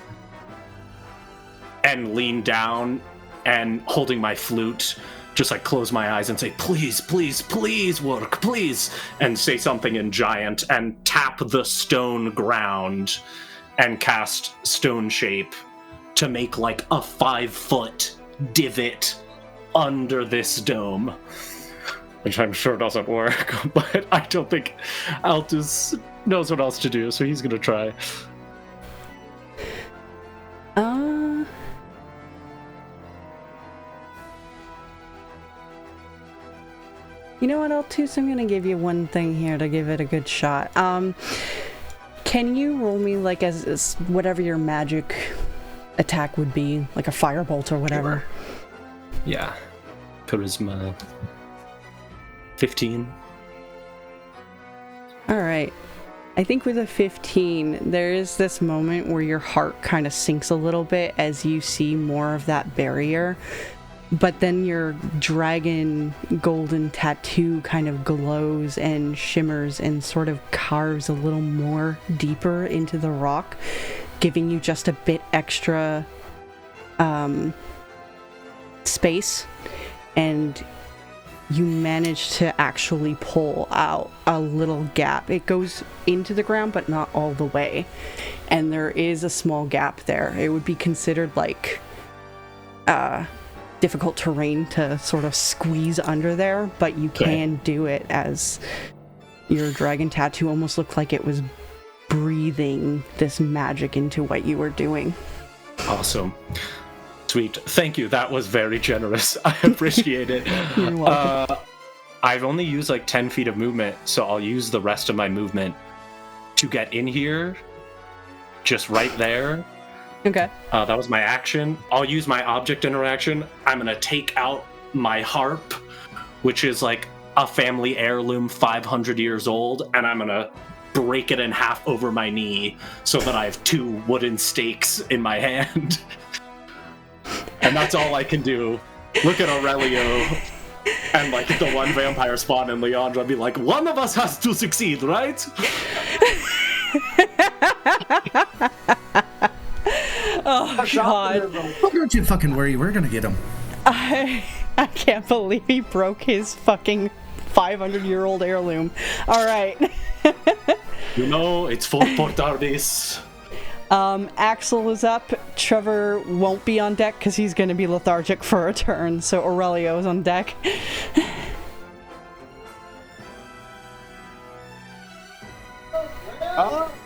and lean down and holding my flute, just like close my eyes and say, please, please, please work, please, and say something in giant and tap the stone ground and cast stone shape to make like a 5-foot divot under this dome. Which I'm sure doesn't work, but I don't think Altus knows what else to do, so he's gonna try. You know what, Altus? I'm gonna give you one thing here to give it a good shot. Can you roll me like as whatever your magic attack would be, like a firebolt or whatever? Sure. Yeah. Charisma 15. Alright. I think with a 15, there is this moment where your heart kind of sinks a little bit as you see more of that barrier. But then your dragon golden tattoo kind of glows and shimmers and sort of carves a little more deeper into the rock, giving you just a bit extra space. And you manage to actually pull out a little gap. It goes into the ground, but not all the way. And there is a small gap there. It would be considered like difficult terrain to sort of squeeze under there, but you can do it, as your dragon tattoo almost looked like it was breathing this magic into what you were doing. Awesome. Sweet. Thank you. That was very generous. I appreciate it. You're welcome. I've only used like 10 feet of movement, so I'll use the rest of my movement to get in here, just right there. Okay. That was my action. I'll use my object interaction. I'm going to take out my harp, which is like a family heirloom 500 years old, and I'm going to break it in half over my knee so that I have 2 wooden stakes in my hand. And that's all I can do. Look at Aurelio and like the one vampire spawn in Leandra and be like, one of us has to succeed, right? Oh, God. Don't you fucking worry, we're gonna get him. I can't believe he broke his fucking 500-year-old heirloom. Alright. You know, it's for Portardis. Axel is up. Trevor won't be on deck because he's going to be lethargic for a turn, so Aurelio's on deck.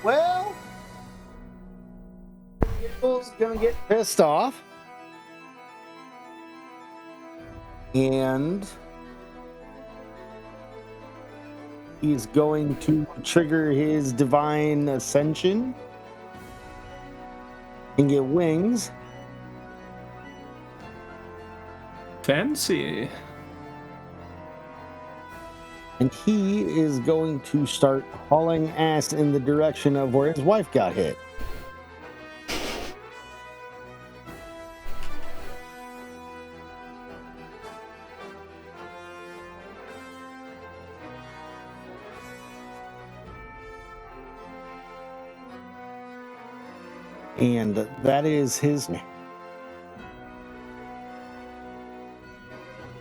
Well, people's gonna get pissed off, and he's going to trigger his divine ascension and get wings. Fancy. And he is going to start hauling ass in the direction of where his wife got hit. And that is his name.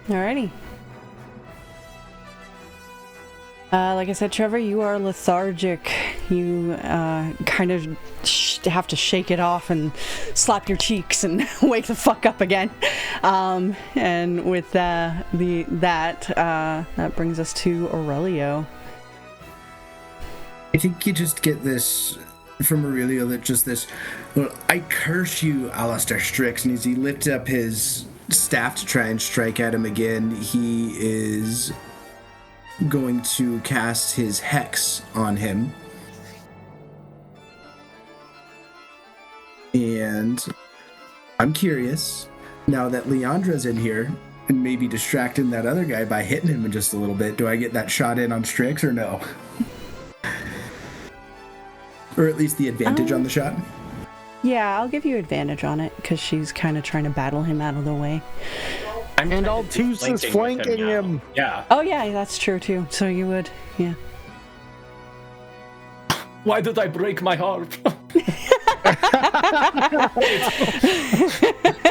Alrighty. Like I said, Trevor, you are lethargic. You kind of have to shake it off and slap your cheeks and wake the fuck up again. And with that brings us to Aurelio. I think you just get this from Aurelio, that just this, well, I curse you, Aleister Stryx, and as he lifts up his staff to try and strike at him again, he is going to cast his hex on him. And I'm curious, now that Leandra's in here, and maybe distracting that other guy by hitting him just a little bit, do I get that shot in on Stryx or no? Or at least the advantage on the shot? Yeah, I'll give you advantage on it, because she's kind of trying to battle him out of the way. And Altus is flanking him. Yeah. Oh yeah, that's true too. So you would, yeah. Why did I break my harp?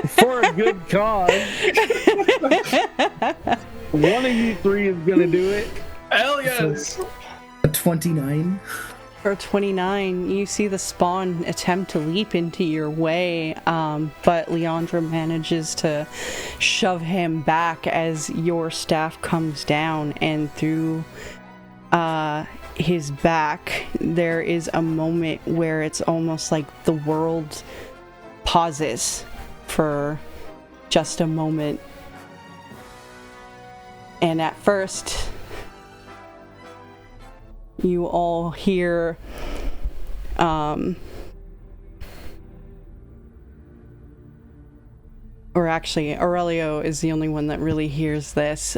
For a good cause. One of you three is gonna do it. Hell yes! A 29. For 29, you see the spawn attempt to leap into your way, but Leandra manages to shove him back as your staff comes down, and through his back, there is a moment where it's almost like the world pauses for just a moment. And at first, you all hear or actually Aurelio is the only one that really hears this.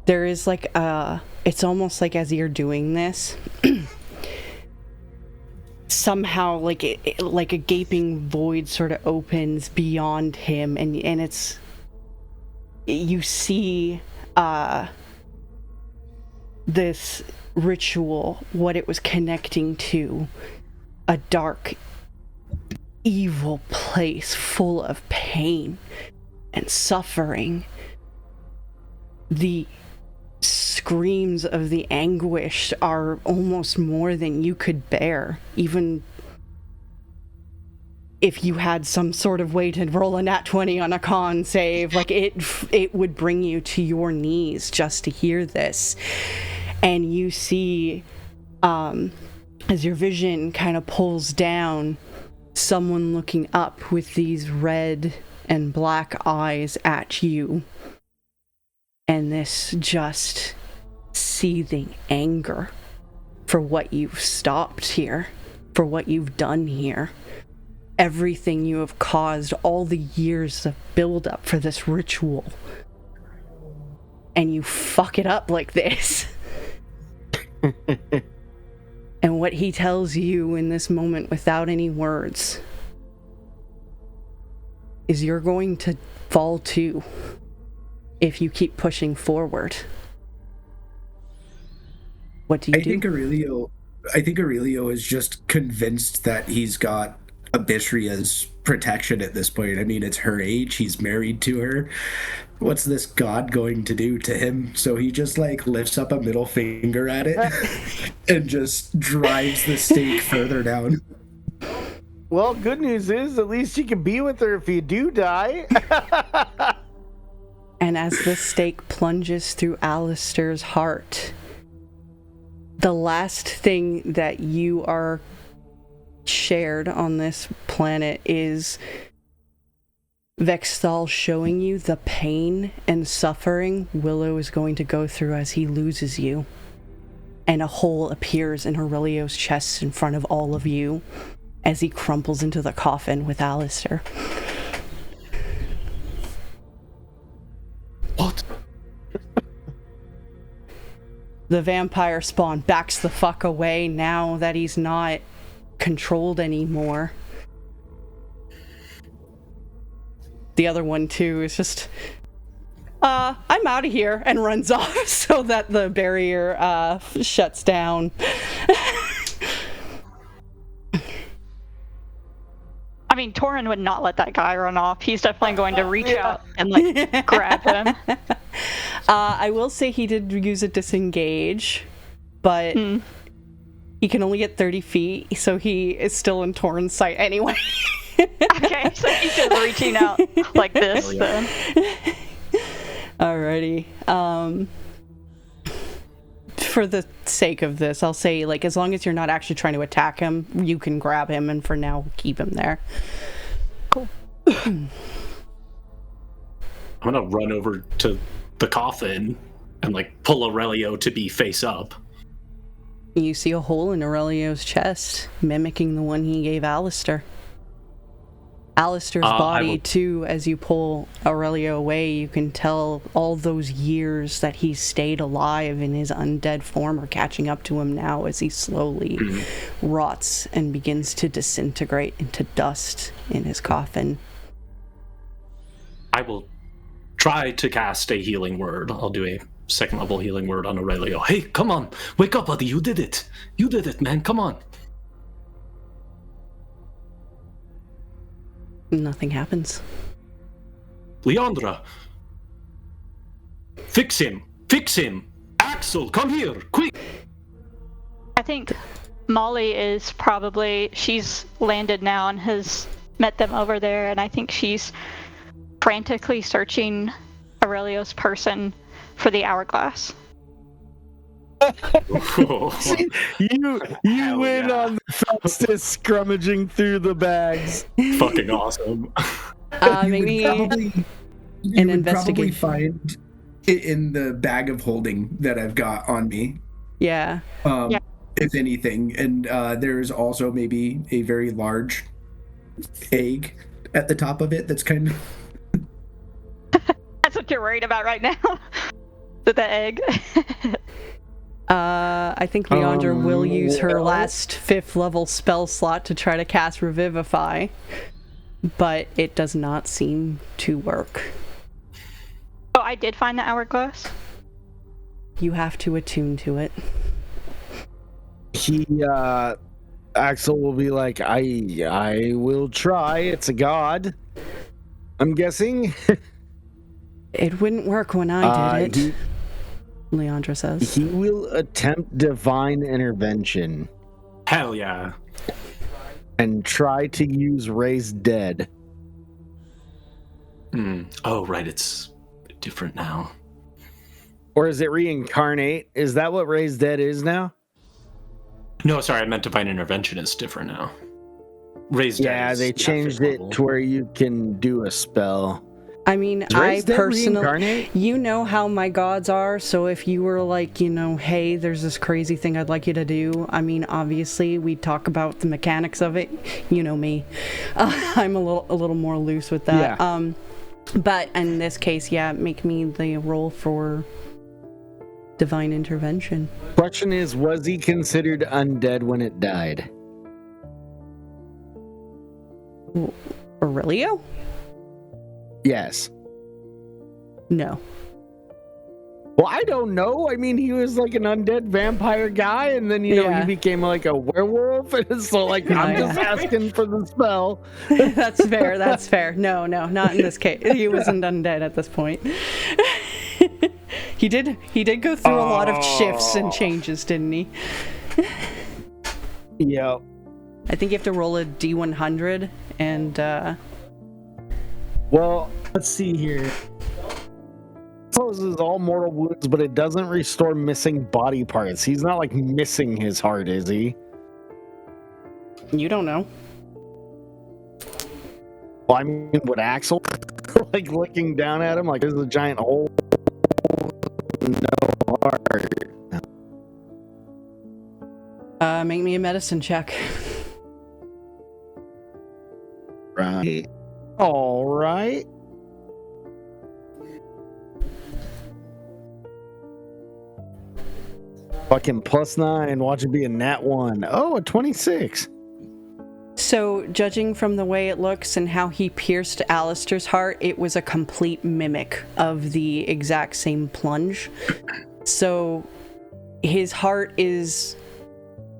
There is like it's almost like as you're doing this somehow like like a gaping void sort of opens beyond him, and it's, you see this ritual, what it was connecting to, a dark, evil place full of pain and suffering. The screams of the anguish are almost more than you could bear, even if you had some sort of way to roll a nat 20 on a con save. Like it would bring you to your knees just to hear this. And you see, as your vision kind of pulls down, someone looking up with these red and black eyes at you. And this just seething anger for what you've stopped here, for what you've done here. Everything you have caused, all the years of build-up for this ritual. And you fuck it up like this. And what he tells you in this moment without any words is you're going to fall too if you keep pushing forward. What do you do? I think Aurelio is just convinced that he's got Abysria's protection at this point. I mean, it's her age, he's married to her. What's this god going to do to him? So he just like lifts up a middle finger at it and just drives the stake further down. Well, good news is at least you can be with her if you do die. And as the stake plunges through Aleister's heart, the last thing that you are shared on this planet is Vexthal showing you the pain and suffering Willow is going to go through as he loses you. And a hole appears in Aurelio's chest in front of all of you as he crumples into the coffin with Aleister. What? The vampire spawn backs the fuck away now that he's not controlled anymore. The other one too is just I'm out of here, and runs off so that the barrier shuts down. mean, Torin would not let that guy run off. He's definitely going to reach out and like grab him. I will say he did use a disengage, but he can only get 30 feet, so he is still in Torin's sight anyway. Okay, so he's just reaching out like this then. Alrighty. For the sake of this, I'll say, like, as long as you're not actually trying to attack him, you can grab him, and for now, keep him there. Cool. I'm gonna run over to the coffin and, like, pull Aurelio to be face up. You see a hole in Aurelio's chest, mimicking the one he gave Aleister. Aleister's body, too, as you pull Aurelio away, you can tell all those years that he stayed alive in his undead form are catching up to him now as he slowly rots and begins to disintegrate into dust in his coffin. I will try to cast a healing word. I'll do a second level healing word on Aurelio. Hey, come on. Wake up, buddy. You did it. You did it, man. Come on. Nothing happens. Leandra. Fix him. Fix him. Axel, come here. Quick. I think Molly is probably, she's landed now and has met them over there, and I think she's frantically searching Aurelio's person for the hourglass. See, you win on the fastest scrummaging through the bags. Fucking awesome. Maybe You an would probably investigation. find it in the bag of holding that I've got on me. Yeah. If anything. And there's also maybe a very large egg at the top of it that's kind of... That's what you're worried about right now? The egg? I think Leandra will use her last 5th level spell slot to try to cast Revivify, but it does not seem to work. Oh, I did find the hourglass? You have to attune to it. Axel will be like, I will try. It's a god. I'm guessing. It wouldn't work when I did it, Leandra says. He will attempt divine intervention Hell yeah. and try to use Raise Dead. Oh, right. It's different now. Or is it reincarnate? Is that what Raise Dead is now? No, sorry. I meant divine intervention is different now. Raised Yeah, they changed it to where you can do a spell. I mean, Is I Raise Dead personally, reincarnate? you know how my gods are, so if you were like, you know, hey, there's this crazy thing I'd like you to do, I mean, obviously, we'd talk about the mechanics of it. You know me. I'm a little more loose with that. Yeah. But in this case, yeah, make me the roll for divine intervention. Question is, was he considered undead when it died? Aurelio? Yes. No. Well, I don't know. I mean, he was like an undead vampire guy, and then, you know, Yeah. he became like a werewolf. And so, like, I'm just asking for the spell. That's fair, that's fair. No, not in this case. He wasn't undead at this point. He did go through a lot of shifts and changes, didn't he? Yeah. I think you have to roll a D100 and Well, let's see here. Closes all mortal wounds, but it doesn't restore missing body parts. He's not like missing his heart, is he? you don't know. Well, I mean, would Axel like looking down at him like there's a giant hole? No heart. Make me a medicine check. Right. All right. Fucking +9. Watch it be a nat 1. Oh, a 26. So, judging from the way it looks and how he pierced Aleister's heart, it was a complete mimic of the exact same plunge. So, his heart is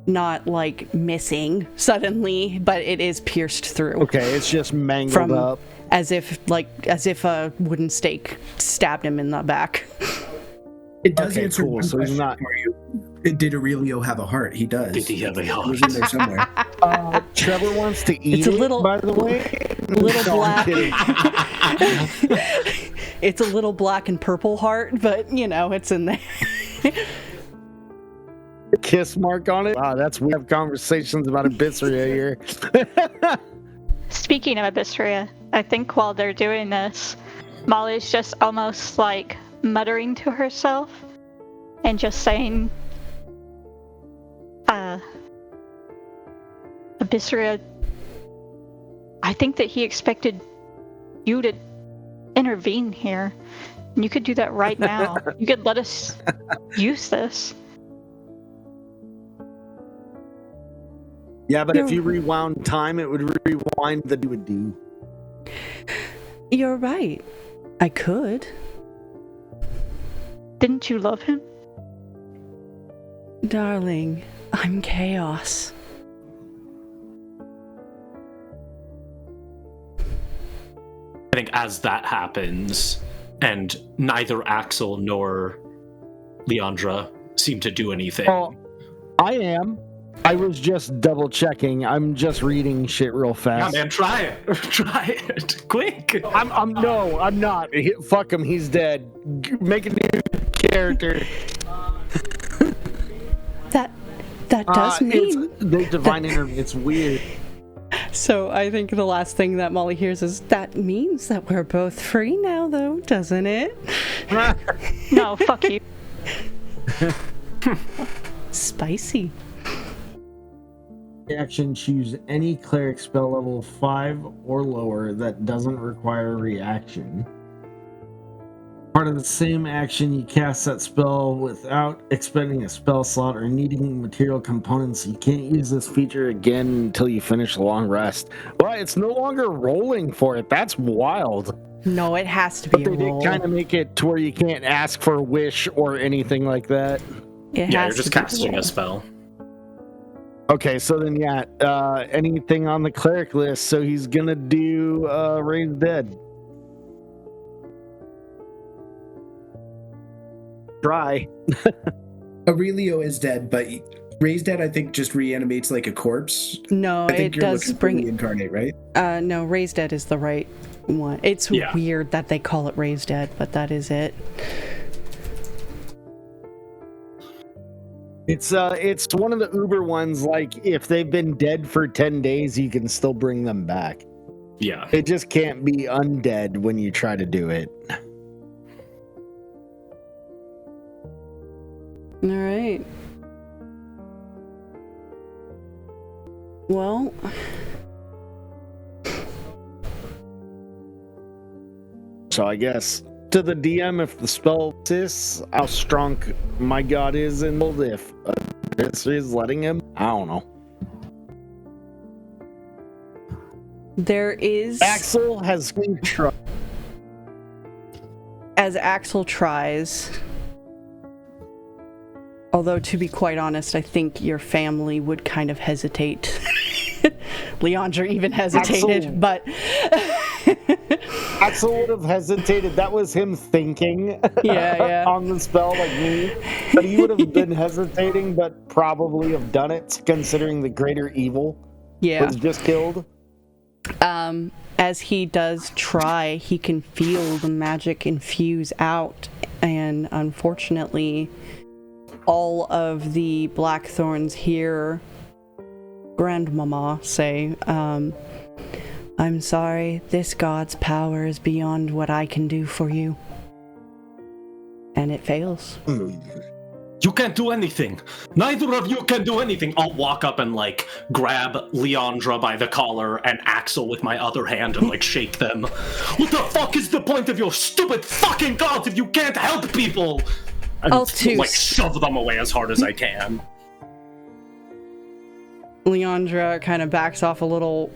not like missing suddenly, but it is pierced through. Okay, it's just mangled up. As if a wooden stake stabbed him in the back. It does Okay, answer cool. one So he's question not. for you. Did Aurelio have a heart? He does. Did he have a It heart? was in there somewhere. Trevor wants to eat It's a little- it, by the way. Little No, I'm black. kidding. It's a little black and purple heart, but you know, it's in there. Kiss mark on it. Wow, that's we have conversations about Abysseria here. Speaking of Abysseria, I think while they're doing this, Molly's just almost like muttering to herself and just saying, Abysseria, I think that he expected you to intervene here. And you could do that right now. You could let us use this. Yeah, but if you rewound time, it would rewind that you would do. You're right. I could. Didn't you love him? Darling, I'm chaos. I think as that happens, and neither Axel nor Leandra seem to do anything. Well, I am. I was just double checking. I'm just reading shit real Yeah, fast. man, try it. Try it. Quick. I'm not. Fuck him. He's dead. Make a new character. That does mean. It's weird. So I think the last thing that Molly hears is, that means that we're both free now, though, doesn't it? No, fuck you. Spicy. Action, choose any cleric spell level 5 or lower that doesn't require a reaction. Part of the same action, you cast that spell without expending a spell slot or needing material components. You can't use this feature again until you finish a long rest. Well, it's no longer rolling for it. That's wild. No, it has to be But a they roll. did kind of make it to where you can't ask for a wish or anything like that. It Yeah, has you're just to be casting roll. a spell. Okay, so then anything on the cleric list, so he's gonna do Raise Dead. Try. Aurelio is dead, but Raised Dead, I think, just reanimates like a corpse. No, I think it you're does looking for bring. reincarnate, right? No, Raised Dead is the right one. It's Yeah. weird that they call it Raised Dead, but that is it. It's one of the Uber ones. Like if they've been dead for 10 days, you can still bring them back. Yeah. It just can't be undead when you try to do it. All right. Well, So I guess to the DM, if the spell persists, how strong my god is, and if this is letting him, I don't know. there is. Axel has tried. As Axel tries. Although, to be quite honest, I think your family would kind of hesitate. Leandra even hesitated, Axel. but Axel would have hesitated. That was him thinking Yeah. on the spell like me. But he would have been hesitating, but probably have done it, considering the greater evil yeah. was just killed. As he does try, he can feel the magic infuse out, and unfortunately, all of the blackthorns hear Grandmama say, I'm sorry, this god's power is beyond what I can do for you. And it fails. You can't do anything. Neither of you can do anything. I'll walk up and like grab Leandra by the collar and Axel with my other hand and like shake them. What the fuck is the point of your stupid fucking gods if you can't help people? And like shove them away as hard as I can. Leandra kind of backs off a little.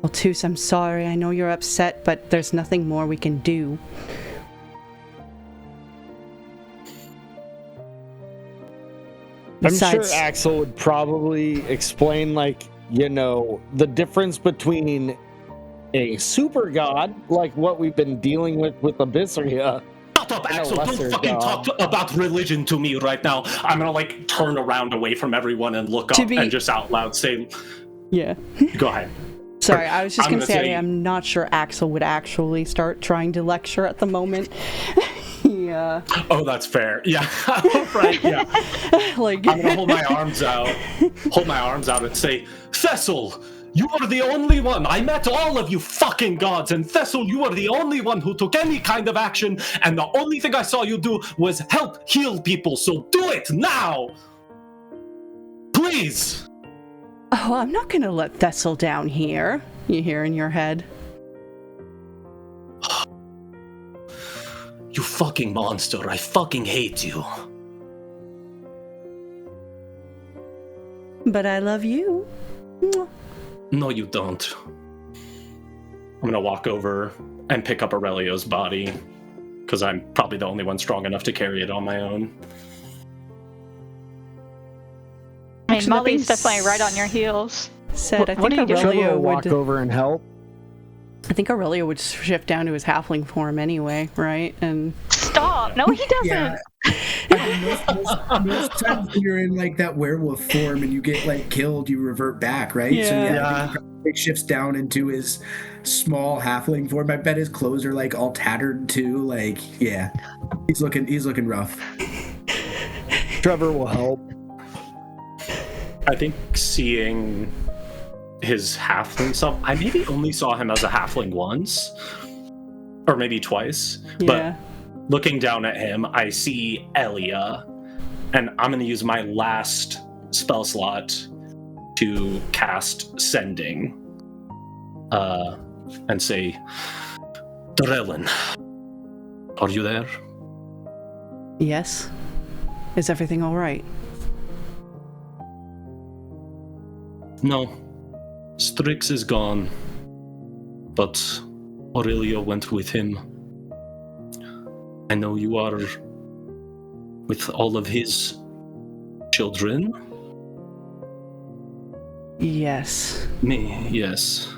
Well, Toos, I'm sorry. I know you're upset, but there's nothing more we can do. Besides, I'm sure Axel would probably explain, like, you know, the difference between a super god, like what we've been dealing with Abysseria. Shut up, Axel! Don't fucking talk about religion to me right now. I'm gonna like turn around away from everyone and look up and just out loud say, "Yeah." Go ahead. Sorry, I was just gonna say I'm not sure Axel would actually start trying to lecture at the moment. Yeah. Oh, that's fair. Yeah. Right. Yeah. Like I'm gonna hold my arms out and say, Thessal, you are the only one. I met all of you fucking gods, and Thessal, you are the only one who took any kind of action, and the only thing I saw you do was help heal people, so do it now! Please! Oh, I'm not gonna let Thessal down here, you hear in your head. You fucking monster, I fucking hate you. But I love you. No, you don't. I'm gonna walk over and pick up Aurelio's body, because I'm probably the only one strong enough to carry it on my own. I mean, Molly's definitely right on your heels. Said, I think Aurelio would walk over and help. I think Aurelio would shift down to his halfling form anyway, right? And stop! No, he doesn't. Yeah. I mean, most times when you're in like that werewolf form and you get like killed, you revert back, right? Yeah. So yeah, he probably shifts down into his small halfling form. I bet his clothes are like all tattered too. Like, yeah, he's looking rough. Trevor will help. I think seeing his halfling self, I maybe only saw him as a halfling once, or maybe twice. Yeah. But looking down at him, I see Elia, and I'm going to use my last spell slot to cast Sending, and say, Dorelin, are you there? yes. Is everything all right? No. Stryx is gone, but Aurelio went with him. I know you are with all of his children. Yes. Me, yes.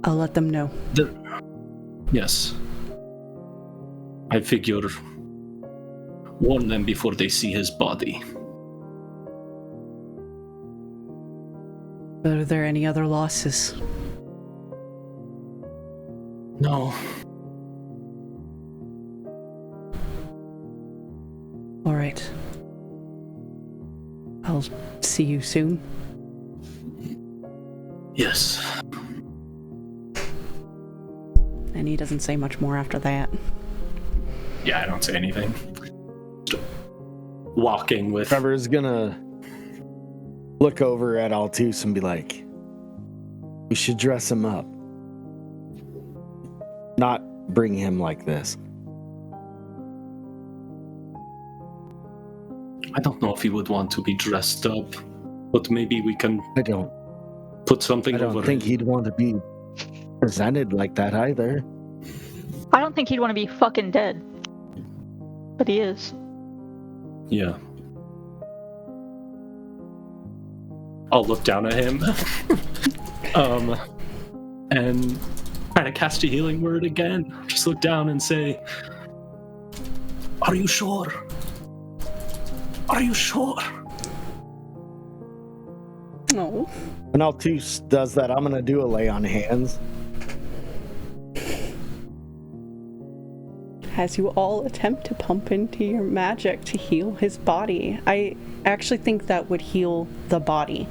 I'll let them know. Yes. I figure warn them before they see his body. Are there any other losses? No. All right. I'll see you soon. Yes. And he doesn't say much more after that. Yeah, I don't say anything. Just walking with... Trevor's gonna look over at Altus and be like, we should dress him up. Not bring him like this. I don't know if he would want to be dressed up, but maybe we can I don't put something over think it. he'd want to be presented like that either. I don't think he'd want to be fucking dead. But he is. Yeah. I'll look down at him. And try to cast a healing word again. Just look down and say, are you sure? Are you sure? No. When Altus does that, I'm gonna do a lay on hands. As you all attempt to pump into your magic to heal his body, I actually think that would heal the body.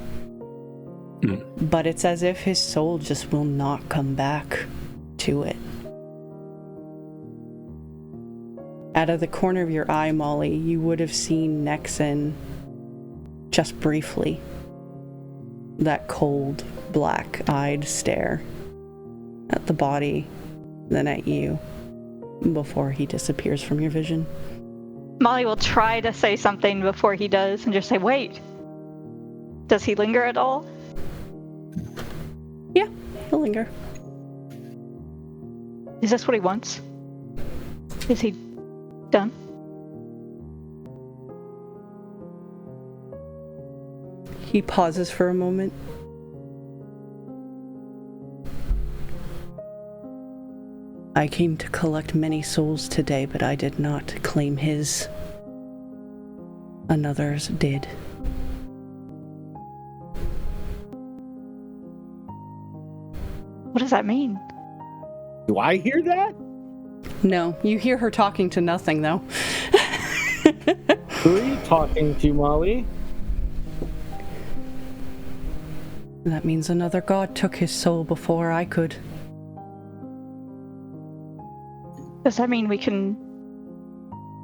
But it's as if his soul just will not come back to it. Out of the corner of your eye, Molly, you would have seen Nexen just briefly. That cold, black-eyed stare at the body, then at you, before he disappears from your vision. Molly will try to say something before he does and just say, wait. Does he linger at all? Yeah, he'll linger. Is this what he wants? Is he done? He pauses for a moment. I came to collect many souls today, but I did not claim his. Another's did. What does that mean? Do I hear that? No, you hear her talking to nothing, though. Who are you talking to, Molly? That means another god took his soul before I could. Does that mean we can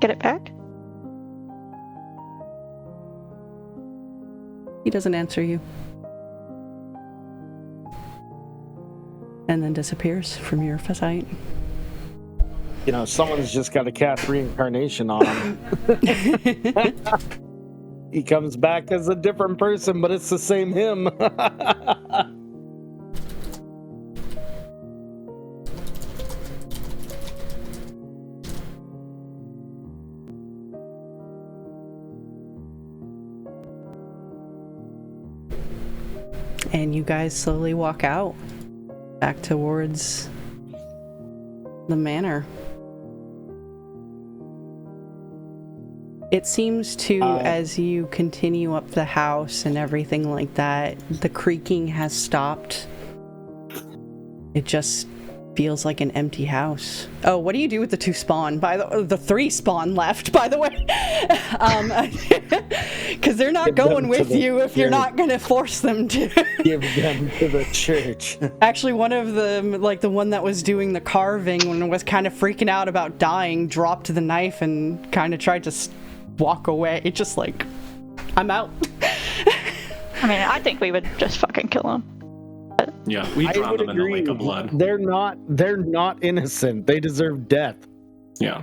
get it back? He doesn't answer you. And then disappears from your sight. You know, someone's just got to cast reincarnation on him. He comes back as a different person, but it's the same him. And you guys slowly walk out, back towards the manor. It seems to, as you continue up the house and everything like that, the creaking has stopped. It just feels like an empty house. Oh, what do you do with the 2 spawn? The 3 spawn left, by the way. Because they're not going with you if you're not going to force them to. Give them to the church. Actually, one of them, like the one that was doing the carving and was kind of freaking out about dying, dropped the knife and kind of tried to walk away. Just like, I'm out. I mean, I think we would just fucking kill him. Yeah, we drown them in the lake of blood. They're not innocent. They deserve death. Yeah.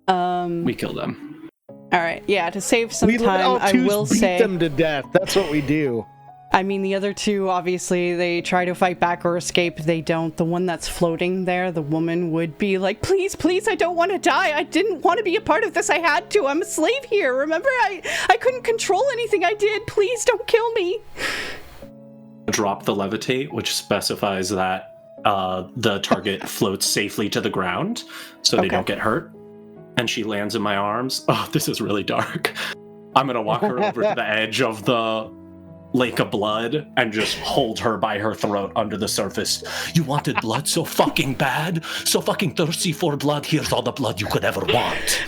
We kill them. All right. Yeah, to save some time, I will say beat them to death. That's what we do. I mean, the other 2, obviously, they try to fight back or escape. They don't. The one that's floating there, the woman would be like, please, please, I don't want to die. I didn't want to be a part of this. I had to. I'm a slave here. Remember, I couldn't control anything I did. Please don't kill me. Drop the levitate, which specifies that the target floats safely to the ground so they don't get hurt. And she lands in my arms. Oh, this is really dark. I'm going to walk her over to the edge of the lake of blood and just hold her by her throat under the surface. You wanted blood so fucking bad? So fucking thirsty for blood? Here's all the blood you could ever want.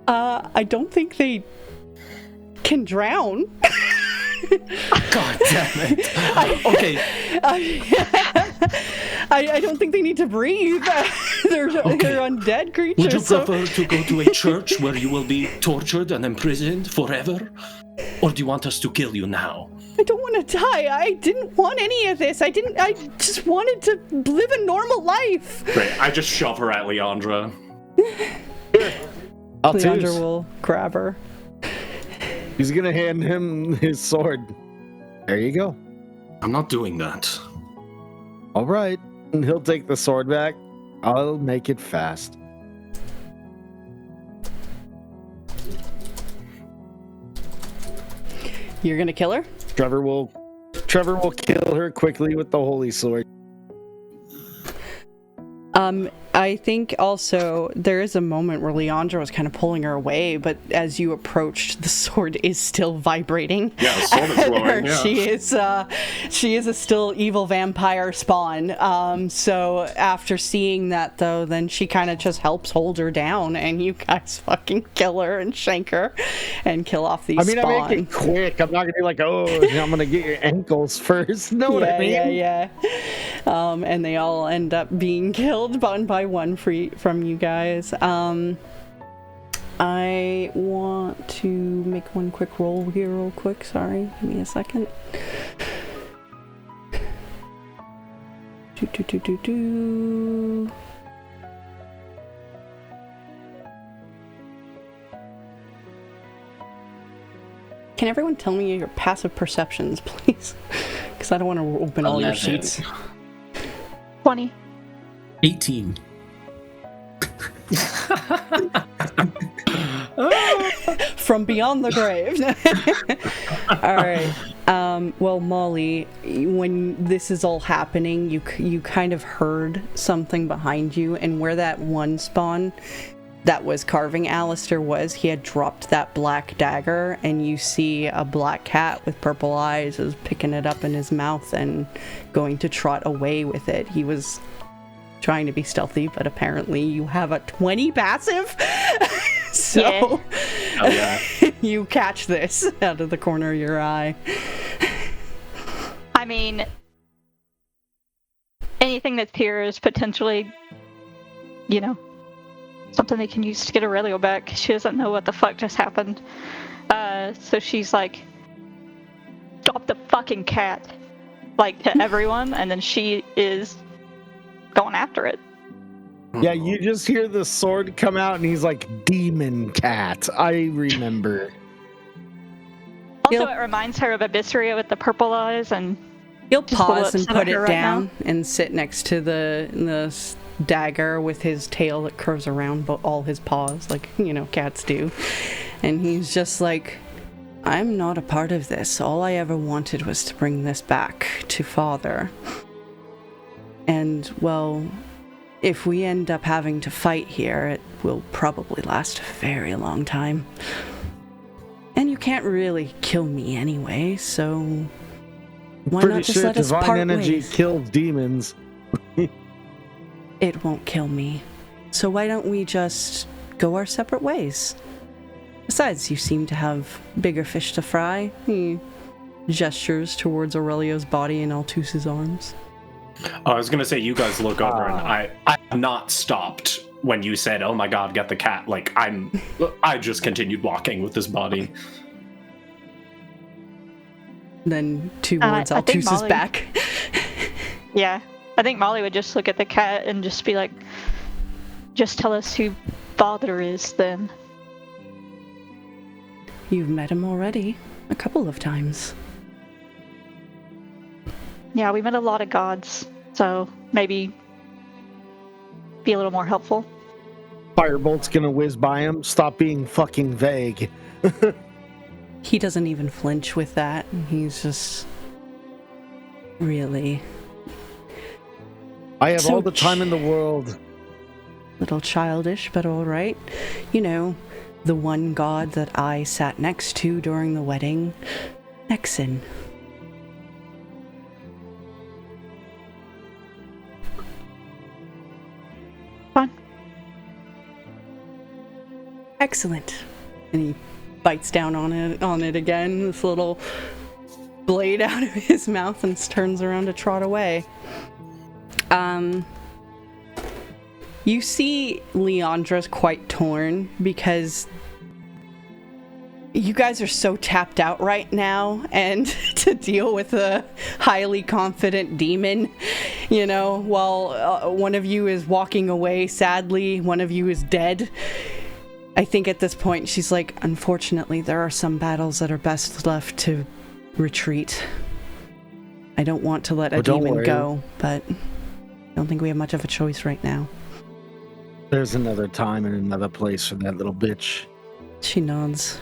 I don't think they can drown. God damn it. Okay. I don't think they need to breathe. They're undead creatures. Would you prefer to go to a church where you will be tortured and imprisoned forever? Or do you want us to kill you now? I don't want to die. I didn't want any of this. I just wanted to live a normal life. Great. I just shove her at Leandra. Leandra will grab her. He's gonna hand him his sword. There you go. I'm not doing that. All right. And he'll take the sword back. I'll make it fast. You're gonna kill her? Trevor will kill her quickly with the holy sword. I think also there is a moment where Leandra was kind of pulling her away, but as you approached, the sword is still vibrating. Yeah, the sword is glowing. Yeah. She is a still evil vampire spawn. So after seeing that, though, then she kind of just helps hold her down, and you guys fucking kill her and shank her and kill off these spawn. I make it quick. I'm not gonna be like, I'm gonna get your ankles first. Know what I mean? Yeah. And they all end up being killed one by one from you guys. I want to make one quick roll here real quick. Sorry, give me a second. Can everyone tell me your passive perceptions, please? Because I don't want to open all your sheets. 20. 18. from beyond the grave. All right. Well, Molly, when this is all happening, you kind of heard something behind you, and where that one spawn that was carving Aleister was, he had dropped that black dagger, and you see a black cat with purple eyes is picking it up in his mouth and going to trot away with it. He was trying to be stealthy, but apparently you have a 20 passive. So you catch this out of the corner of your eye. I mean, anything that's here is potentially, something they can use to get Aurelio back. She doesn't know what the fuck just happened. So she's like, stop the fucking cat, like, to everyone, and then she is going after it. Yeah, you just hear the sword come out, and he's like, demon cat. I remember. Also, it reminds her of Abysseria with the purple eyes, and he'll pause and put it right down now. and sit next to the dagger with his tail that curves around all his paws, like, cats do. And he's just like, I'm not a part of this. All I ever wanted was to bring this back to Father. And, well, if we end up having to fight here, it will probably last a very long time. And you can't really kill me anyway, so why not just let us part divine energy ways? kills demons. It won't kill me. So why don't we just go our separate ways? Besides, you seem to have bigger fish to fry. He gestures towards Aurelio's body and Altus's arms. I was gonna say, you guys look over, and I'm not stopped when you said, "Oh my God, get the cat!" Like I just continued walking with this body. Then towards Altus's back. Yeah, I think Molly would just look at the cat and just be like, "Just tell us who Father is, then." You've met him already, a couple of times. Yeah, we met a lot of gods, so maybe be a little more helpful. Firebolt's gonna whiz by him. Stop being fucking vague. He doesn't even flinch with that. He's just really... I have all the time in the world. Little childish, but all right. The one god that I sat next to during the wedding, Exen. Fine. Excellent. And he bites down on it again, this little blade out of his mouth, and turns around to trot away. You see Leandra's quite torn because you guys are so tapped out right now, and to deal with a highly confident demon, while one of you is walking away sadly, one of you is dead. I think at this point she's like, unfortunately, there are some battles that are best left to retreat. I don't want to let a demon go, but I don't think we have much of a choice right now. There's another time and another place for that little bitch. She nods.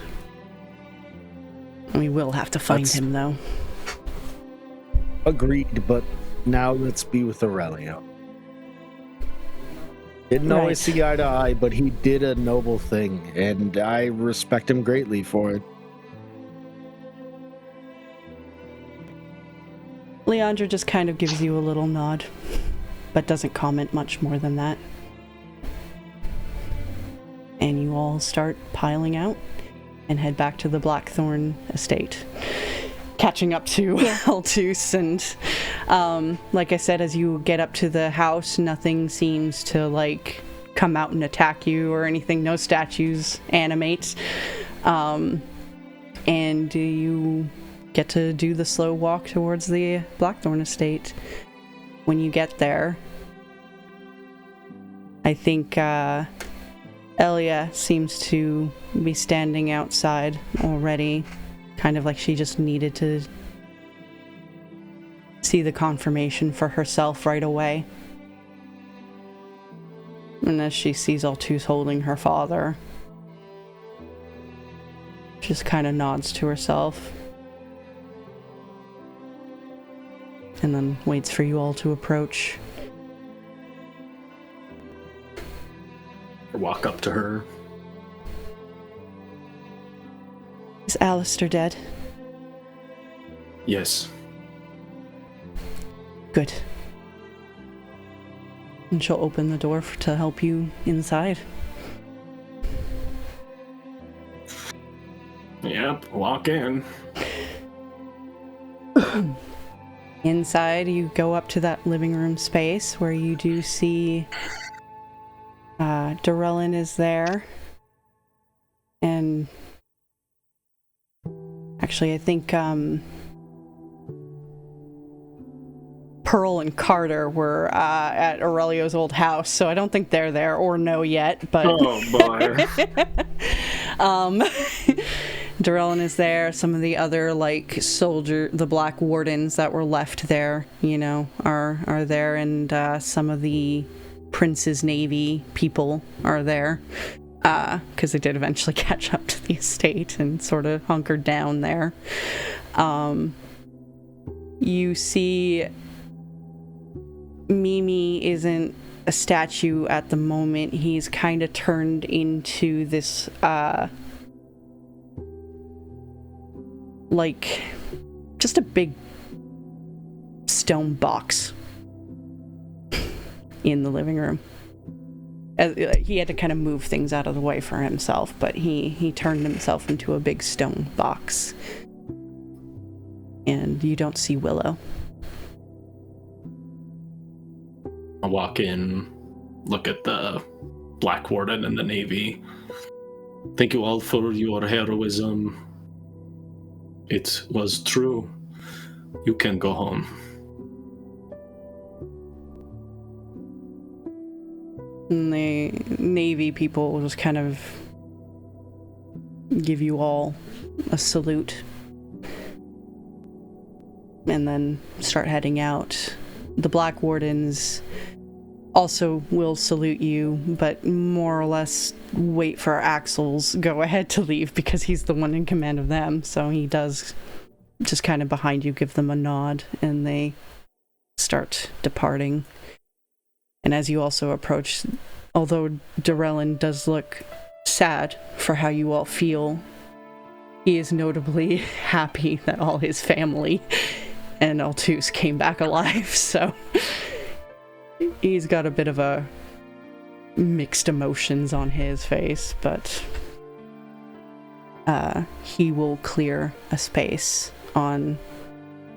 We will have to find him, though. Agreed, but now let's be with Aurelio. Didn't always see eye to eye, but he did a noble thing, and I respect him greatly for it. Leandra just kind of gives you a little nod, but doesn't comment much more than that. And you all start piling out and head back to the Blackthorn estate, catching up to Altus. And like I said, as you get up to the house, nothing seems to come out and attack you or anything. No statues animate, and you get to do the slow walk towards the Blackthorn estate. When you get there, I think Elia seems to be standing outside already, kind of like she just needed to see the confirmation for herself right away. And as she sees Altus holding her father, just kind of nods to herself. And then waits for you all to approach. I walk up to her. Is Aleister dead? Yes. Good. And she'll open the door to help you inside. Yep, walk in. Inside, you go up to that living room space where you do see Dorellin is there. And actually, I think Pearl and Carter were at Aurelio's old house, so I don't think they're there or know yet, but... Oh, boy. Dorellin is there. Some of the other, like, the Black Wardens that were left there, you know, are there, and some of the Prince's Navy people are there, because they did eventually catch up to the estate and sort of hunkered down there. You see Mimi isn't a statue at the moment. He's kind of turned into this, like, just a big stone box in the living room. He had to kind of move things out of the way for himself, but he turned himself into a big stone box. And you don't see Willow. I walk in, look at the Black Warden and the Navy. Thank you all for your heroism. It was true. You can go home. And the Navy people will just kind of give you all a salute. And then start heading out. The Black Wardens also will salute you, but more or less wait for Axel's go ahead to leave because he's the one in command of them. So he does just kind of behind you give them a nod and they start departing. And as you also approach, although Dorellin does look sad for how you all feel, he is notably happy that all his family and Altus came back alive, so he's got a bit of a mixed emotions on his face, but he will clear a space on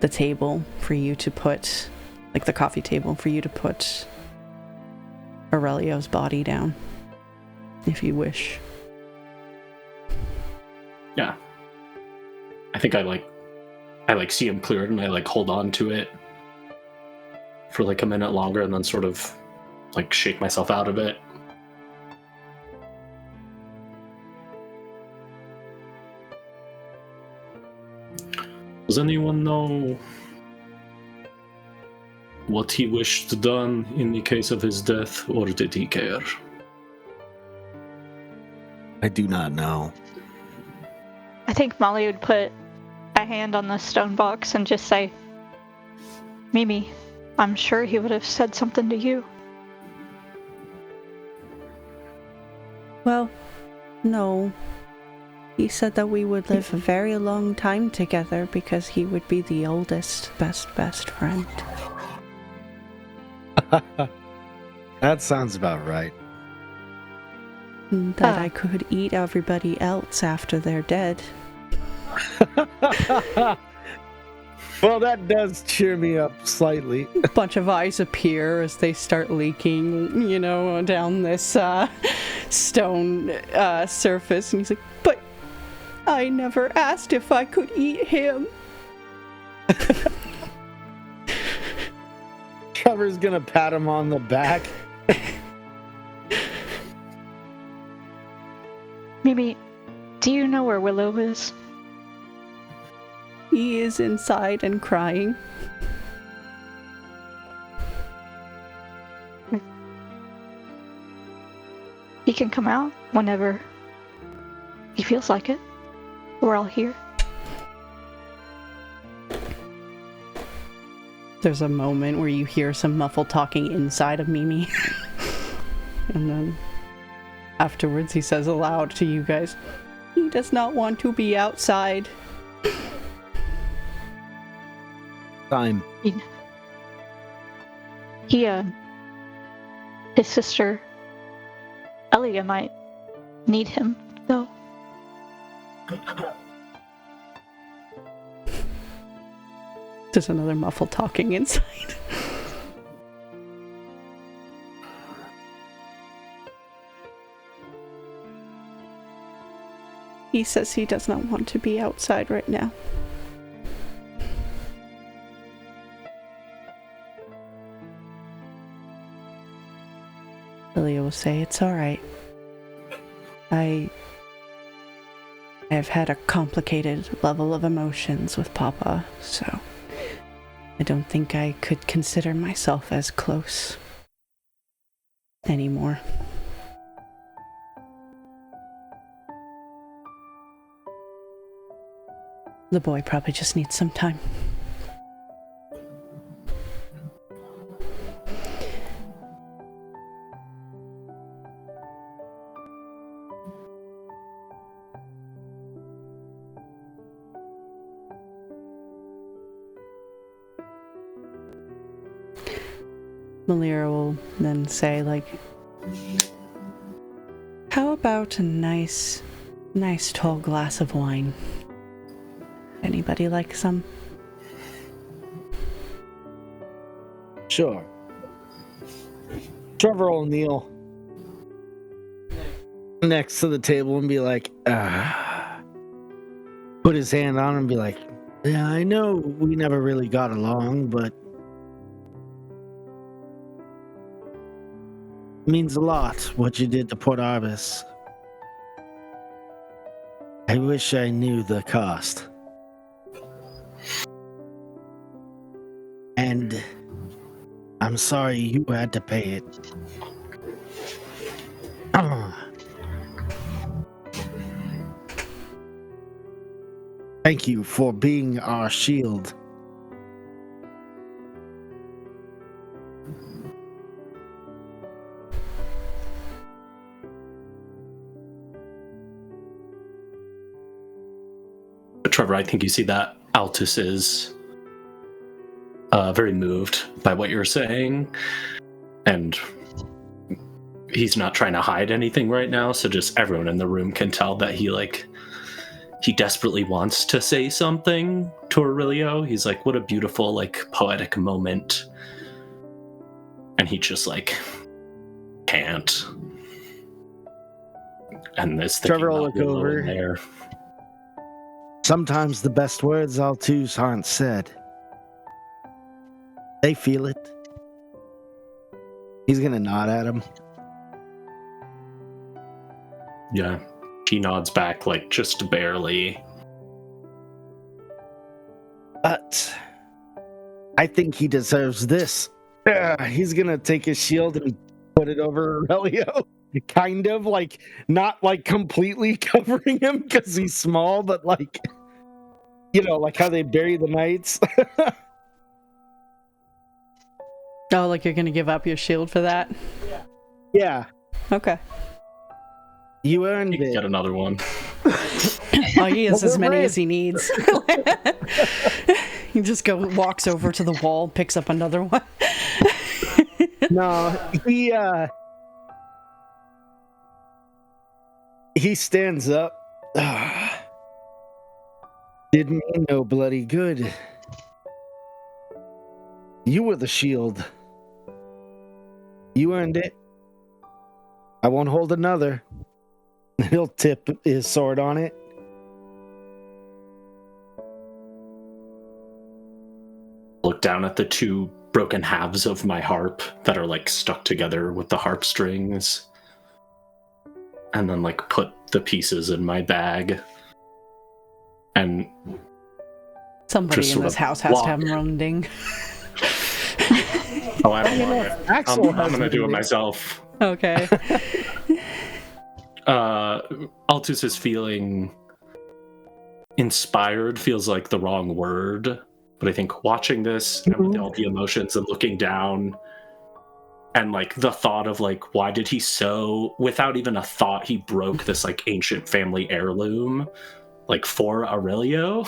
the table for you to put, like the coffee table, for you to put Aurelio's body down, if you wish. Yeah. I think I see him cleared and I hold on to it for a minute longer and then sort of shake myself out of it. Does anyone know what he wished done in the case of his death, or did he care? I do not know. I think Molly would put a hand on the stone box and just say, Mimi, I'm sure he would have said something to you. Well, no. He said that we would live a very long time together because he would be the oldest, best friend. That sounds about right. That I could eat everybody else after they're dead. Well, that does cheer me up slightly. A bunch of eyes appear as they start leaking, down this stone surface. And he's like, but I never asked if I could eat him. Trevor's gonna pat him on the back. Mimi, do you know where Willow is? He is inside and crying. He can come out whenever he feels like it. We're all here. There's a moment where you hear some muffled talking inside of Mimi. And then afterwards he says aloud to you guys, "He does not want to be outside." Time. His sister, Elia, might need him, though. There's another muffled talking inside. He says he does not want to be outside right now. Lilia will say, "It's alright. I've had a complicated level of emotions with Papa, so I don't think I could consider myself as close anymore." The boy probably just needs some time. Malira will then say, like, "How about a nice tall glass of wine? Anybody like some?" Sure. Trevor will kneel next to the table and be like, put his hand on him and be like, "Yeah, I know we never really got along, but it means a lot what you did to Port Arbis. I wish I knew the cost. And I'm sorry you had to pay it. Thank you for being our shield." Trevor, I think you see that Altus is very moved by what you're saying, and he's not trying to hide anything right now, so just everyone in the room can tell that he desperately wants to say something to Aurelio. He's like, what a beautiful, like, poetic moment. And he just, like, can't. And this Trevor will look over. There. Sometimes the best words Altus aren't said. They feel it. He's gonna nod at him. Yeah. He nods back, like, just barely. But I think he deserves this. He's gonna take his shield and put it over Aurelio. Kind of, like, not, like, completely covering him because he's small, but, like, you know, like how they bury the knights. Oh, like you're gonna give up your shield for that? Yeah. Okay. You earned it. Get another one. Oh, he has as many as he needs. He just walks over to the wall, picks up another one. No, he stands up. Didn't mean no bloody good. You were the shield. You earned it. I won't hold another. He'll tip his sword on it. Look down at the two broken halves of my harp that are, like, stuck together with the harp strings. And then, like, put the pieces in my bag. And somebody in this house has to have mending. Oh, I don't want it. I'm gonna do it myself. Okay. Altus is feeling inspired feels like the wrong word, but I think watching this and with all the emotions and looking down and like the thought of like, why did he without even a thought, he broke this like ancient family heirloom like for Aurelio.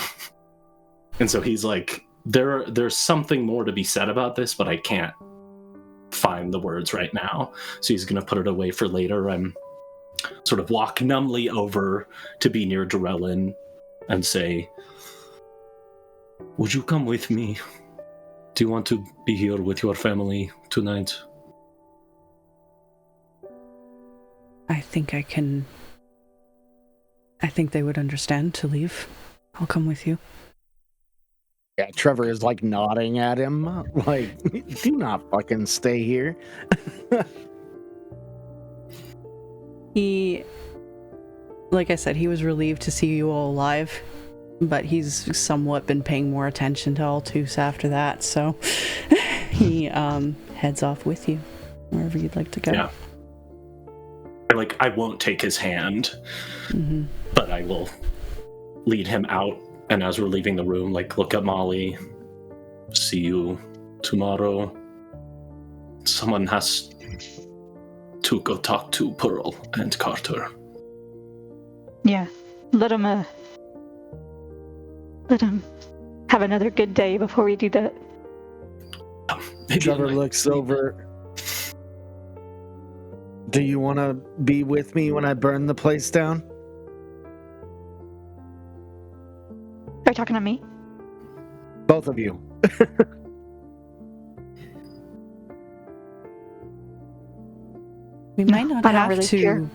And so he's like, there's something more to be said about this, but I can't find the words right now. So he's gonna put it away for later and sort of walk numbly over to be near Durellin and say, would you come with me? Do you want to be here with your family tonight? I think they would understand to leave. I'll come with you. Yeah, Trevor is like nodding at him, like, do not fucking stay here. He, like I said, he was relieved to see you all alive, but somewhat been paying more attention to Altus after that, so he heads off with you, wherever you'd like to go. Yeah. I won't take his hand, but I will lead him out, and as we're leaving the room, like, look at Molly, see you tomorrow. Someone has to go talk to Pearl and Carter. Yeah, let him have another good day before we do that. Trevor looks over. Do you want to be with me when I burn the place down? Are you talking to me? Both of you. We might not have really to care.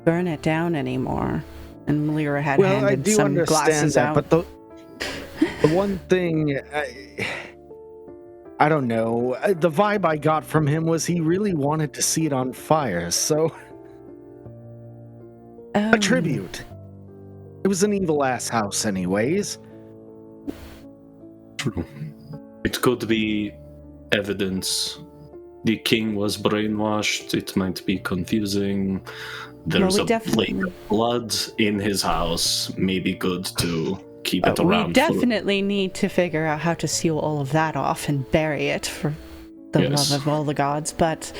burn it down anymore. And Melira had Well, I handed do some understand glasses that, out. but the one thing, I don't know, the vibe I got from him was he really wanted to see it on fire, so a tribute. It was an evil-ass house anyways. True. It could be evidence. The king was brainwashed. It might be confusing. There's a lake of blood in his house. Maybe good to keep it around. We definitely need to figure out how to seal all of that off and bury it for the love of all the gods. But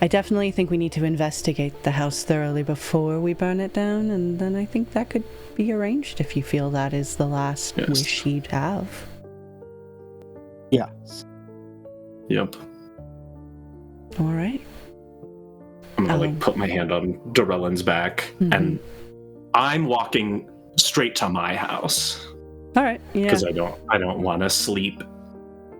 I definitely think we need to investigate the house thoroughly before we burn it down. And then I think that could be arranged if you feel that is the last wish he'd have. Yeah. Yep. All right. I'm gonna put my hand on Durellin's back, and I'm walking straight to my house. All right. Yeah. Because I don't want to sleep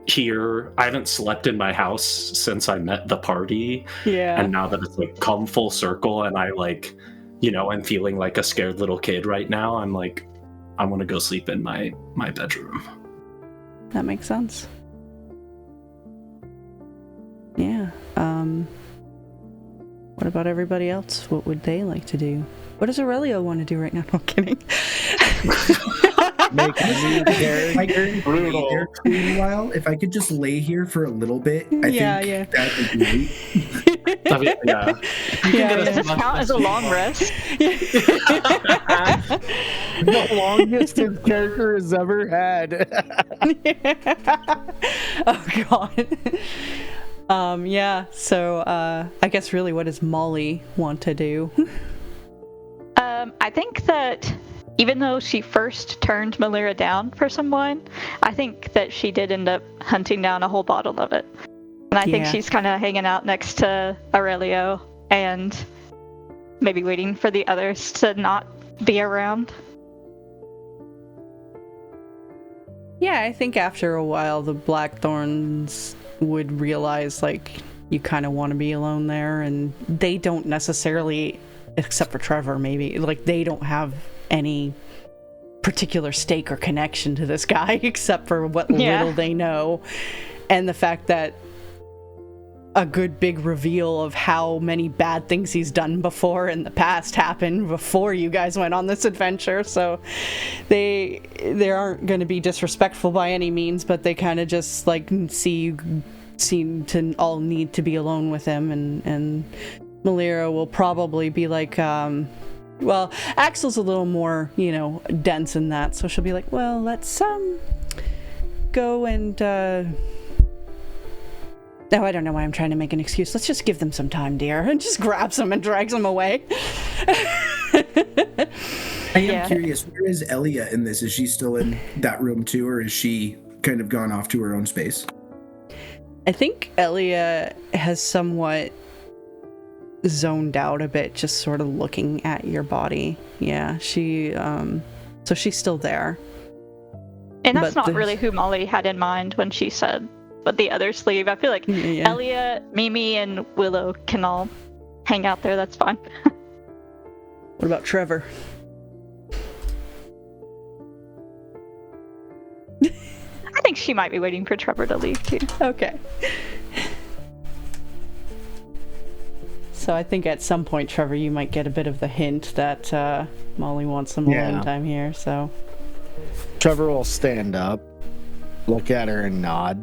here. I haven't slept in my house since I met the party. Yeah. And now that it's like come full circle, and I I'm feeling like a scared little kid right now. I'm like, I want to go sleep in my bedroom. That makes sense. Yeah. What about everybody else? What would they like to do? What does Aurelio want to do right now? No, I'm kidding. Make a new character. Brutal. Meanwhile, if I could just lay here for a little bit, I think that would be great. I mean, yeah. Does this count as a long rest? The longest his character has ever had. Oh god. So I guess really what does Molly want to do? I think that even though she first turned Melira down for some wine, I think that she did end up hunting down a whole bottle of it. And I think she's kind of hanging out next to Aurelio and maybe waiting for the others to not be around. Yeah, I think after a while the Blackthorns would realize, like, you kind of want to be alone there, and they don't necessarily, except for Trevor maybe, like, they don't have any particular stake or connection to this guy except for what little they know, and the fact that a good big reveal of how many bad things he's done before in the past happened before you guys went on this adventure. So they aren't going to be disrespectful by any means, but they kind of just like seem to all need to be alone with him. And Melira will probably be like, Well, Axel's a little more, dense in that, so she'll be like, well, let's, go and, Oh, I don't know why I'm trying to make an excuse. Let's just give them some time, dear. And just grabs them and drags them away. I am curious, where is Elia in this? Is she still in that room too, or is she kind of gone off to her own space? I think Elia has somewhat zoned out a bit, just sort of looking at your body. Yeah, so she's still there. And that's not really who Molly had in mind when she said, but the others leave. I feel like Elia, Mimi, and Willow can all hang out there. That's fine. What about Trevor? I think she might be waiting for Trevor to leave too. Okay. So I think at some point, Trevor, you might get a bit of the hint that Molly wants some alone time here, so... Trevor will stand up, look at her, and nod.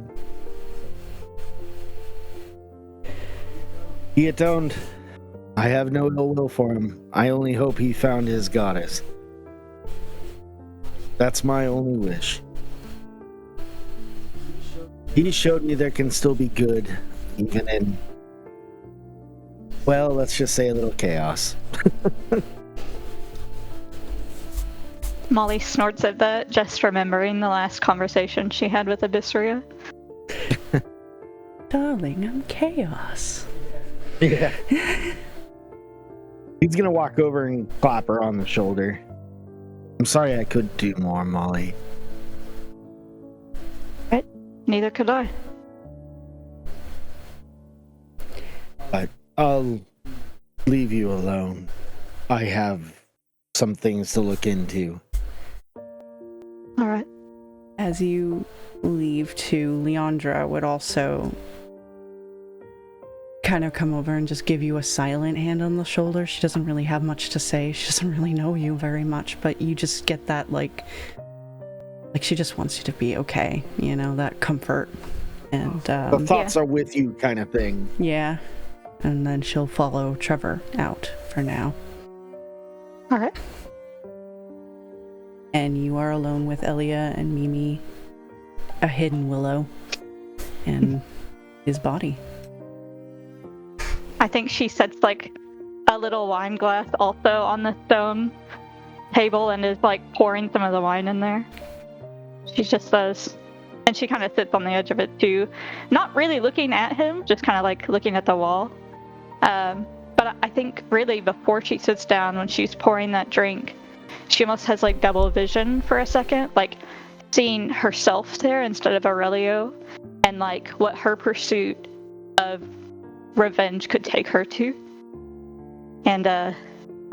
Be atoned. I have no ill will for him. I only hope he found his goddess. That's my only wish. He showed me there can still be good, even in, well, let's just say a little chaos. Molly snorts at that, just remembering the last conversation she had with Abysseria. Darling, I'm chaos. Yeah. He's gonna walk over and clap her on the shoulder. I'm sorry I couldn't do more, Molly. Right? Neither could I. But I'll leave you alone. I have some things to look into. All right. As you leave too, Leandra would also kind of come over and just give you a silent hand on the shoulder. She doesn't really have much to say. She doesn't really know you very much, but you just get that like she just wants you to be okay, that comfort. And the thoughts are with you kind of thing. Yeah. And then she'll follow Trevor out for now. All right. And you are alone with Elia and Mimi, a hidden Willow, and his body. I think she sets like a little wine glass also on the stone table and is like pouring some of the wine in there. She just says, and she kind of sits on the edge of it too, not really looking at him, just kind of like looking at the wall. But I think really before she sits down, when she's pouring that drink, she almost has like double vision for a second, like seeing herself there instead of Aurelio, and like what her pursuit of revenge could take her to. And I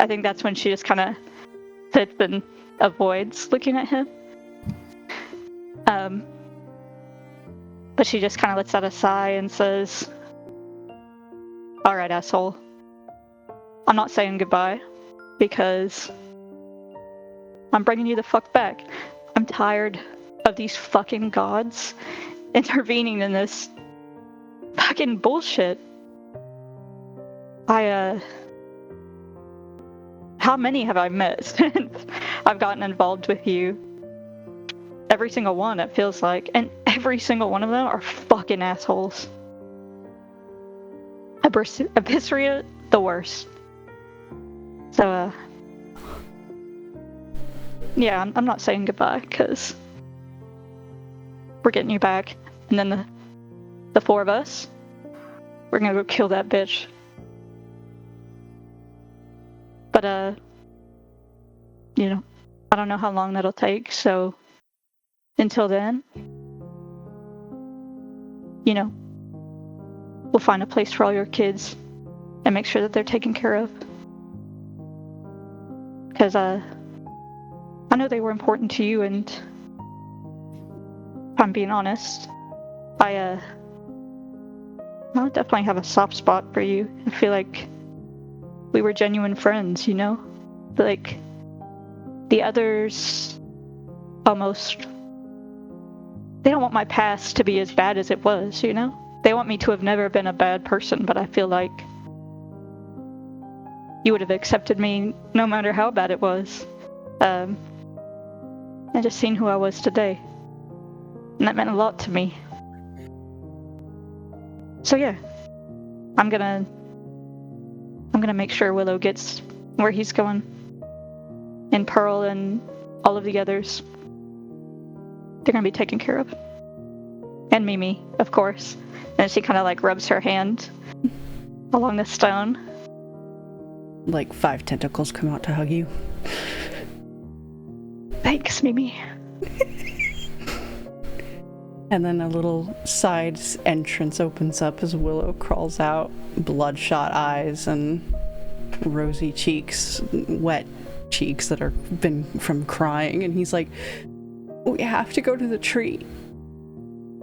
think that's when she just kind of sits and avoids looking at him. But she just kind of lets out a sigh and says, all right, asshole. I'm not saying goodbye because I'm bringing you the fuck back. I'm tired of these fucking gods intervening in this fucking bullshit. How many have I met since I've gotten involved with you? Every single one, it feels like. And every single one of them are fucking assholes. Abysseria, the worst. So, yeah, I'm not saying goodbye, because we're getting you back. And then the four of us, we're gonna go kill that bitch. But, I don't know how long that'll take, so until then, we'll find a place for all your kids and make sure that they're taken care of. Because, I know they were important to you, and if I'm being honest, I definitely have a soft spot for you. I feel like we were genuine friends, But, like, the others almost, they don't want my past to be as bad as it was, They want me to have never been a bad person, but I feel like you would have accepted me no matter how bad it was. And just seeing who I was today. And that meant a lot to me. So yeah, I'm gonna make sure Willow gets where he's going. And Pearl and all of the others, they're gonna be taken care of. And Mimi, of course. And she kind of like rubs her hand along the stone. Like 5 tentacles come out to hug you. Thanks, Mimi. And then a little side entrance opens up as Willow crawls out, bloodshot eyes and rosy cheeks, wet cheeks that are been from crying. And he's like, we have to go to the tree.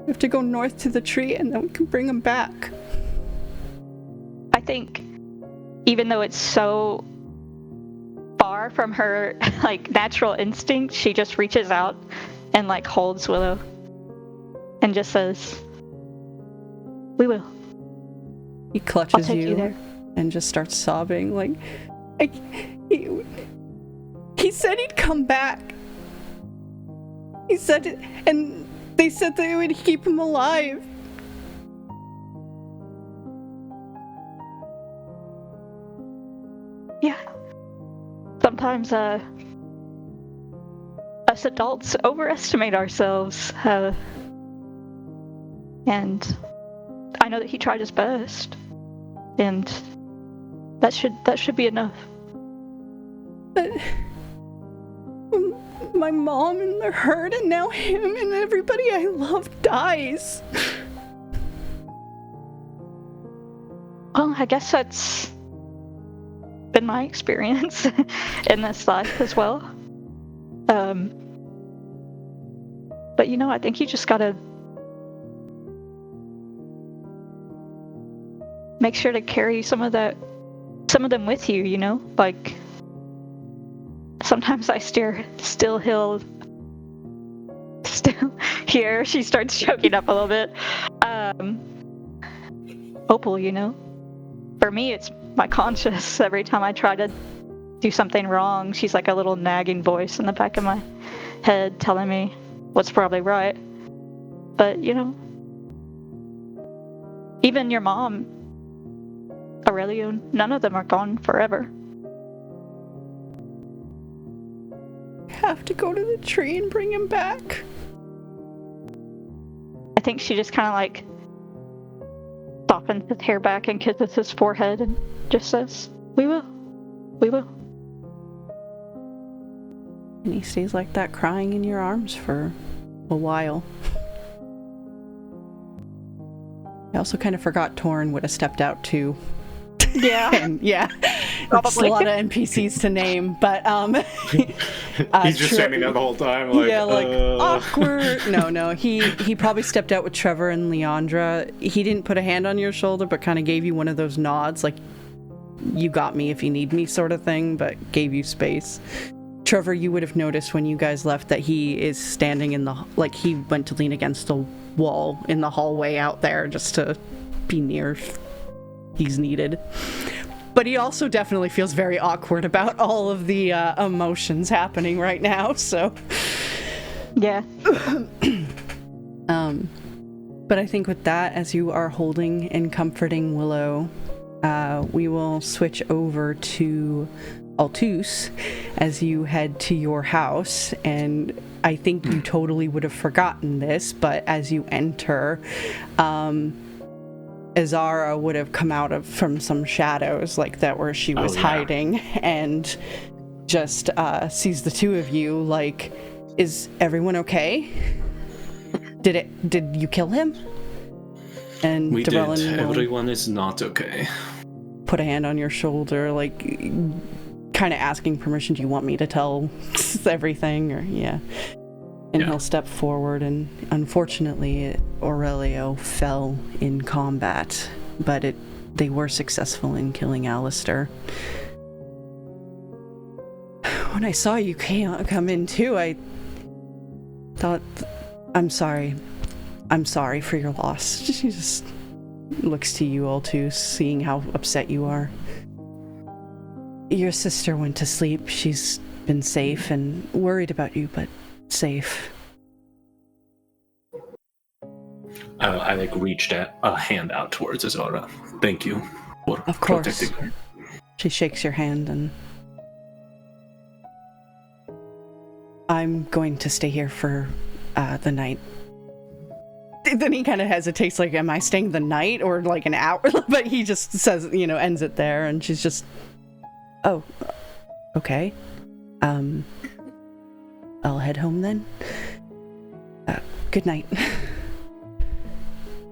We have to go north to the tree and then we can bring him back. I think even though it's so far from her like natural instinct, she just reaches out and like holds Willow and just says, we will. He clutches I'll take you there. And just starts sobbing like, he said he'd come back. He said it, and they said they would keep him alive. Yeah. Sometimes us adults overestimate ourselves. And I know that he tried his best. And that should be enough. But my mom and the herd and now him and everybody I love dies. Well, I guess that's been my experience in this life as well. But I think you just gotta make sure to carry some of them with you, like sometimes I still here, she starts choking up a little bit. Opal, for me it's my conscience. Every time I try to do something wrong, she's like a little nagging voice in the back of my head telling me what's probably right. But even your mom, Aurelio, none of them are gone forever. Have to go to the tree and bring him back. I think she just kind of like softens his hair back and kisses his forehead and just says, we will. And he stays like that, crying in your arms for a while. I also kind of forgot Torrin would have stepped out too. Yeah. And yeah, Probably. it's a lot of NPCs to name, but he's just standing there the whole time, like, awkward. No, he probably stepped out with Trevor and Leandra. He didn't put a hand on your shoulder, but kind of gave you one of those nods, like you got me if you need me sort of thing, but gave you space. Trevor, you would have noticed when you guys left that he is standing he went to lean against the wall in the hallway out there just to be near if he's needed. But he also definitely feels very awkward about all of the emotions happening right now, so. Yeah. But I think with that, as you are holding and comforting Willow, we will switch over to Altus as you head to your house. And I think you totally would have forgotten this, but as you enter, Azara would have come out from some shadows like that where she was hiding, and just sees the two of you like, is everyone okay? Did you kill him? And we Darrellin did. Everyone is not okay. Put a hand on your shoulder, like kind of asking permission. Do you want me to tell everything? Or and he'll step forward, and unfortunately Aurelio fell in combat, but they were successful in killing Aleister. When I saw you come in too, I thought, I'm sorry for your loss. She just looks to you all too, seeing how upset you are. Your sister went to sleep. She's been safe and worried about you, but safe. I reached a hand out towards Azora. Thank you for Of course. protecting her. She shakes your hand and... I'm going to stay here for the night. Then he kind of hesitates, like, am I staying the night or like an hour? But he just says, ends it there, and she's just, oh, okay. I'll head home then. Good night.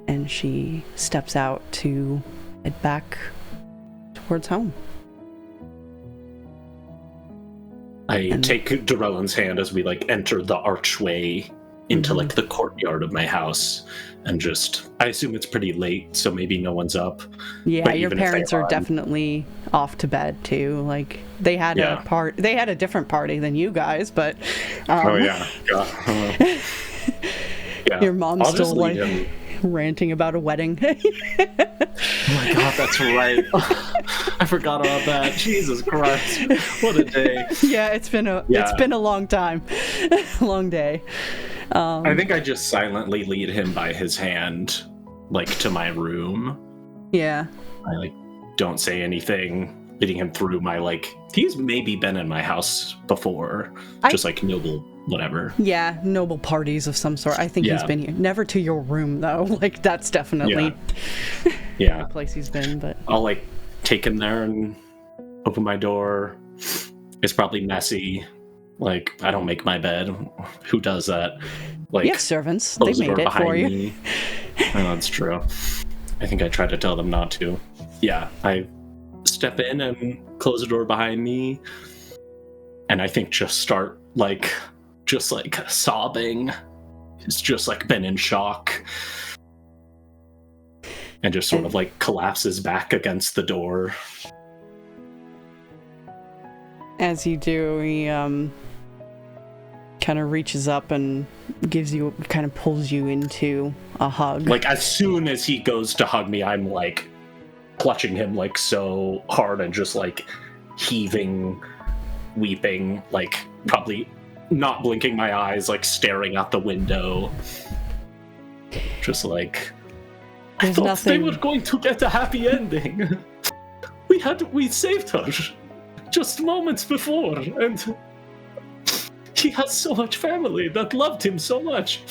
And she steps out to head back towards home. I take Durellin's hand as we enter the archway into the courtyard of my house, and I assume it's pretty late, so maybe no one's up. Yeah, your parents are definitely off to bed too. Like they had a different party than you guys, but yeah. Your mom's still ranting about a wedding. Oh my god, that's right. I forgot about that. Jesus Christ, what a day. Yeah, it's been a long time. Long day. I think I just silently lead him by his hand to my room. Yeah. I don't say anything, leading him through my he's maybe been in my house before. Just noble whatever. Yeah, noble parties of some sort. I think he's been here. Never to your room though. That's definitely the place he's been, but I'll take him there and open my door. It's probably messy. I don't make my bed. Who does that? You have servants. They made it for you. Me. Oh, that's true. I think I tried to tell them not to. Yeah, I step in and close the door behind me, and I think just start sobbing. It's just been in shock, and just sort of collapses back against the door. As you do, he kind of reaches up and pulls you into a hug. As soon as he goes to hug me, I'm clutching him so hard and just heaving, weeping, probably not blinking my eyes, staring out the window. Just I thought they were going to get a happy ending. We saved her just moments before, and he has so much family that loved him so much.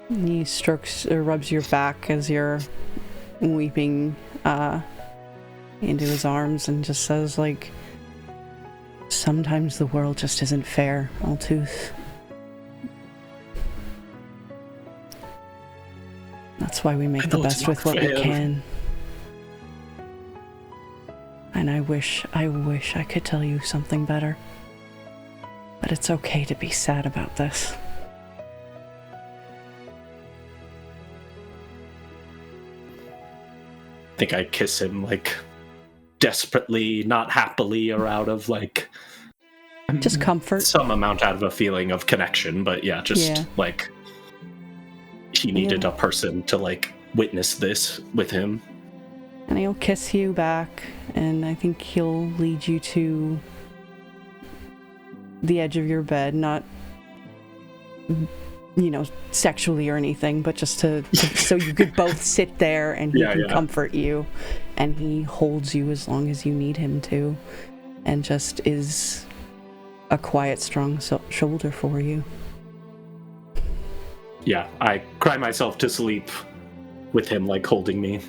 He strokes or rubs your back as you're weeping into his arms and just says, sometimes the world just isn't fair, Altooth. That's why we make the best with what we can. And I wish I could tell you something better. But it's okay to be sad about this. I think I kiss him desperately, not happily, or out of just comfort. Some amount out of a feeling of connection, but he needed a person to witness this with him. And he'll kiss you back, and I think he'll lead you to the edge of your bed, not sexually or anything, but just to so you could both sit there and he can comfort you, and he holds you as long as you need him to, and just is a quiet, strong shoulder for you. Yeah, I cry myself to sleep with him holding me.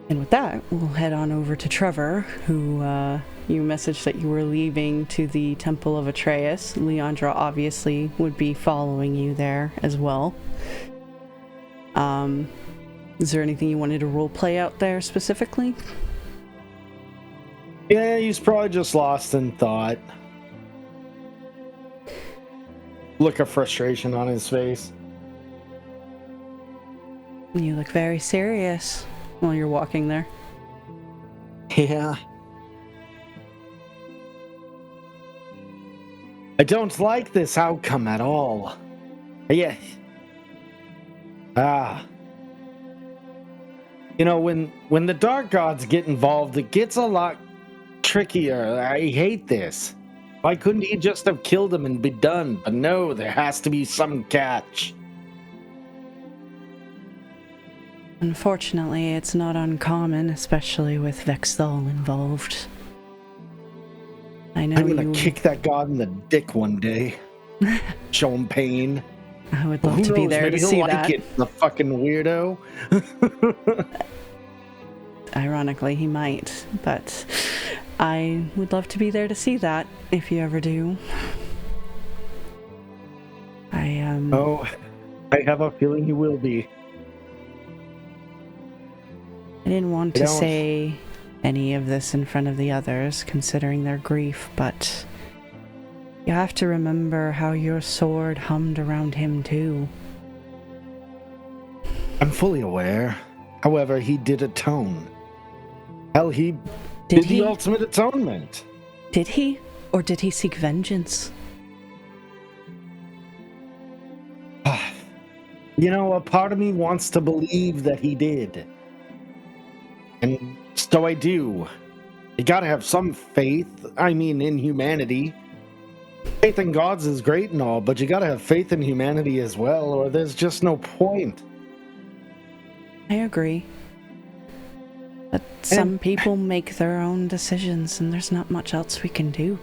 And with that, we'll head on over to Trevor, who you messaged that you were leaving to the Temple of Atreus. Leandra obviously would be following you there as well. Is there anything you wanted to roleplay out there specifically? Yeah, he's probably just lost in thought. Look of frustration on his face. You look very serious while you're walking there. Yeah. I don't like this outcome at all. Yeah. You know, when the dark gods get involved, it gets a lot trickier. I hate this. Why couldn't he just have killed him and be done? But no, there has to be some catch. Unfortunately, it's not uncommon, especially with Vexthal involved. I know I'm gonna kick that god in the dick one day. Show him pain. I would love to be there Maybe to see he'll that. like it, the fucking weirdo. Ironically, he might, but I would love to be there to see that if you ever do. Oh, I have a feeling he will be. I didn't want to say any of this in front of the others, considering their grief, but you have to remember how your sword hummed around him too. I'm fully aware. However, he did atone. Hell, he did the ultimate atonement. Did he? Or did he seek vengeance? You know, a part of me wants to believe that he did. And so I do. You gotta have some faith, in humanity. Faith in gods is great and all, but you gotta have faith in humanity as well, or there's just no point. I agree. But some people make their own decisions, and there's not much else we can do.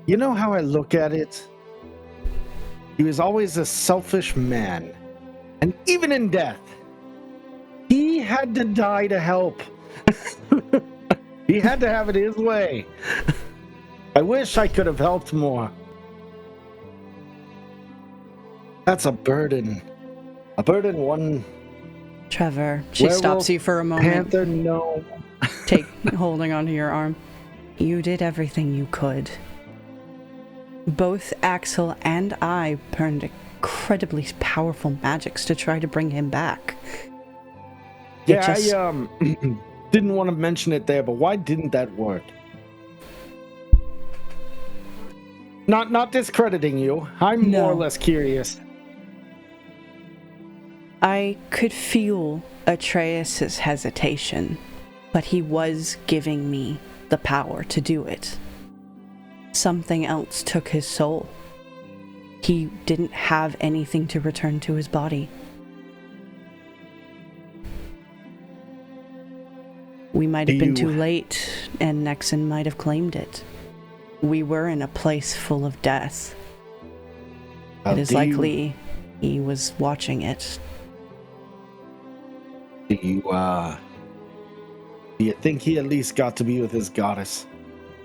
You know how I look at it? He was always a selfish man. And even in death, he had to die to help. He had to have it his way. I wish I could have helped more. That's a burden. A burden one... Trevor, she stops you for a moment. Panther, no. Holding onto your arm. You did everything you could. Both Axel and I burned incredibly powerful magics to try to bring him back. I didn't want to mention it there, but why didn't that work? Not discrediting you. I'm more or less curious. I could feel Atreus' hesitation, but he was giving me the power to do it. Something else took his soul. He didn't have anything to return to his body. We might have been too late, and Nexon might have claimed it. We were in a place full of death. It is likely he was watching it. Do you think he at least got to be with his goddess?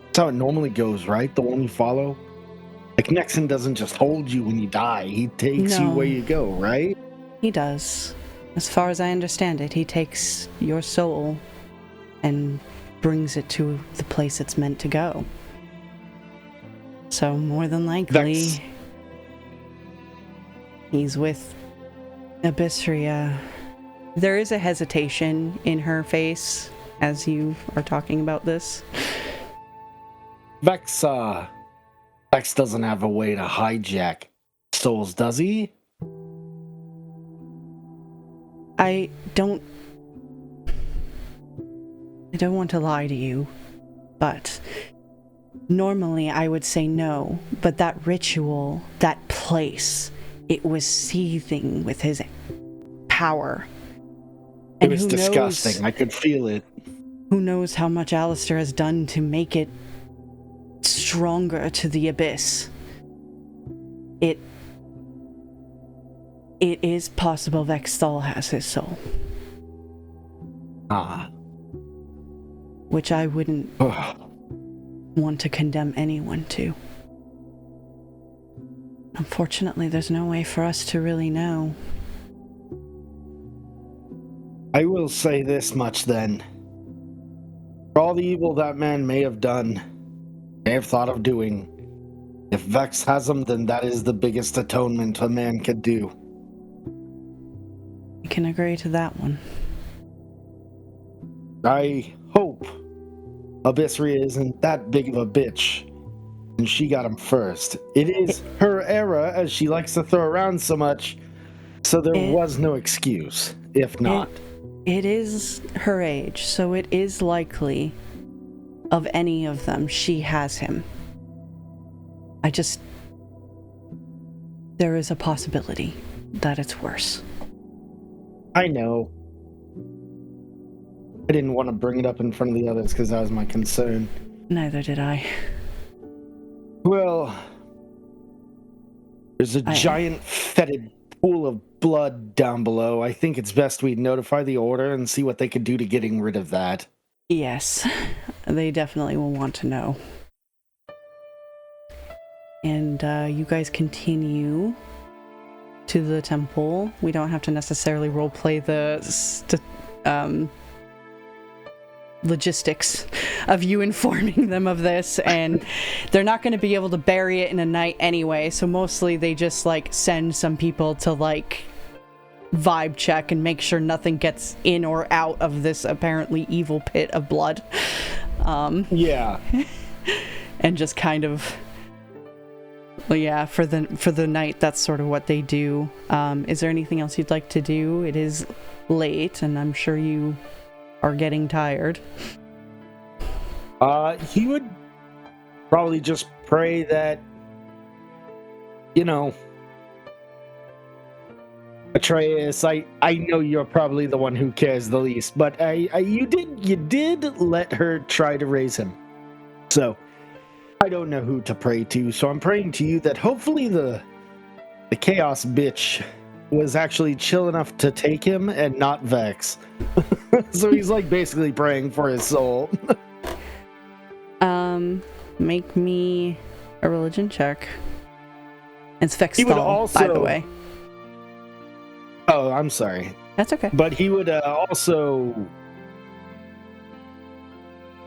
That's how it normally goes, right? The one you follow? Like, Nexon doesn't just hold you when you die. He takes you where you go, right? He does. As far as I understand it, he takes your soul and brings it to the place it's meant to go. So, more than likely, he's with Abyssria. There is a hesitation in her face as you are talking about this. Vex doesn't have a way to hijack souls, does he? I don't want to lie to you, but normally I would say no, but that ritual, that place, it was seething with his power. It was disgusting. I could feel it. Who knows how much Aleister has done to make it stronger to the abyss. It is possible Vexthal has his soul. Which I wouldn't want to condemn anyone to. Unfortunately, there's no way for us to really know. I will say this much then. For all the evil that man may have done, may have thought of doing, if Vex has him, then that is the biggest atonement a man could do. I can agree to that one. I hope Abyssria isn't that big of a bitch, and she got him first. It is her era, as she likes to throw around so much, so there was no excuse, if not. It is her age, so it is likely of any of them she has him. There is a possibility that it's worse. I know. I didn't want to bring it up in front of the others because that was my concern. Neither did I. Well, there's a giant fetid pool of blood down below. I think it's best we notify the Order and see what they could do to getting rid of that. Yes, they definitely will want to know. And you guys continue to the temple. We don't have to necessarily roleplay the logistics of you informing them of this, and they're not going to be able to bury it in a night anyway, so mostly they just like send some people to like vibe check and make sure nothing gets in or out of this apparently evil pit of blood. Yeah. And just kind of, well, yeah, for the night, that's sort of what they do. Is there anything else you'd like to do? It is late, and I'm sure you are getting tired. He would probably just pray that, Atreus, I know you're probably the one who cares the least, but you did let her try to raise him. So I don't know who to pray to, so I'm praying to you that hopefully the chaos bitch was actually chill enough to take him and not vex. So he's like basically praying for his soul. Make me a religion check. It's Vexthal, by the way. Oh, I'm sorry. That's okay. But he would also,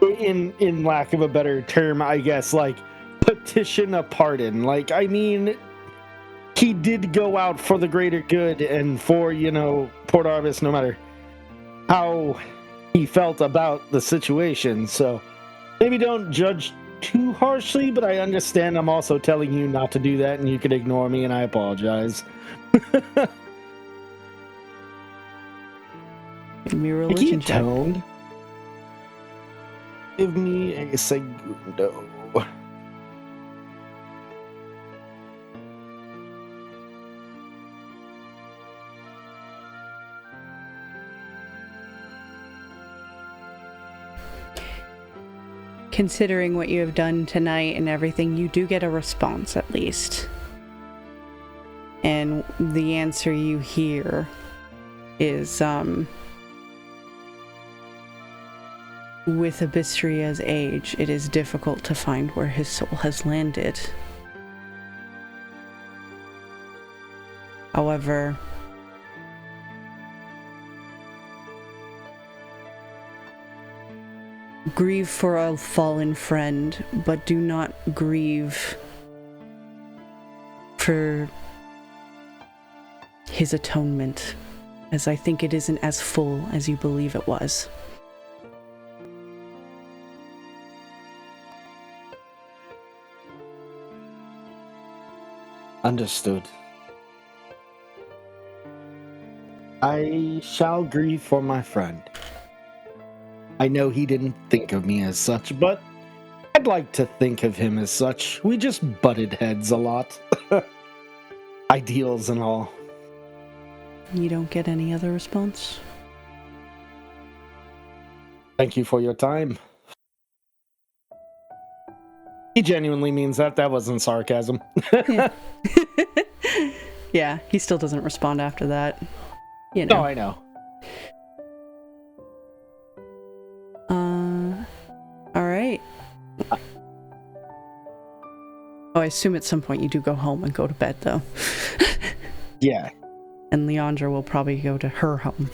in lack of a better term, I guess, like, petition a pardon. Like, I mean, he did go out for the greater good and for, Port Arbus, no matter how he felt about the situation. So maybe don't judge too harshly, but I understand I'm also telling you not to do that, and you could ignore me, and I apologize. Give me a religion check. Toned. Give me a segundo. Considering what you have done tonight and everything, you do get a response at least. And the answer you hear is, with Abystria's age, it is difficult to find where his soul has landed. However, grieve for a fallen friend, but do not grieve for his atonement, as I think it isn't as full as you believe it was. Understood. I shall grieve for my friend. I know he didn't think of me as such, but I'd like to think of him as such. We just butted heads a lot. Ideals and all. You don't get any other response? Thank you for your time. He genuinely means that. That wasn't sarcasm. Yeah. Yeah, he still doesn't respond after that. No, I know. Alright. Oh, I assume at some point you do go home and go to bed, though. Yeah. And Leandra will probably go to her home,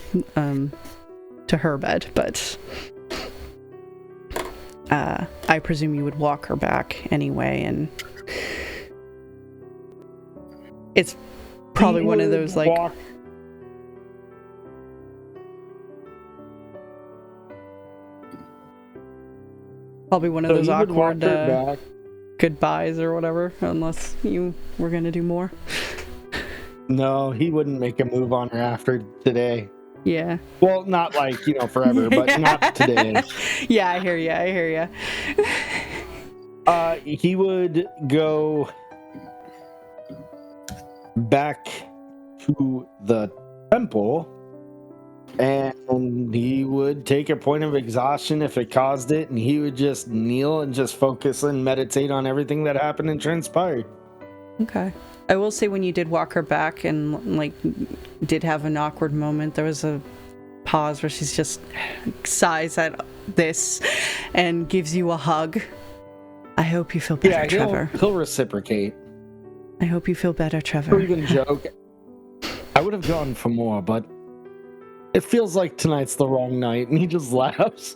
to her bed, but I presume you would walk her back anyway, and it's probably one of those, like... Probably one of those awkward goodbyes or whatever, unless you were going to do more. No, he wouldn't make a move on her after today. Yeah. Well, not like, forever, but not today. Yeah, I hear you. He would go back to the temple, and he would take a point of exhaustion if it caused it, and he would just kneel and just focus and meditate on everything that happened and transpired. Okay. I will say when you did walk her back and did have an awkward moment, there was a pause where she's just sighs at this and gives you a hug. I hope you feel better, Trevor. He'll reciprocate. I hope you feel better, Trevor. Or even joke. I would have gone for more, but it feels like tonight's the wrong night, and he just laughs.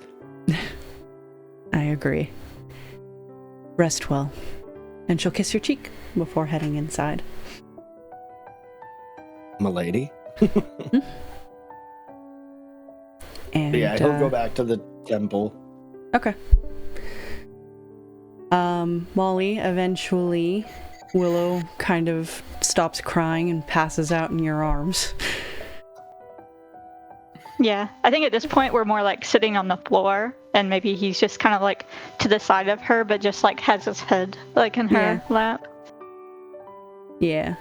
I agree. Rest well. And she'll kiss your cheek before heading inside. M'lady. And yeah, he'll go back to the temple. Okay. Molly, eventually, Willow kind of stops crying and passes out in your arms. Yeah, I think at this point we're more like sitting on the floor, and maybe he's just kind of like to the side of her, but just like has his head like in her lap. Yeah.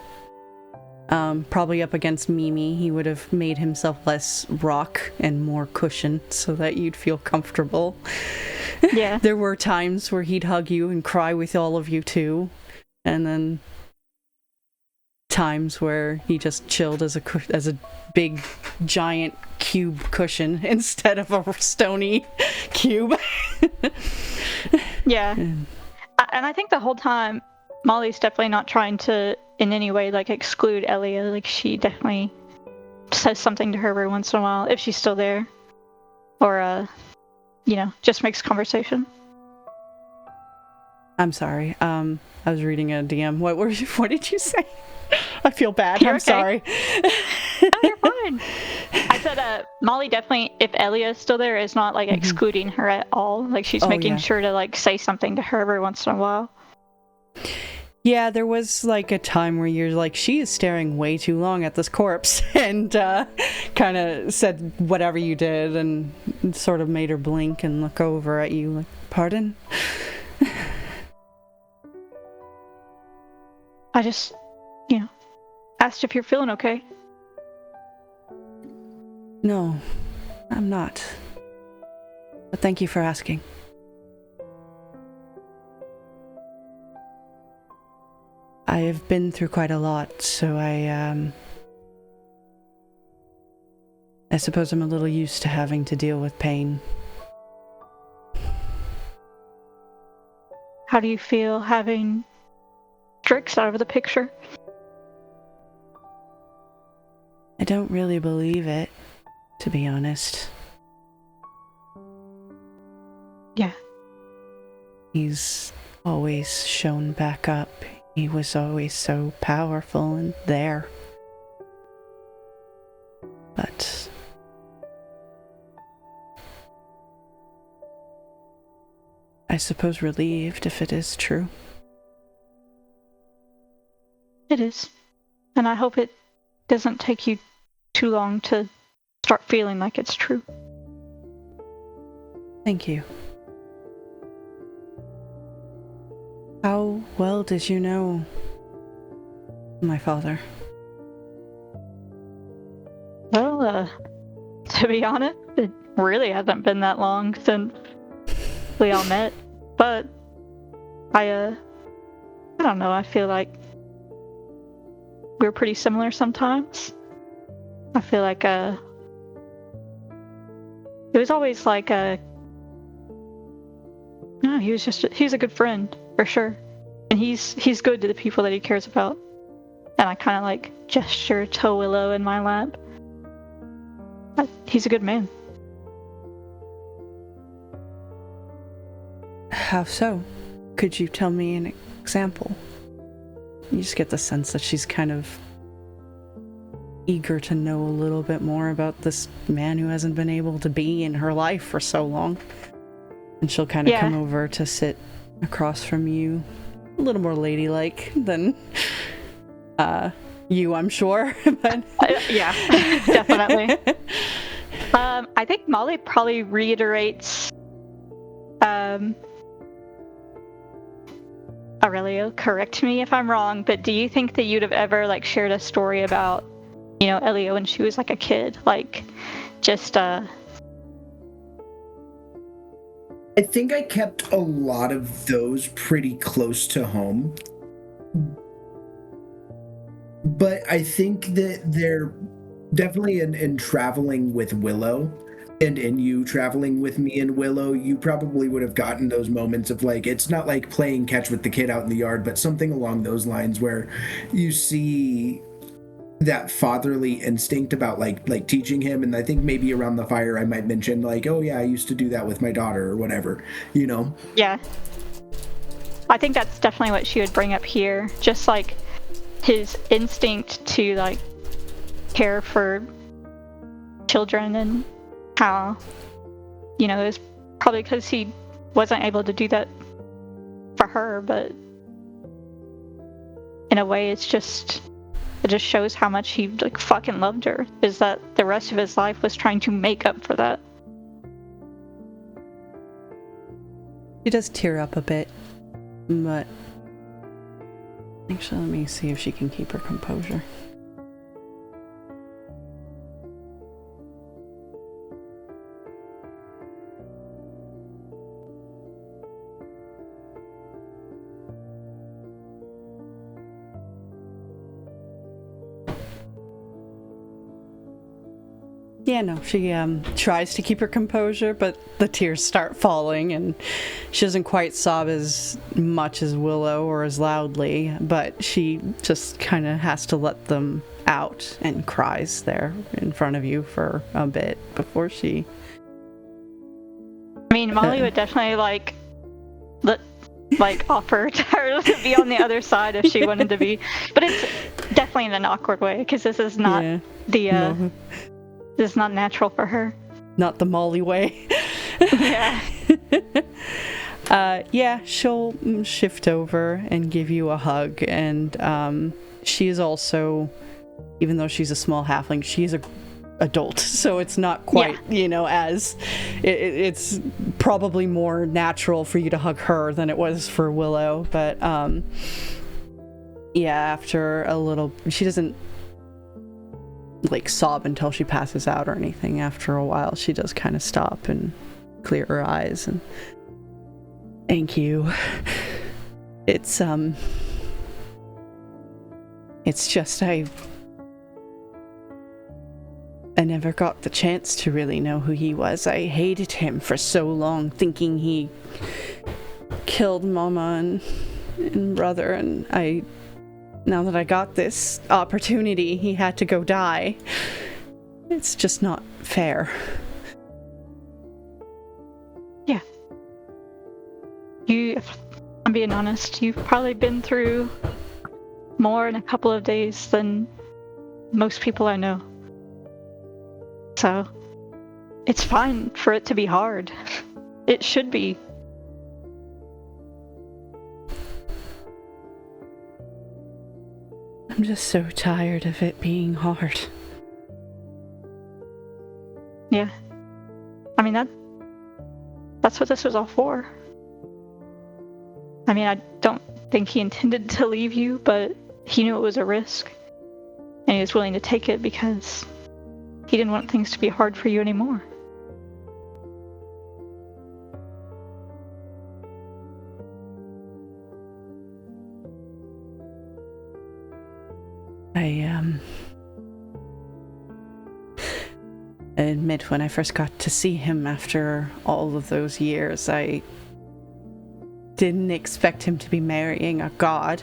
Probably up against Mimi, he would have made himself less rock and more cushion so that you'd feel comfortable. Yeah. There were times where he'd hug you and cry with all of you too, and then times where he just chilled as a big giant cube cushion instead of a stony cube. Yeah. And I think the whole time Molly's definitely not trying to in any way like exclude Elia. Like she definitely says something to her every once in a while if she's still there, or just makes conversation. I'm sorry. I was reading a DM. What did you say? I feel bad. You're I'm okay. Sorry. No, you're fine. I said Molly definitely, if Elia's still there, is not like excluding her at all. Like she's making sure to like say something to her every once in a while. Yeah, there was like a time where you're like, she is staring way too long at this corpse, and kind of said whatever you did and sort of made her blink and look over at you like, pardon? I just, asked if you're feeling okay. No, I'm not. But thank you for asking. I have been through quite a lot, so I suppose I'm a little used to having to deal with pain. How do you feel having Stryx out of the picture? I don't really believe it, to be honest. Yeah. He's always shown back up. He was always so powerful and there. But I suppose relieved if it is true. It is. And I hope it doesn't take you too long to start feeling like it's true. Thank you. How well did you know my father? Well, to be honest, it really hasn't been that long since we all met. But I don't know, I feel like we're pretty similar sometimes. I feel like it was always like no, he's a good friend for sure, and he's good to the people that he cares about. And I kind of like gesture to Willow in my lap. He's a good man. How so? Could you tell me an example? You just get the sense that she's kind of eager to know a little bit more about this man who hasn't been able to be in her life for so long. And she'll kind of come over to sit across from you, a little more ladylike than you, I'm sure. But Yeah, definitely. I think Molly probably reiterates. Aurelio, correct me if I'm wrong, but do you think that you'd have ever like shared a story about, Elio when she was like a kid, like just I think I kept a lot of those pretty close to home. But I think that they're definitely in traveling with Willow and in you traveling with me and Willow, you probably would have gotten those moments of like, it's not like playing catch with the kid out in the yard, but something along those lines where you see that fatherly instinct about like teaching him. And I think maybe around the fire I might mention like, oh yeah, I used to do that with my daughter or whatever, Yeah. I think that's definitely what she would bring up here. Just like his instinct to like care for children and how, it was probably because he wasn't able to do that for her, but in a way it just shows how much he like fucking loved her, is that the rest of his life was trying to make up for that. she does tear up a bit, but actually let me see if she can keep her composure. Yeah, no, she tries to keep her composure, but the tears start falling, and she doesn't quite sob as much as Willow or as loudly, but she just kind of has to let them out and cries there in front of you for a bit before she... I mean, Molly would definitely offer to her to be on the other side if she wanted to be, but it's definitely in an awkward way because this is not no. This is not natural for her. Not the Molly way. Yeah. Yeah, she'll shift over and give you a hug, and she is also, even though she's a small halfling, she's a adult, so it's not quite, as it's probably more natural for you to hug her than it was for Willow, but after a little, she doesn't like sob until she passes out or anything. After a while she does kind of stop and clear her eyes and thank you. It's just I never got the chance to really know who he was. I hated him for so long, thinking he killed Mama and brother, and now that I got this opportunity, he had to go die. It's just not fair. Yeah. I'm being honest, you've probably been through more in a couple of days than most people I know. So, it's fine for it to be hard. It should be. I'm just so tired of it being hard. Yeah. I mean, that's what this was all for. I mean, I don't think he intended to leave you, but he knew it was a risk. And he was willing to take it because he didn't want things to be hard for you anymore. I admit when I first got to see him after all of those years, I didn't expect him to be marrying a god.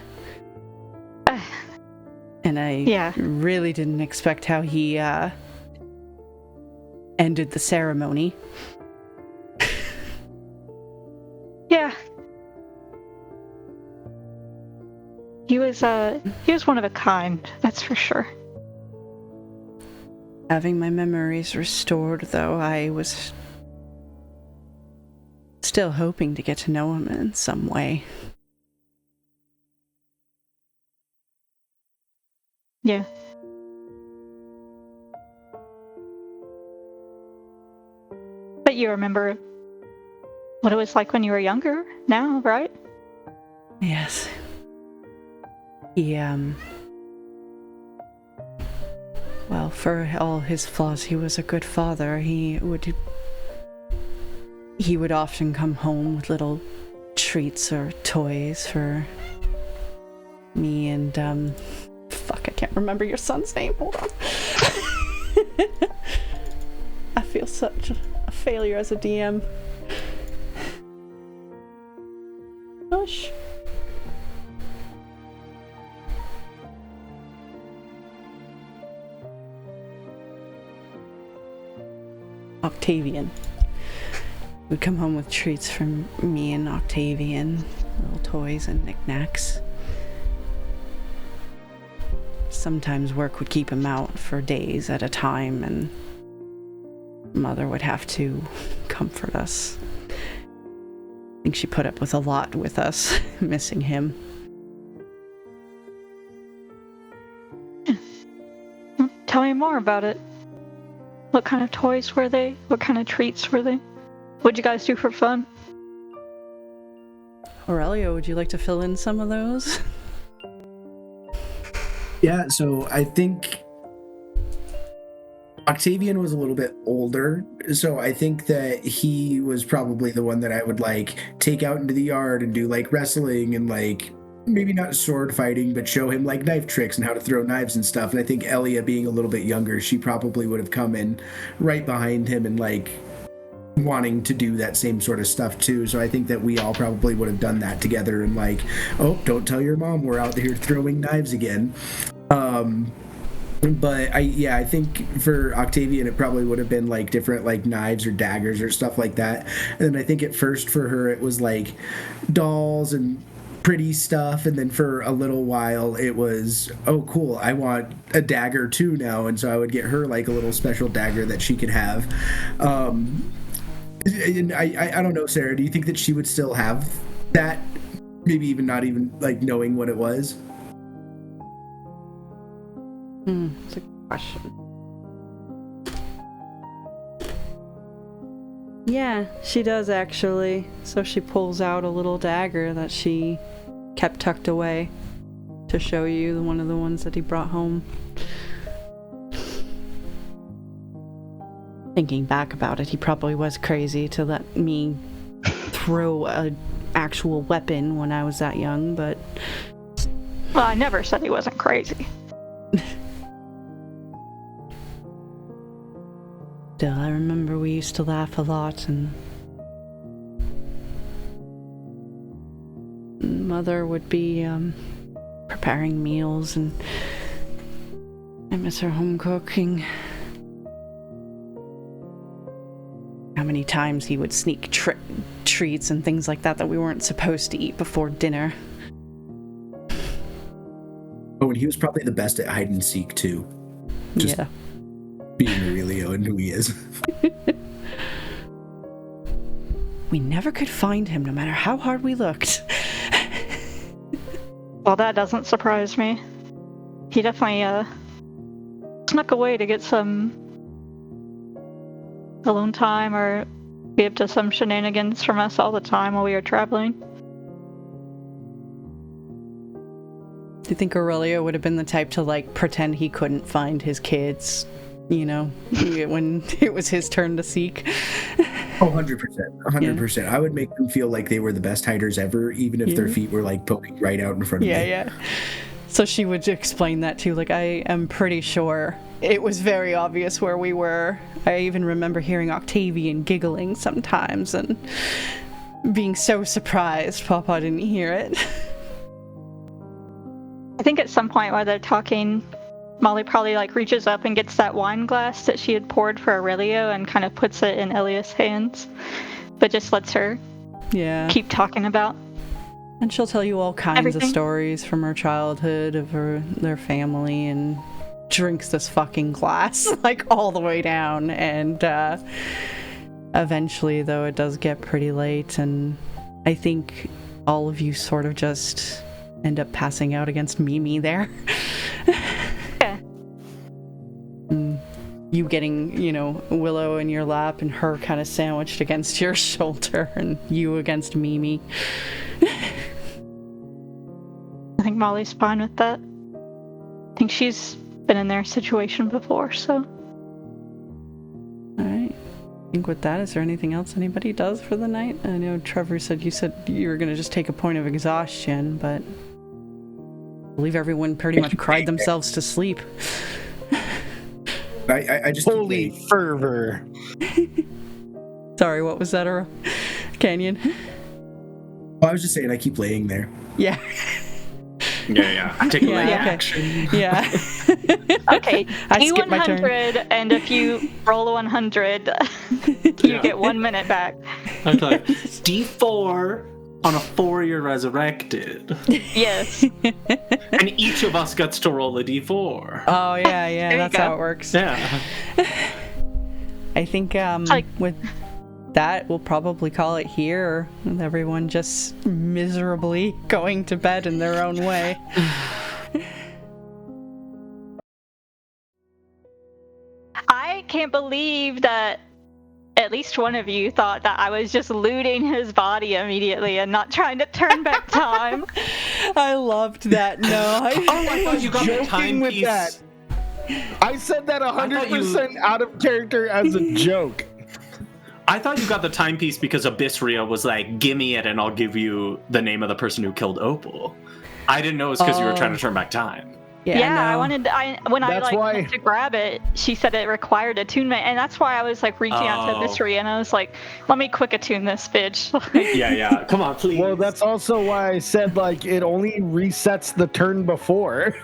And I really didn't expect how he ended the ceremony. Yeah. He was one of a kind, that's for sure. Having my memories restored, though, I was still hoping to get to know him in some way. Yeah. But you remember what it was like when you were younger now, right? Yes. He, well, for all his flaws, he was a good father. He would often come home with little treats or toys for me and, fuck, I can't remember your son's name. Hold on. I feel such a failure as a DM. Gosh. Octavian. We'd come home with treats from me and Octavian, little toys and knickknacks. Sometimes work would keep him out for days at a time, and Mother would have to comfort us. I think she put up with a lot with us, missing him. Tell me more about it. What kind of toys were they? What kind of treats were they? What'd you guys do for fun? Aurelio, would you like to fill in some of those? Yeah, so I think Octavian was a little bit older, so I think that he was probably the one that I would like take out into the yard and do like wrestling and like maybe not sword fighting, but show him like knife tricks and how to throw knives and stuff. And I think Elia, being a little bit younger, she probably would have come in right behind him and like wanting to do that same sort of stuff too. So I think that we all probably would have done that together and like, oh, don't tell your mom we're out here throwing knives again. But I think for Octavian it probably would have been like different like knives or daggers or stuff like that. And then I think at first for her it was like dolls and pretty stuff, and then for a little while it was, oh cool, I want a dagger too now, and so I would get her like a little special dagger that she could have. And I don't know, Sarah, do you think that she would still have that, maybe even not even like knowing what it was? That's a good question. Yeah, she does actually. So she pulls out a little dagger that she kept tucked away to show you, one of the ones that he brought home. Thinking back about it, he probably was crazy to let me throw an actual weapon when I was that young, but... Well, I never said he wasn't crazy. Still, I remember we used to laugh a lot, and Mother would be preparing meals, and I miss her home cooking. How many times he would sneak treats and things like that we weren't supposed to eat before dinner. Oh, and he was probably the best at hide and seek too. Just yeah. Being Aurelio and who he is. We never could find him, no matter how hard we looked. Well, that doesn't surprise me. He definitely snuck away to get some alone time or be up to some shenanigans from us all the time while we were traveling. Do you think Aurelio would have been the type to like pretend he couldn't find his kids, you know, when it was his turn to seek? Oh, 100%. 100%. Yeah. I would make them feel like they were the best hiders ever, even if their feet were like poking right out in front of me. Yeah. So she would explain that too. Like, I am pretty sure it was very obvious where we were. I even remember hearing Octavian giggling sometimes and being so surprised Papa didn't hear it. I think at some point while they're talking, Molly probably like reaches up and gets that wine glass that she had poured for Aurelio and kind of puts it in Elia's hands, but just lets her keep talking about. And she'll tell you all kinds of stories from her childhood, of their family, and drinks this fucking glass like all the way down. And eventually, though, it does get pretty late, and I think all of you sort of just end up passing out against Mimi there. you getting, Willow in your lap and her kind of sandwiched against your shoulder and you against Mimi. I think Molly's fine with that. I think she's been in their situation before, so. Alright. I think with that, is there anything else anybody does for the night? I know Trevor said you were going to just take a point of exhaustion, but I believe everyone pretty much cried themselves to sleep. I just Holy fervor. Sorry, what was that, Canyon? Well, I was just saying I keep laying there. Yeah. Yeah. Take a leg okay. action. Yeah. Okay, I skipped my turn. D100, and if you roll a 100, you get 1 minute back. Okay. D4 on a 4 you're resurrected. Yes. And each of us gets to roll a D4. Oh, yeah, that's how it works. Yeah. I think with that, we'll probably call it here, with everyone just miserably going to bed in their own way. I can't believe that at least one of you thought that I was just looting his body immediately and not trying to turn back time. I loved that. No, I thought you got the timepiece. That. I said that 100% out of character as a joke. I thought you got the timepiece because Abyssria was like, gimme it and I'll give you the name of the person who killed Opal. I didn't know it was because you were trying to turn back time. Yeah, when That's I why... went to grab it, she said it required attunement, and that's why I was like reaching out to Abyssria, and I was like, let me quick attune this bitch. Yeah. Come on, please. Well, that's also why I said like it only resets the turn before.